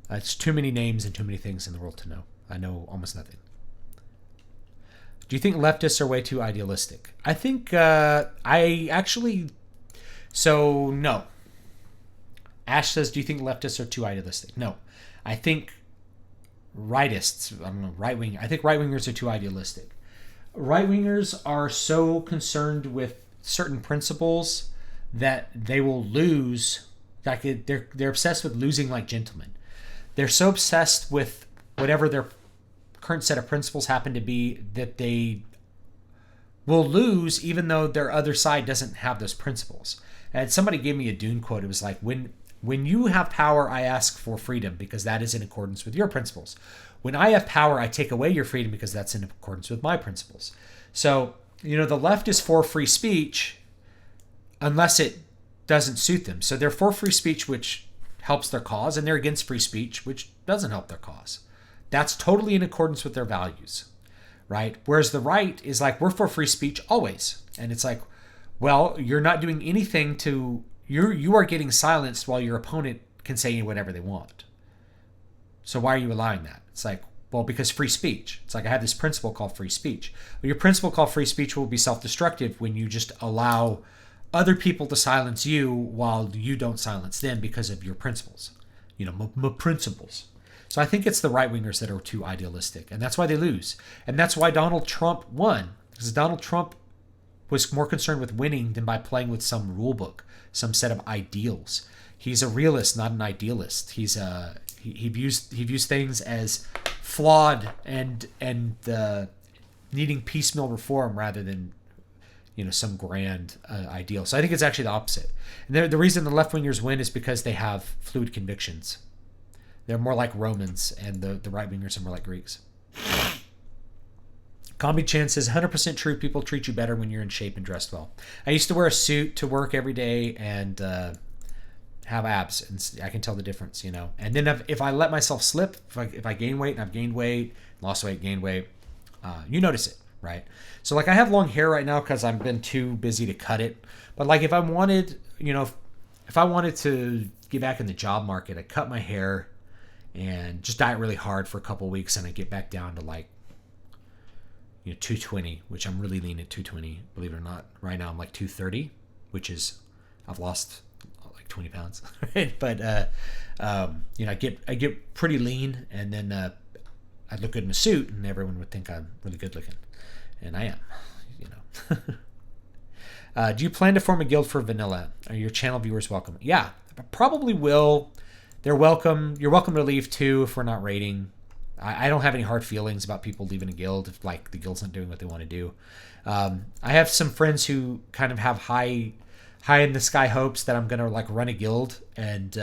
It's too many names and too many things in the world to know. I know almost nothing. Do you think leftists are way too idealistic? I think So, no. Ash says, do you think leftists are too idealistic? No. I think rightists, right-wing. I think right-wingers are too idealistic. Right-wingers are so concerned with certain principles that they will lose. Like they're obsessed with losing like gentlemen. They're so obsessed with whatever their current set of principles happen to be that they will lose even though their other side doesn't have those principles. And somebody gave me a Dune quote. It was like, when you have power, I ask for freedom because that is in accordance with your principles. When I have power, I take away your freedom because that's in accordance with my principles. So, the left is for free speech unless it doesn't suit them. So they're for free speech, which helps their cause, and they're against free speech, which doesn't help their cause. That's totally in accordance with their values, right? Whereas the right is like, we're for free speech always. And it's like, well, you're not doing anything you are getting silenced while your opponent can say whatever they want. So why are you allowing that? It's like, well, because free speech. It's like, I have this principle called free speech. Well, your principle called free speech will be self-destructive when you just allow other people to silence you while you don't silence them because of your principles. Principles. So I think it's the right-wingers that are too idealistic, and that's why they lose. And that's why Donald Trump won, because Donald Trump was more concerned with winning than by playing with some rule book, some set of ideals. He's a realist, not an idealist. He views things as flawed and needing piecemeal reform rather than some grand ideal. So I think it's actually the opposite. And the reason the left wingers win is because they have fluid convictions. They're more like Romans, and the right wingers are more like Greeks. Combi Chan says, 100% true. People treat you better when you're in shape and dressed well. I used to wear a suit to work every day and have abs, and I can tell the difference, And then if I let myself slip, if I gain weight, and I've gained weight, lost weight, gained weight, you notice it, right? So like I have long hair right now because I've been too busy to cut it. But like if I wanted, if I wanted to get back in the job market, I cut my hair and just diet really hard for a couple of weeks, and I get back down to like 220, which I'm really lean at 220, believe it or not. Right now I'm like 230, which is, I've lost like 20 pounds. But I get pretty lean, and then I look good in a suit, and everyone would think I'm really good looking, and I am. Do you plan to form a guild for vanilla? Are your channel viewers welcome? Yeah, I probably will. They're welcome. You're welcome to leave too if we're not raiding. I don't have any hard feelings about people leaving a guild if like the guild's not doing what they want to do. I have some friends who kind of have high in the sky hopes that I'm gonna like run a guild, and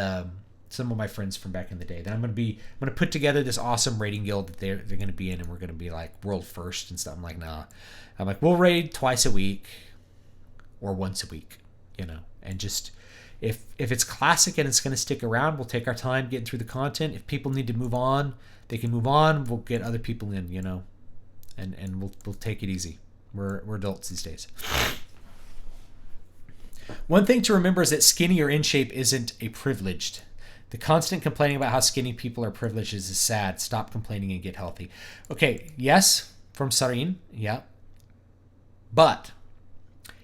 some of my friends from back in the day that I'm gonna put together this awesome raiding guild that they're gonna be in, and we're gonna be like world first and stuff. I'm like, nah. I'm like, we'll raid twice a week or once a week, and just if it's classic and it's gonna stick around, we'll take our time getting through the content. If people need to move on, they can move on. We'll get other people in, and we'll take it easy. We're adults these days. One thing to remember is that skinny or in shape isn't a privileged. The constant complaining about how skinny people are privileged is sad. Stop complaining and get healthy. Okay, yes, From Sarin, yeah. But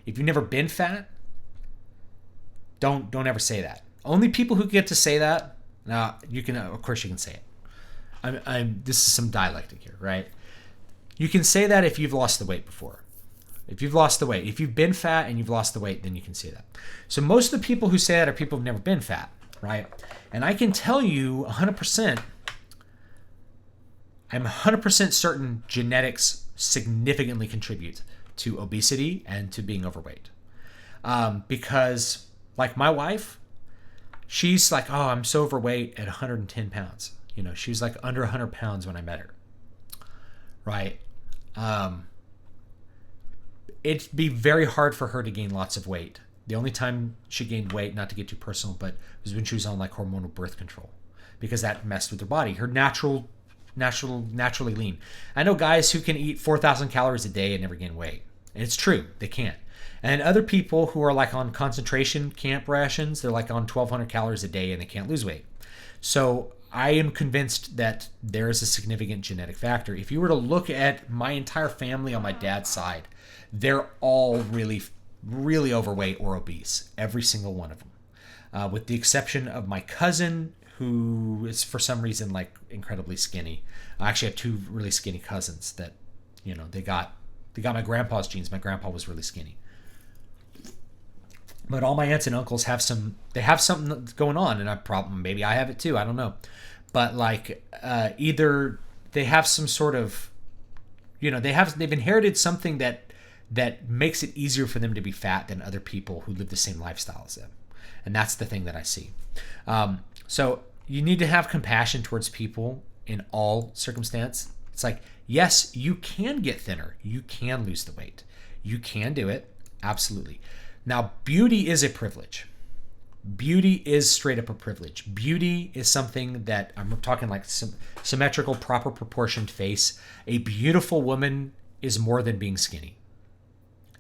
if you've never been fat, don't ever say that. Only people who get to say that, now you can, of course you can say it. This is some dialectic here, right? You can say that if you've lost the weight before. If you've lost the weight, if you've been fat and you've lost the weight, then you can say that. So most of the people who say that are people who've never been fat, right? And I can tell you 100%, I'm 100% certain genetics significantly contribute to obesity and to being overweight. Because like my wife, she's like, oh, I'm so overweight at 110 pounds. She was like under 100 pounds when I met her. Right? It'd be very hard for her to gain lots of weight. The only time she gained weight, not to get too personal, but was when she was on like hormonal birth control, because that messed with her body. Her naturally lean. I know guys who can eat 4,000 calories a day and never gain weight. And it's true, they can't. And other people who are like on concentration camp rations, they're like on 1,200 calories a day and they can't lose weight. So I am convinced that there is a significant genetic factor. If you were to look at my entire family on my dad's side, they're all really, really overweight or obese. Every single one of them. With the exception of my cousin, who is for some reason like incredibly skinny. I actually have two really skinny cousins that, they got my grandpa's genes. My grandpa was really skinny. But all my aunts and uncles have something going on, and maybe I have it too. I don't know. But like either they have some sort of, they've inherited something that makes it easier for them to be fat than other people who live the same lifestyle as them. And that's the thing that I see. So you need to have compassion towards people in all circumstance. It's like, yes, you can get thinner. You can lose the weight. You can do it. Absolutely. Now, beauty is a privilege. Beauty is straight up a privilege. Beauty is something that, I'm talking like symmetrical, proper proportioned face. A beautiful woman is more than being skinny.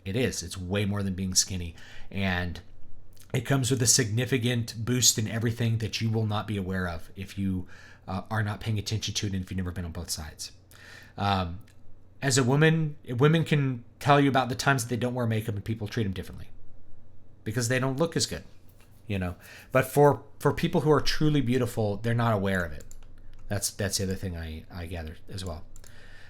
It is. It's way more than being skinny. And it comes with a significant boost in everything that you will not be aware of if you are not paying attention to it and if you've never been on both sides. As a woman, women can tell you about the times that they don't wear makeup and people treat them differently because they don't look as good, But for people who are truly beautiful, they're not aware of it. That's the other thing I gathered as well.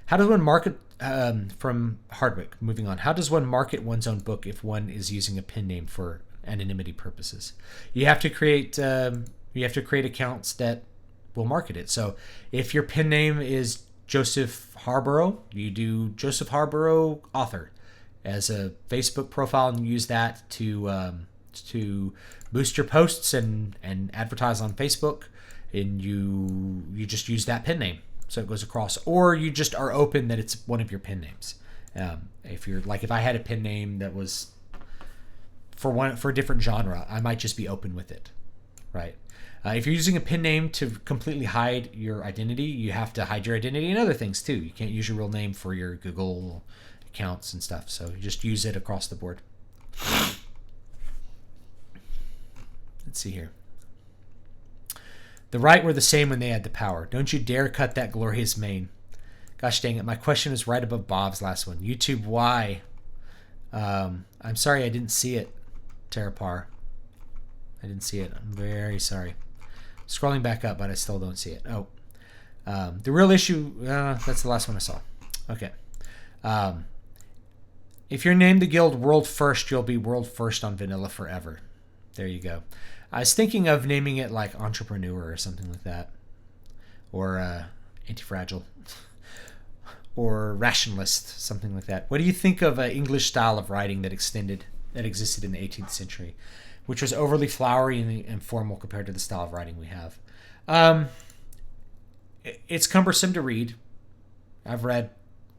How does one market, from Hardwick, moving on, how does one market one's own book if one is using a pen name for anonymity purposes? You have to create accounts that will market it. So if your pen name is Joseph Harborough, you do Joseph Harborough author as a Facebook profile and use that to boost your posts and advertise on Facebook, and you just use that pen name so it goes across, or you just are open that it's one of your pen names. If I had a pen name that was for a different genre, I might just be open with it, right? If you're using a pen name to completely hide your identity, you have to hide your identity in other things too. You can't use your real name for your Google accounts and stuff, so you just use it across the board. Let's see here. The right were the same when they had the power. Don't you dare cut that glorious mane. Gosh dang it, my question is right above Bob's last one. YouTube, why? I'm sorry I didn't see it, Terrapar. I didn't see it. I'm very sorry. Scrolling back up, but I still don't see it. Oh. The real issue, that's the last one I saw. Okay. If you're named the guild World First, you'll be World First on Vanilla forever. There you go. I was thinking of naming it like Entrepreneur or something like that. Or Antifragile. Or Rationalist, something like that. What do you think of an English style of writing that existed in the 18th century, which was overly flowery and formal compared to the style of writing we have? It's cumbersome to read. I've read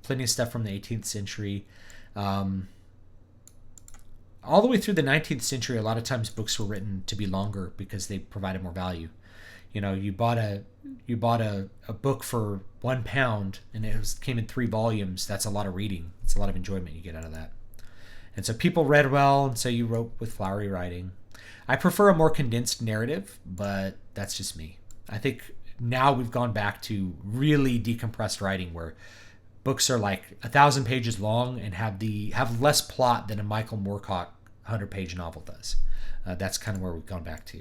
plenty of stuff from the 18th century. All the way through the 19th century, a lot of times books were written to be longer because they provided more value. You bought a book for £1 and it came in 3 volumes. That's a lot of reading. It's a lot of enjoyment you get out of that. And so people read well, and so you wrote with flowery writing. I prefer a more condensed narrative, but that's just me. I think now we've gone back to really decompressed writing where books are like 1,000 pages long and have less plot than a Michael Moorcock 100-page novel does. That's kind of where we've gone back to,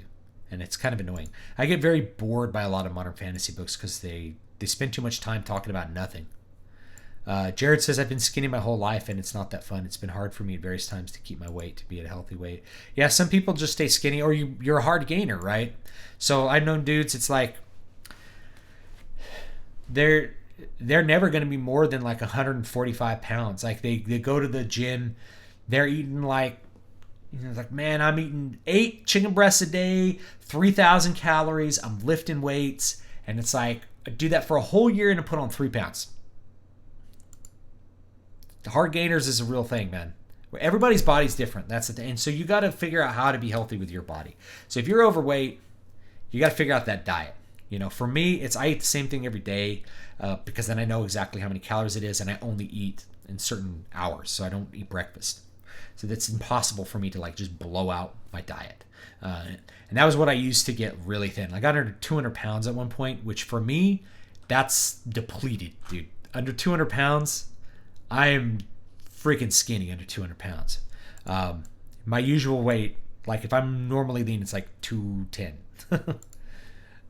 and it's kind of annoying. I get very bored by a lot of modern fantasy books because they spend too much time talking about nothing. Jared says, I've been skinny my whole life and it's not that fun. It's been hard for me at various times to keep my weight, to be at a healthy weight. Yeah, some people just stay skinny, or you're a hard gainer, right? So I've known dudes, it's like they're never going to be more than like 145 pounds. Like they go to the gym, they're eating like, like, man, I'm eating 8 chicken breasts a day, 3,000 calories, I'm lifting weights, and it's like, I do that for a whole year and I put on 3 pounds. Hard gainers is a real thing, man. Everybody's body's different. That's the thing. And so you got to figure out how to be healthy with your body. So if you're overweight, you got to figure out that diet. For me, I eat the same thing every day because then I know exactly how many calories it is, and I only eat in certain hours. So I don't eat breakfast. So that's impossible for me to like just blow out my diet. And that was what I used to get really thin. I got under 200 pounds at one point, which for me, that's depleted, dude. Under 200 pounds, I am freaking skinny under 200 pounds. My usual weight, like if I'm normally lean, it's like 210,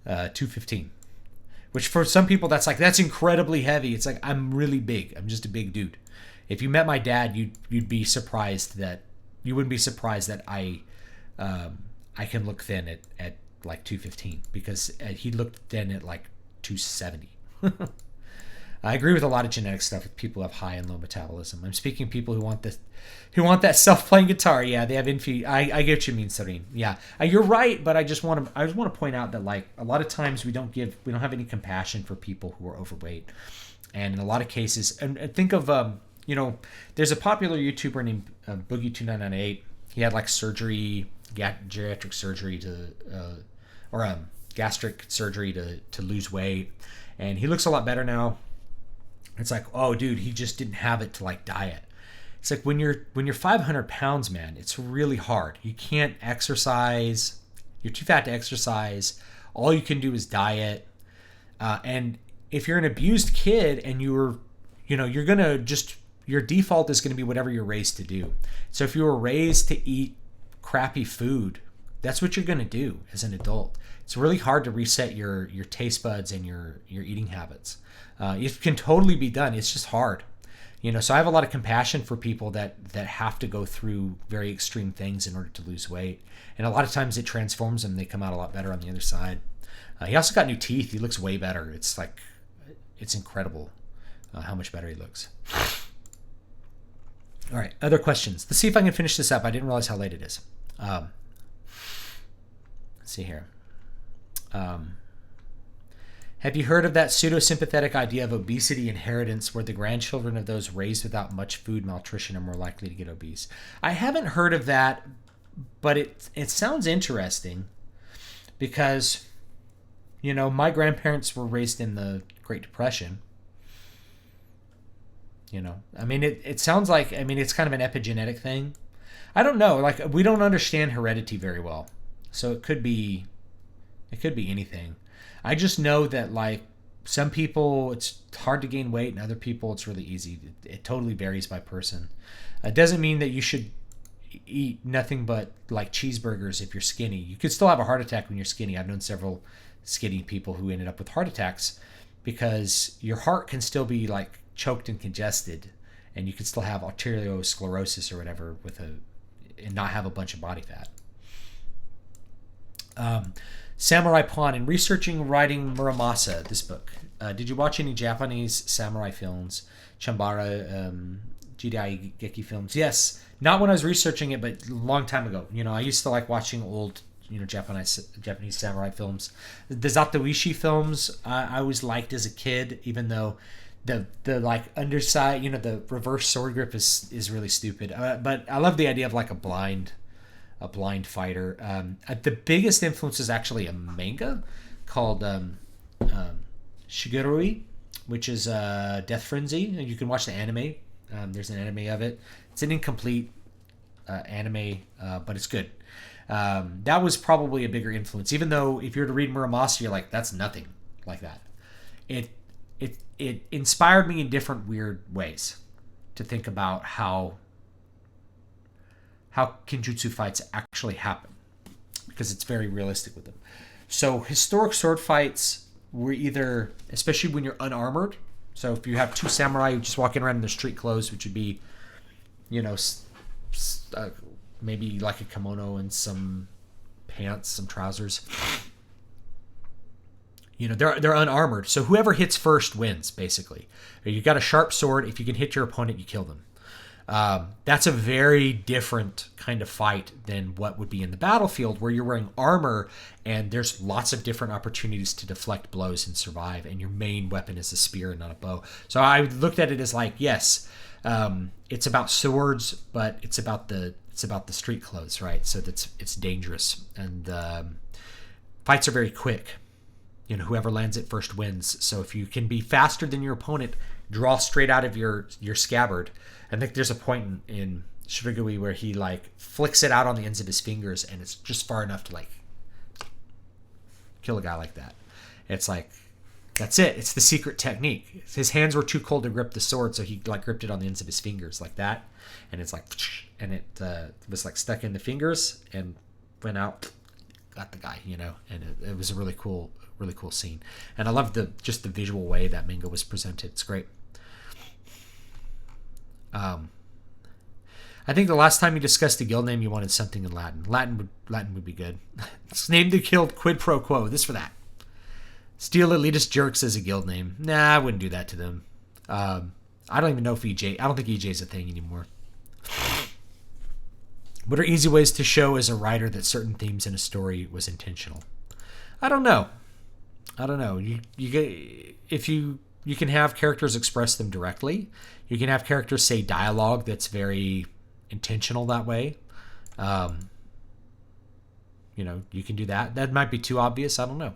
215, which for some people, that's incredibly heavy. It's like, I'm really big. I'm just a big dude. If you met my dad, you'd be surprised that you wouldn't be surprised that I can look thin at like 215 because he looked thin at like 270. I agree with a lot of genetic stuff with people who have high and low metabolism. I'm speaking people who want that self-playing guitar. Yeah, they have I get what you mean, Serene. Yeah, you're right, but I just want to point out that like a lot of times we don't have any compassion for people who are overweight, and in a lot of cases, and think of there's a popular YouTuber named Boogie2998. He had like surgery, geriatric surgery gastric surgery to lose weight, and he looks a lot better now. It's like, oh, dude, he just didn't have it to like diet. It's like when you're 500 pounds, man, it's really hard. You can't exercise. You're too fat to exercise. All you can do is diet. And if you're an abused kid and you're gonna your default is gonna be whatever you're raised to do. So if you were raised to eat crappy food, that's what you're gonna do as an adult. It's really hard to reset your taste buds and your eating habits. It can totally be done. It's just hard. So I have a lot of compassion for people that have to go through very extreme things in order to lose weight. And a lot of times it transforms them. They come out a lot better on the other side. He also got new teeth. He looks way better. It's like, it's incredible how much better he looks. All right, other questions. Let's see if I can finish this up. I didn't realize how late it is. Let's see here. Have you heard of that pseudo-sympathetic idea of obesity inheritance where the grandchildren of those raised without much food malnutrition are more likely to get obese? I haven't heard of that, but it sounds interesting because, my grandparents were raised in the Great Depression. It sounds like, it's kind of an epigenetic thing. I don't know. Like, we don't understand heredity very well. So it could be anything. I just know that like some people it's hard to gain weight and other people it's really easy. It totally varies by person. It doesn't mean that you should eat nothing but like cheeseburgers if you're skinny. You could still have a heart attack when you're skinny. I've known several skinny people who ended up with heart attacks because your heart can still be like choked and congested and you could still have arteriosclerosis or whatever and not have a bunch of body fat. Samurai Pawn. In researching and writing Muramasa, this book, did you watch any Japanese samurai films? Chambara, Jidai Geki films? Yes. Not when I was researching it, but a long time ago. I used to like watching old, Japanese samurai films. The Zatoichi films, I always liked as a kid, even though the like underside, the reverse sword grip is really stupid. But I love the idea of like a blind fighter. The biggest influence is actually a manga called Shigarui, which is Death Frenzy. You can watch the anime. There's an anime of it. It's an incomplete anime, but it's good. That was probably a bigger influence, even though if you were to read Muramasa, you're like, that's nothing like that. it inspired me in different weird ways to think about how Kenjutsu fights actually happen, because it's very realistic with them. So historic sword fights were either, especially when you're unarmored. So if you have two samurai just walking around in their street clothes, which would be, maybe like a kimono and some pants, some trousers. They're unarmored, so whoever hits first wins, basically. You got a sharp sword. If you can hit your opponent, you kill them. That's a very different kind of fight than what would be in the battlefield, where you're wearing armor and there's lots of different opportunities to deflect blows and survive, and your main weapon is a spear and not a bow. So I looked at it as like, yes, it's about swords, but it's about the street clothes, right? So it's dangerous, and fights are very quick. Whoever lands it first wins. So if you can be faster than your opponent, draw straight out of your scabbard. I think there's a point in Shirogui where he like flicks it out on the ends of his fingers, and it's just far enough to like kill a guy like that. It's like, that's it. It's the secret technique. His hands were too cold to grip the sword, so he like gripped it on the ends of his fingers like that, and it's like, and it was like stuck in the fingers and went out, got the guy, and it was a really cool scene. And I love the visual way that manga was presented. It's great. I think the last time you discussed the guild name, you wanted something in Latin. Latin would be good. It's named the guild Quid Pro Quo. This for that. Steal elitist jerks as a guild name. Nah, I wouldn't do that to them. I don't even know if EJ. I don't think EJ is a thing anymore. What are easy ways to show as a writer that certain themes in a story was intentional? I don't know. You can have characters express them directly. You can have characters say dialogue that's very intentional that way. You can do that. That might be too obvious. I don't know.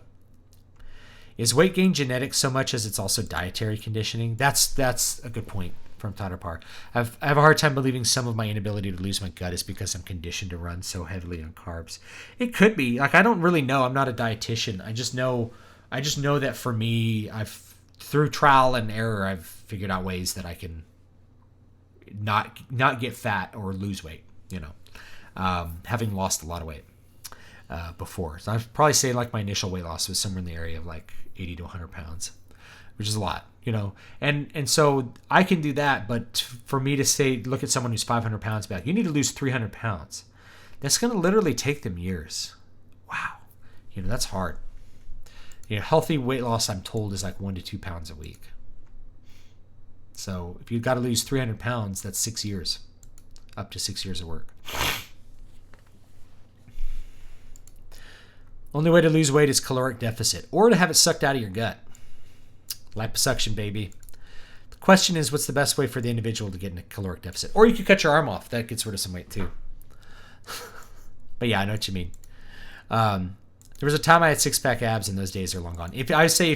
Is weight gain genetic so much as it's also dietary conditioning? That's a good point from Tadapar. I have a hard time believing some of my inability to lose my gut is because I'm conditioned to run so heavily on carbs. It could be. Like, I don't really know. I'm not a dietitian. I just know that for me, through trial and error, I've figured out ways that I can not get fat or lose weight, having lost a lot of weight before. So I'd probably say like my initial weight loss was somewhere in the area of like 80 to 100 pounds, which is a lot, and so I can do that. But for me to say, look at someone who's 500 pounds back, you need to lose 300 pounds. That's going to literally take them years. Wow. That's hard. Healthy weight loss, I'm told, is like 1 to 2 pounds a week. So if you've got to lose 300 pounds, that's 6 years. Up to 6 years of work. Only way to lose weight is caloric deficit, or to have it sucked out of your gut. Liposuction, baby. The question is, what's the best way for the individual to get in a caloric deficit? Or you could cut your arm off. That gets rid of some weight too. But yeah, I know what you mean. There was a time I had six-pack abs, and those days are long gone. If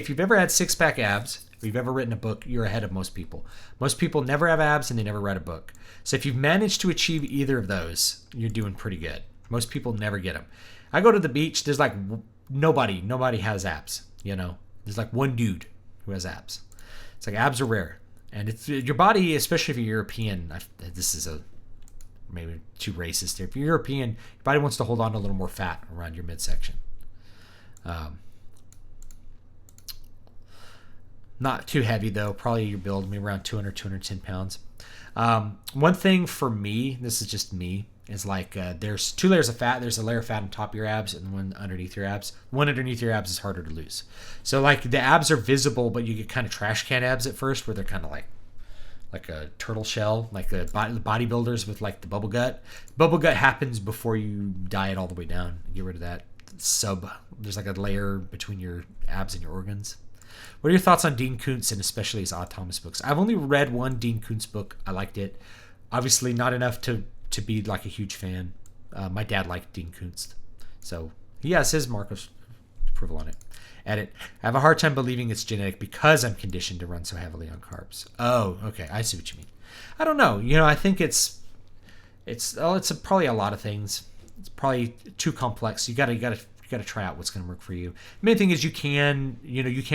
you've ever had six-pack abs, or you've ever written a book, you're ahead of most people. Most people never have abs, and they never write a book. So if you've managed to achieve either of those, you're doing pretty good. Most people never get them. I go to the beach, there's like nobody has abs, There's like one dude who has abs. It's like abs are rare. And it's your body, especially if you're European, this is maybe too racist here. If you're European, your body wants to hold on to a little more fat around your midsection. Not too heavy though, probably your build, maybe around 200, 210 pounds. One thing for me, this is just me, is like there's two layers of fat. There's a layer of fat on top of your abs and one underneath your abs. One underneath your abs is harder to lose. So like the abs are visible, but you get kind of trash can abs at first, where they're kind of like a turtle shell, like the bodybuilders with like the bubble gut. Bubble gut happens before you diet all the way down. Get rid of that there's like a layer between your abs and your organs. What are your thoughts on Dean Koontz and especially his Odd Thomas books? I've only read one Dean Koontz book. I liked it. Obviously not enough to be like a huge fan. My dad liked Dean Koontz, so he has his mark of approval on it. Edit. I have a hard time believing it's genetic because I'm conditioned to run so heavily on carbs. Oh, okay. I see what you mean. I don't know. I think it's probably a lot of things. It's probably too complex. You gotta You got to try out what's going to work for you. The main thing is you can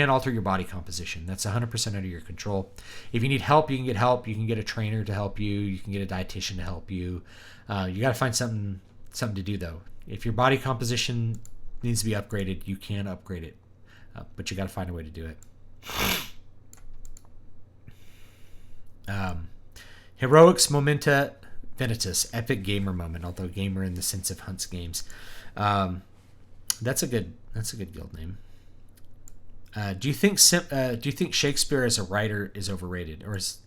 alter your body composition. That's 100% under your control. If you need help, you can get help. You can get a trainer to help you. You can get a dietitian to help you. You got to find something to do though. If your body composition needs to be upgraded, you can upgrade it, but you got to find a way to do it. Heroics Momenta Venitus, epic gamer moment. Although gamer in the sense of Hunt's games, that's a good guild name. Do you think Shakespeare as a writer is overrated, or is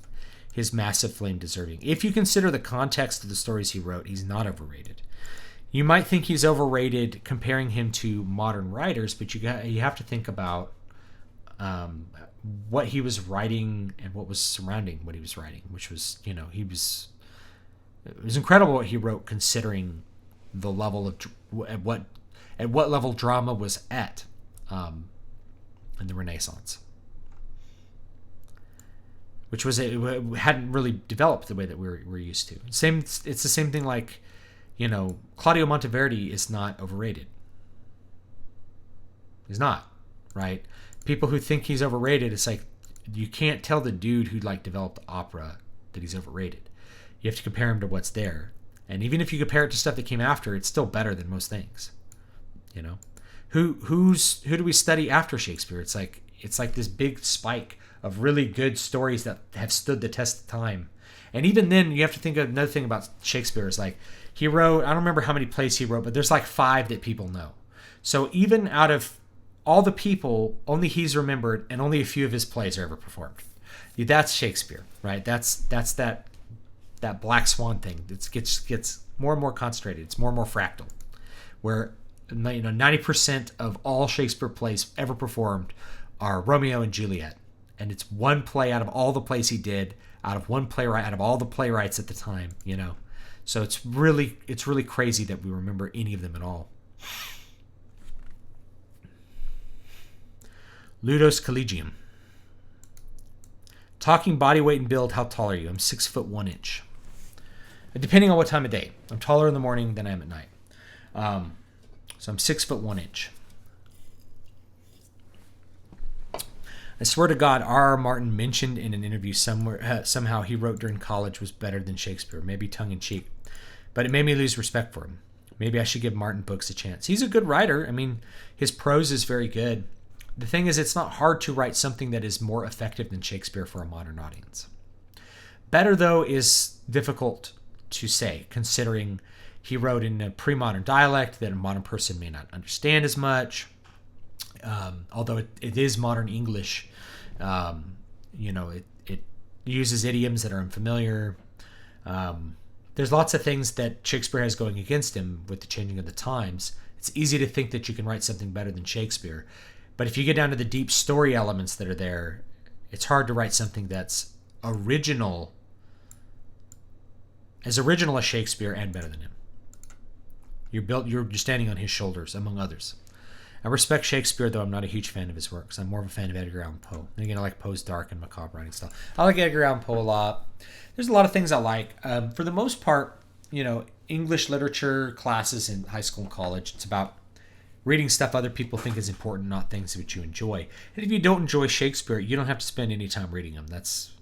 his massive flame deserving? If you consider the context of the stories he wrote, he's not overrated. You might think he's overrated comparing him to modern writers, but you have to think about what he was writing and what was surrounding what he was writing, which was, it was incredible what he wrote considering the level of at what level drama was at in the Renaissance, which was it hadn't really developed the way that we're used to. It's the same thing like, Claudio Monteverdi is not overrated. He's not, right? People who think he's overrated, it's like you can't tell the dude who developed opera that he's overrated. You have to compare him to what's there. And even if you compare it to stuff that came after, it's still better than most things. Who do we study after Shakespeare? It's like this big spike of really good stories that have stood the test of time. And even then, you have to think of another thing about Shakespeare is he wrote, I don't remember how many plays he wrote, but there's 5 that people know. So even out of all the people, only he's remembered, and only a few of his plays are ever performed. That's Shakespeare, right? That's that black swan thing. It gets more and more concentrated. It's more and more fractal, where 90% of all Shakespeare plays ever performed are Romeo and Juliet, and it's one play out of all the plays he did, out of one playwright, out of all the playwrights at the time. So it's really crazy that we remember any of them at all. Ludos Collegium. Talking body weight and build, how tall are you? I'm 6 foot 1 inch. Depending on what time of day. I'm taller in the morning than I am at night. So I'm 6 foot 1 inch. I swear to God, R.R. Martin mentioned in an interview somehow he wrote during college was better than Shakespeare, maybe tongue-in-cheek. But it made me lose respect for him. Maybe I should give Martin books a chance. He's a good writer. I mean, his prose is very good. The thing is, it's not hard to write something that is more effective than Shakespeare for a modern audience. Better, though, is difficult to say, considering he wrote in a pre-modern dialect that a modern person may not understand as much. Although it is modern English, it uses idioms that are unfamiliar. There's lots of things that Shakespeare has going against him with the changing of the times. It's easy to think that you can write something better than Shakespeare. But if you get down to the deep story elements that are there, it's hard to write something that's as original as Shakespeare and better than him. You're standing on his shoulders, among others. I respect Shakespeare, though I'm not a huge fan of his works. I'm more of a fan of Edgar Allan Poe. And again, I like Poe's dark and macabre writing style. I like Edgar Allan Poe a lot. There's a lot of things I like. For the most part, English literature classes in high school and college, it's about reading stuff other people think is important, not things that you enjoy. And if you don't enjoy Shakespeare, you don't have to spend any time reading them. That's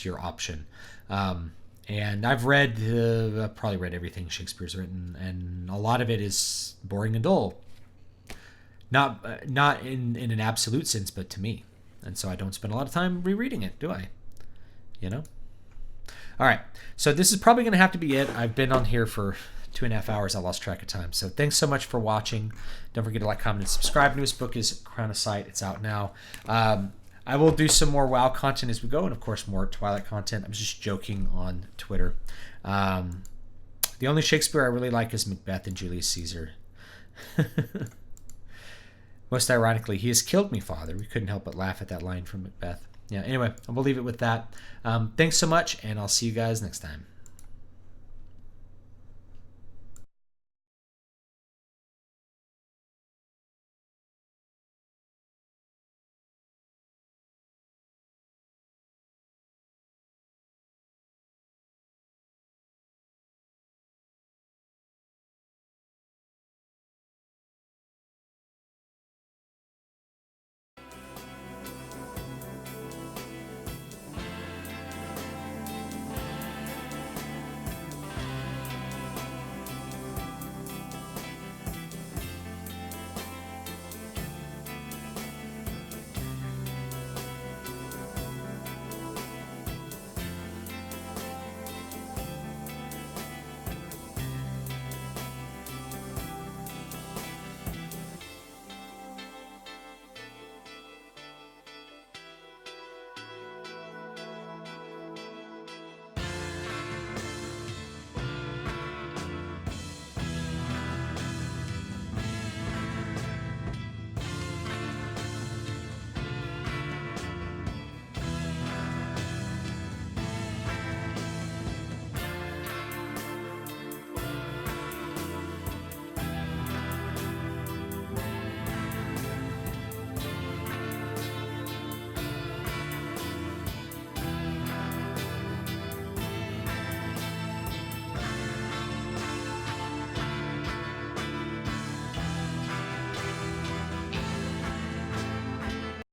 your option. And I've probably read everything Shakespeare's written, and a lot of it is boring and dull. Not in an absolute sense, but to me. And so I don't spend a lot of time rereading it, do I? All right. So this is probably going to have to be it. I've been on here for 2.5 hours. I lost track of time. So thanks so much for watching. Don't forget to like, comment, and subscribe. Newest book is Crown of Sight. It's out now. I will do some more WoW content as we go, and of course more Twilight content. I'm just joking on Twitter. The only Shakespeare I really like is Macbeth and Julius Caesar. Most ironically, he has killed me, father. We couldn't help but laugh at that line from Macbeth. Yeah, anyway, I will leave it with that. Thanks so much, and I'll see you guys next time.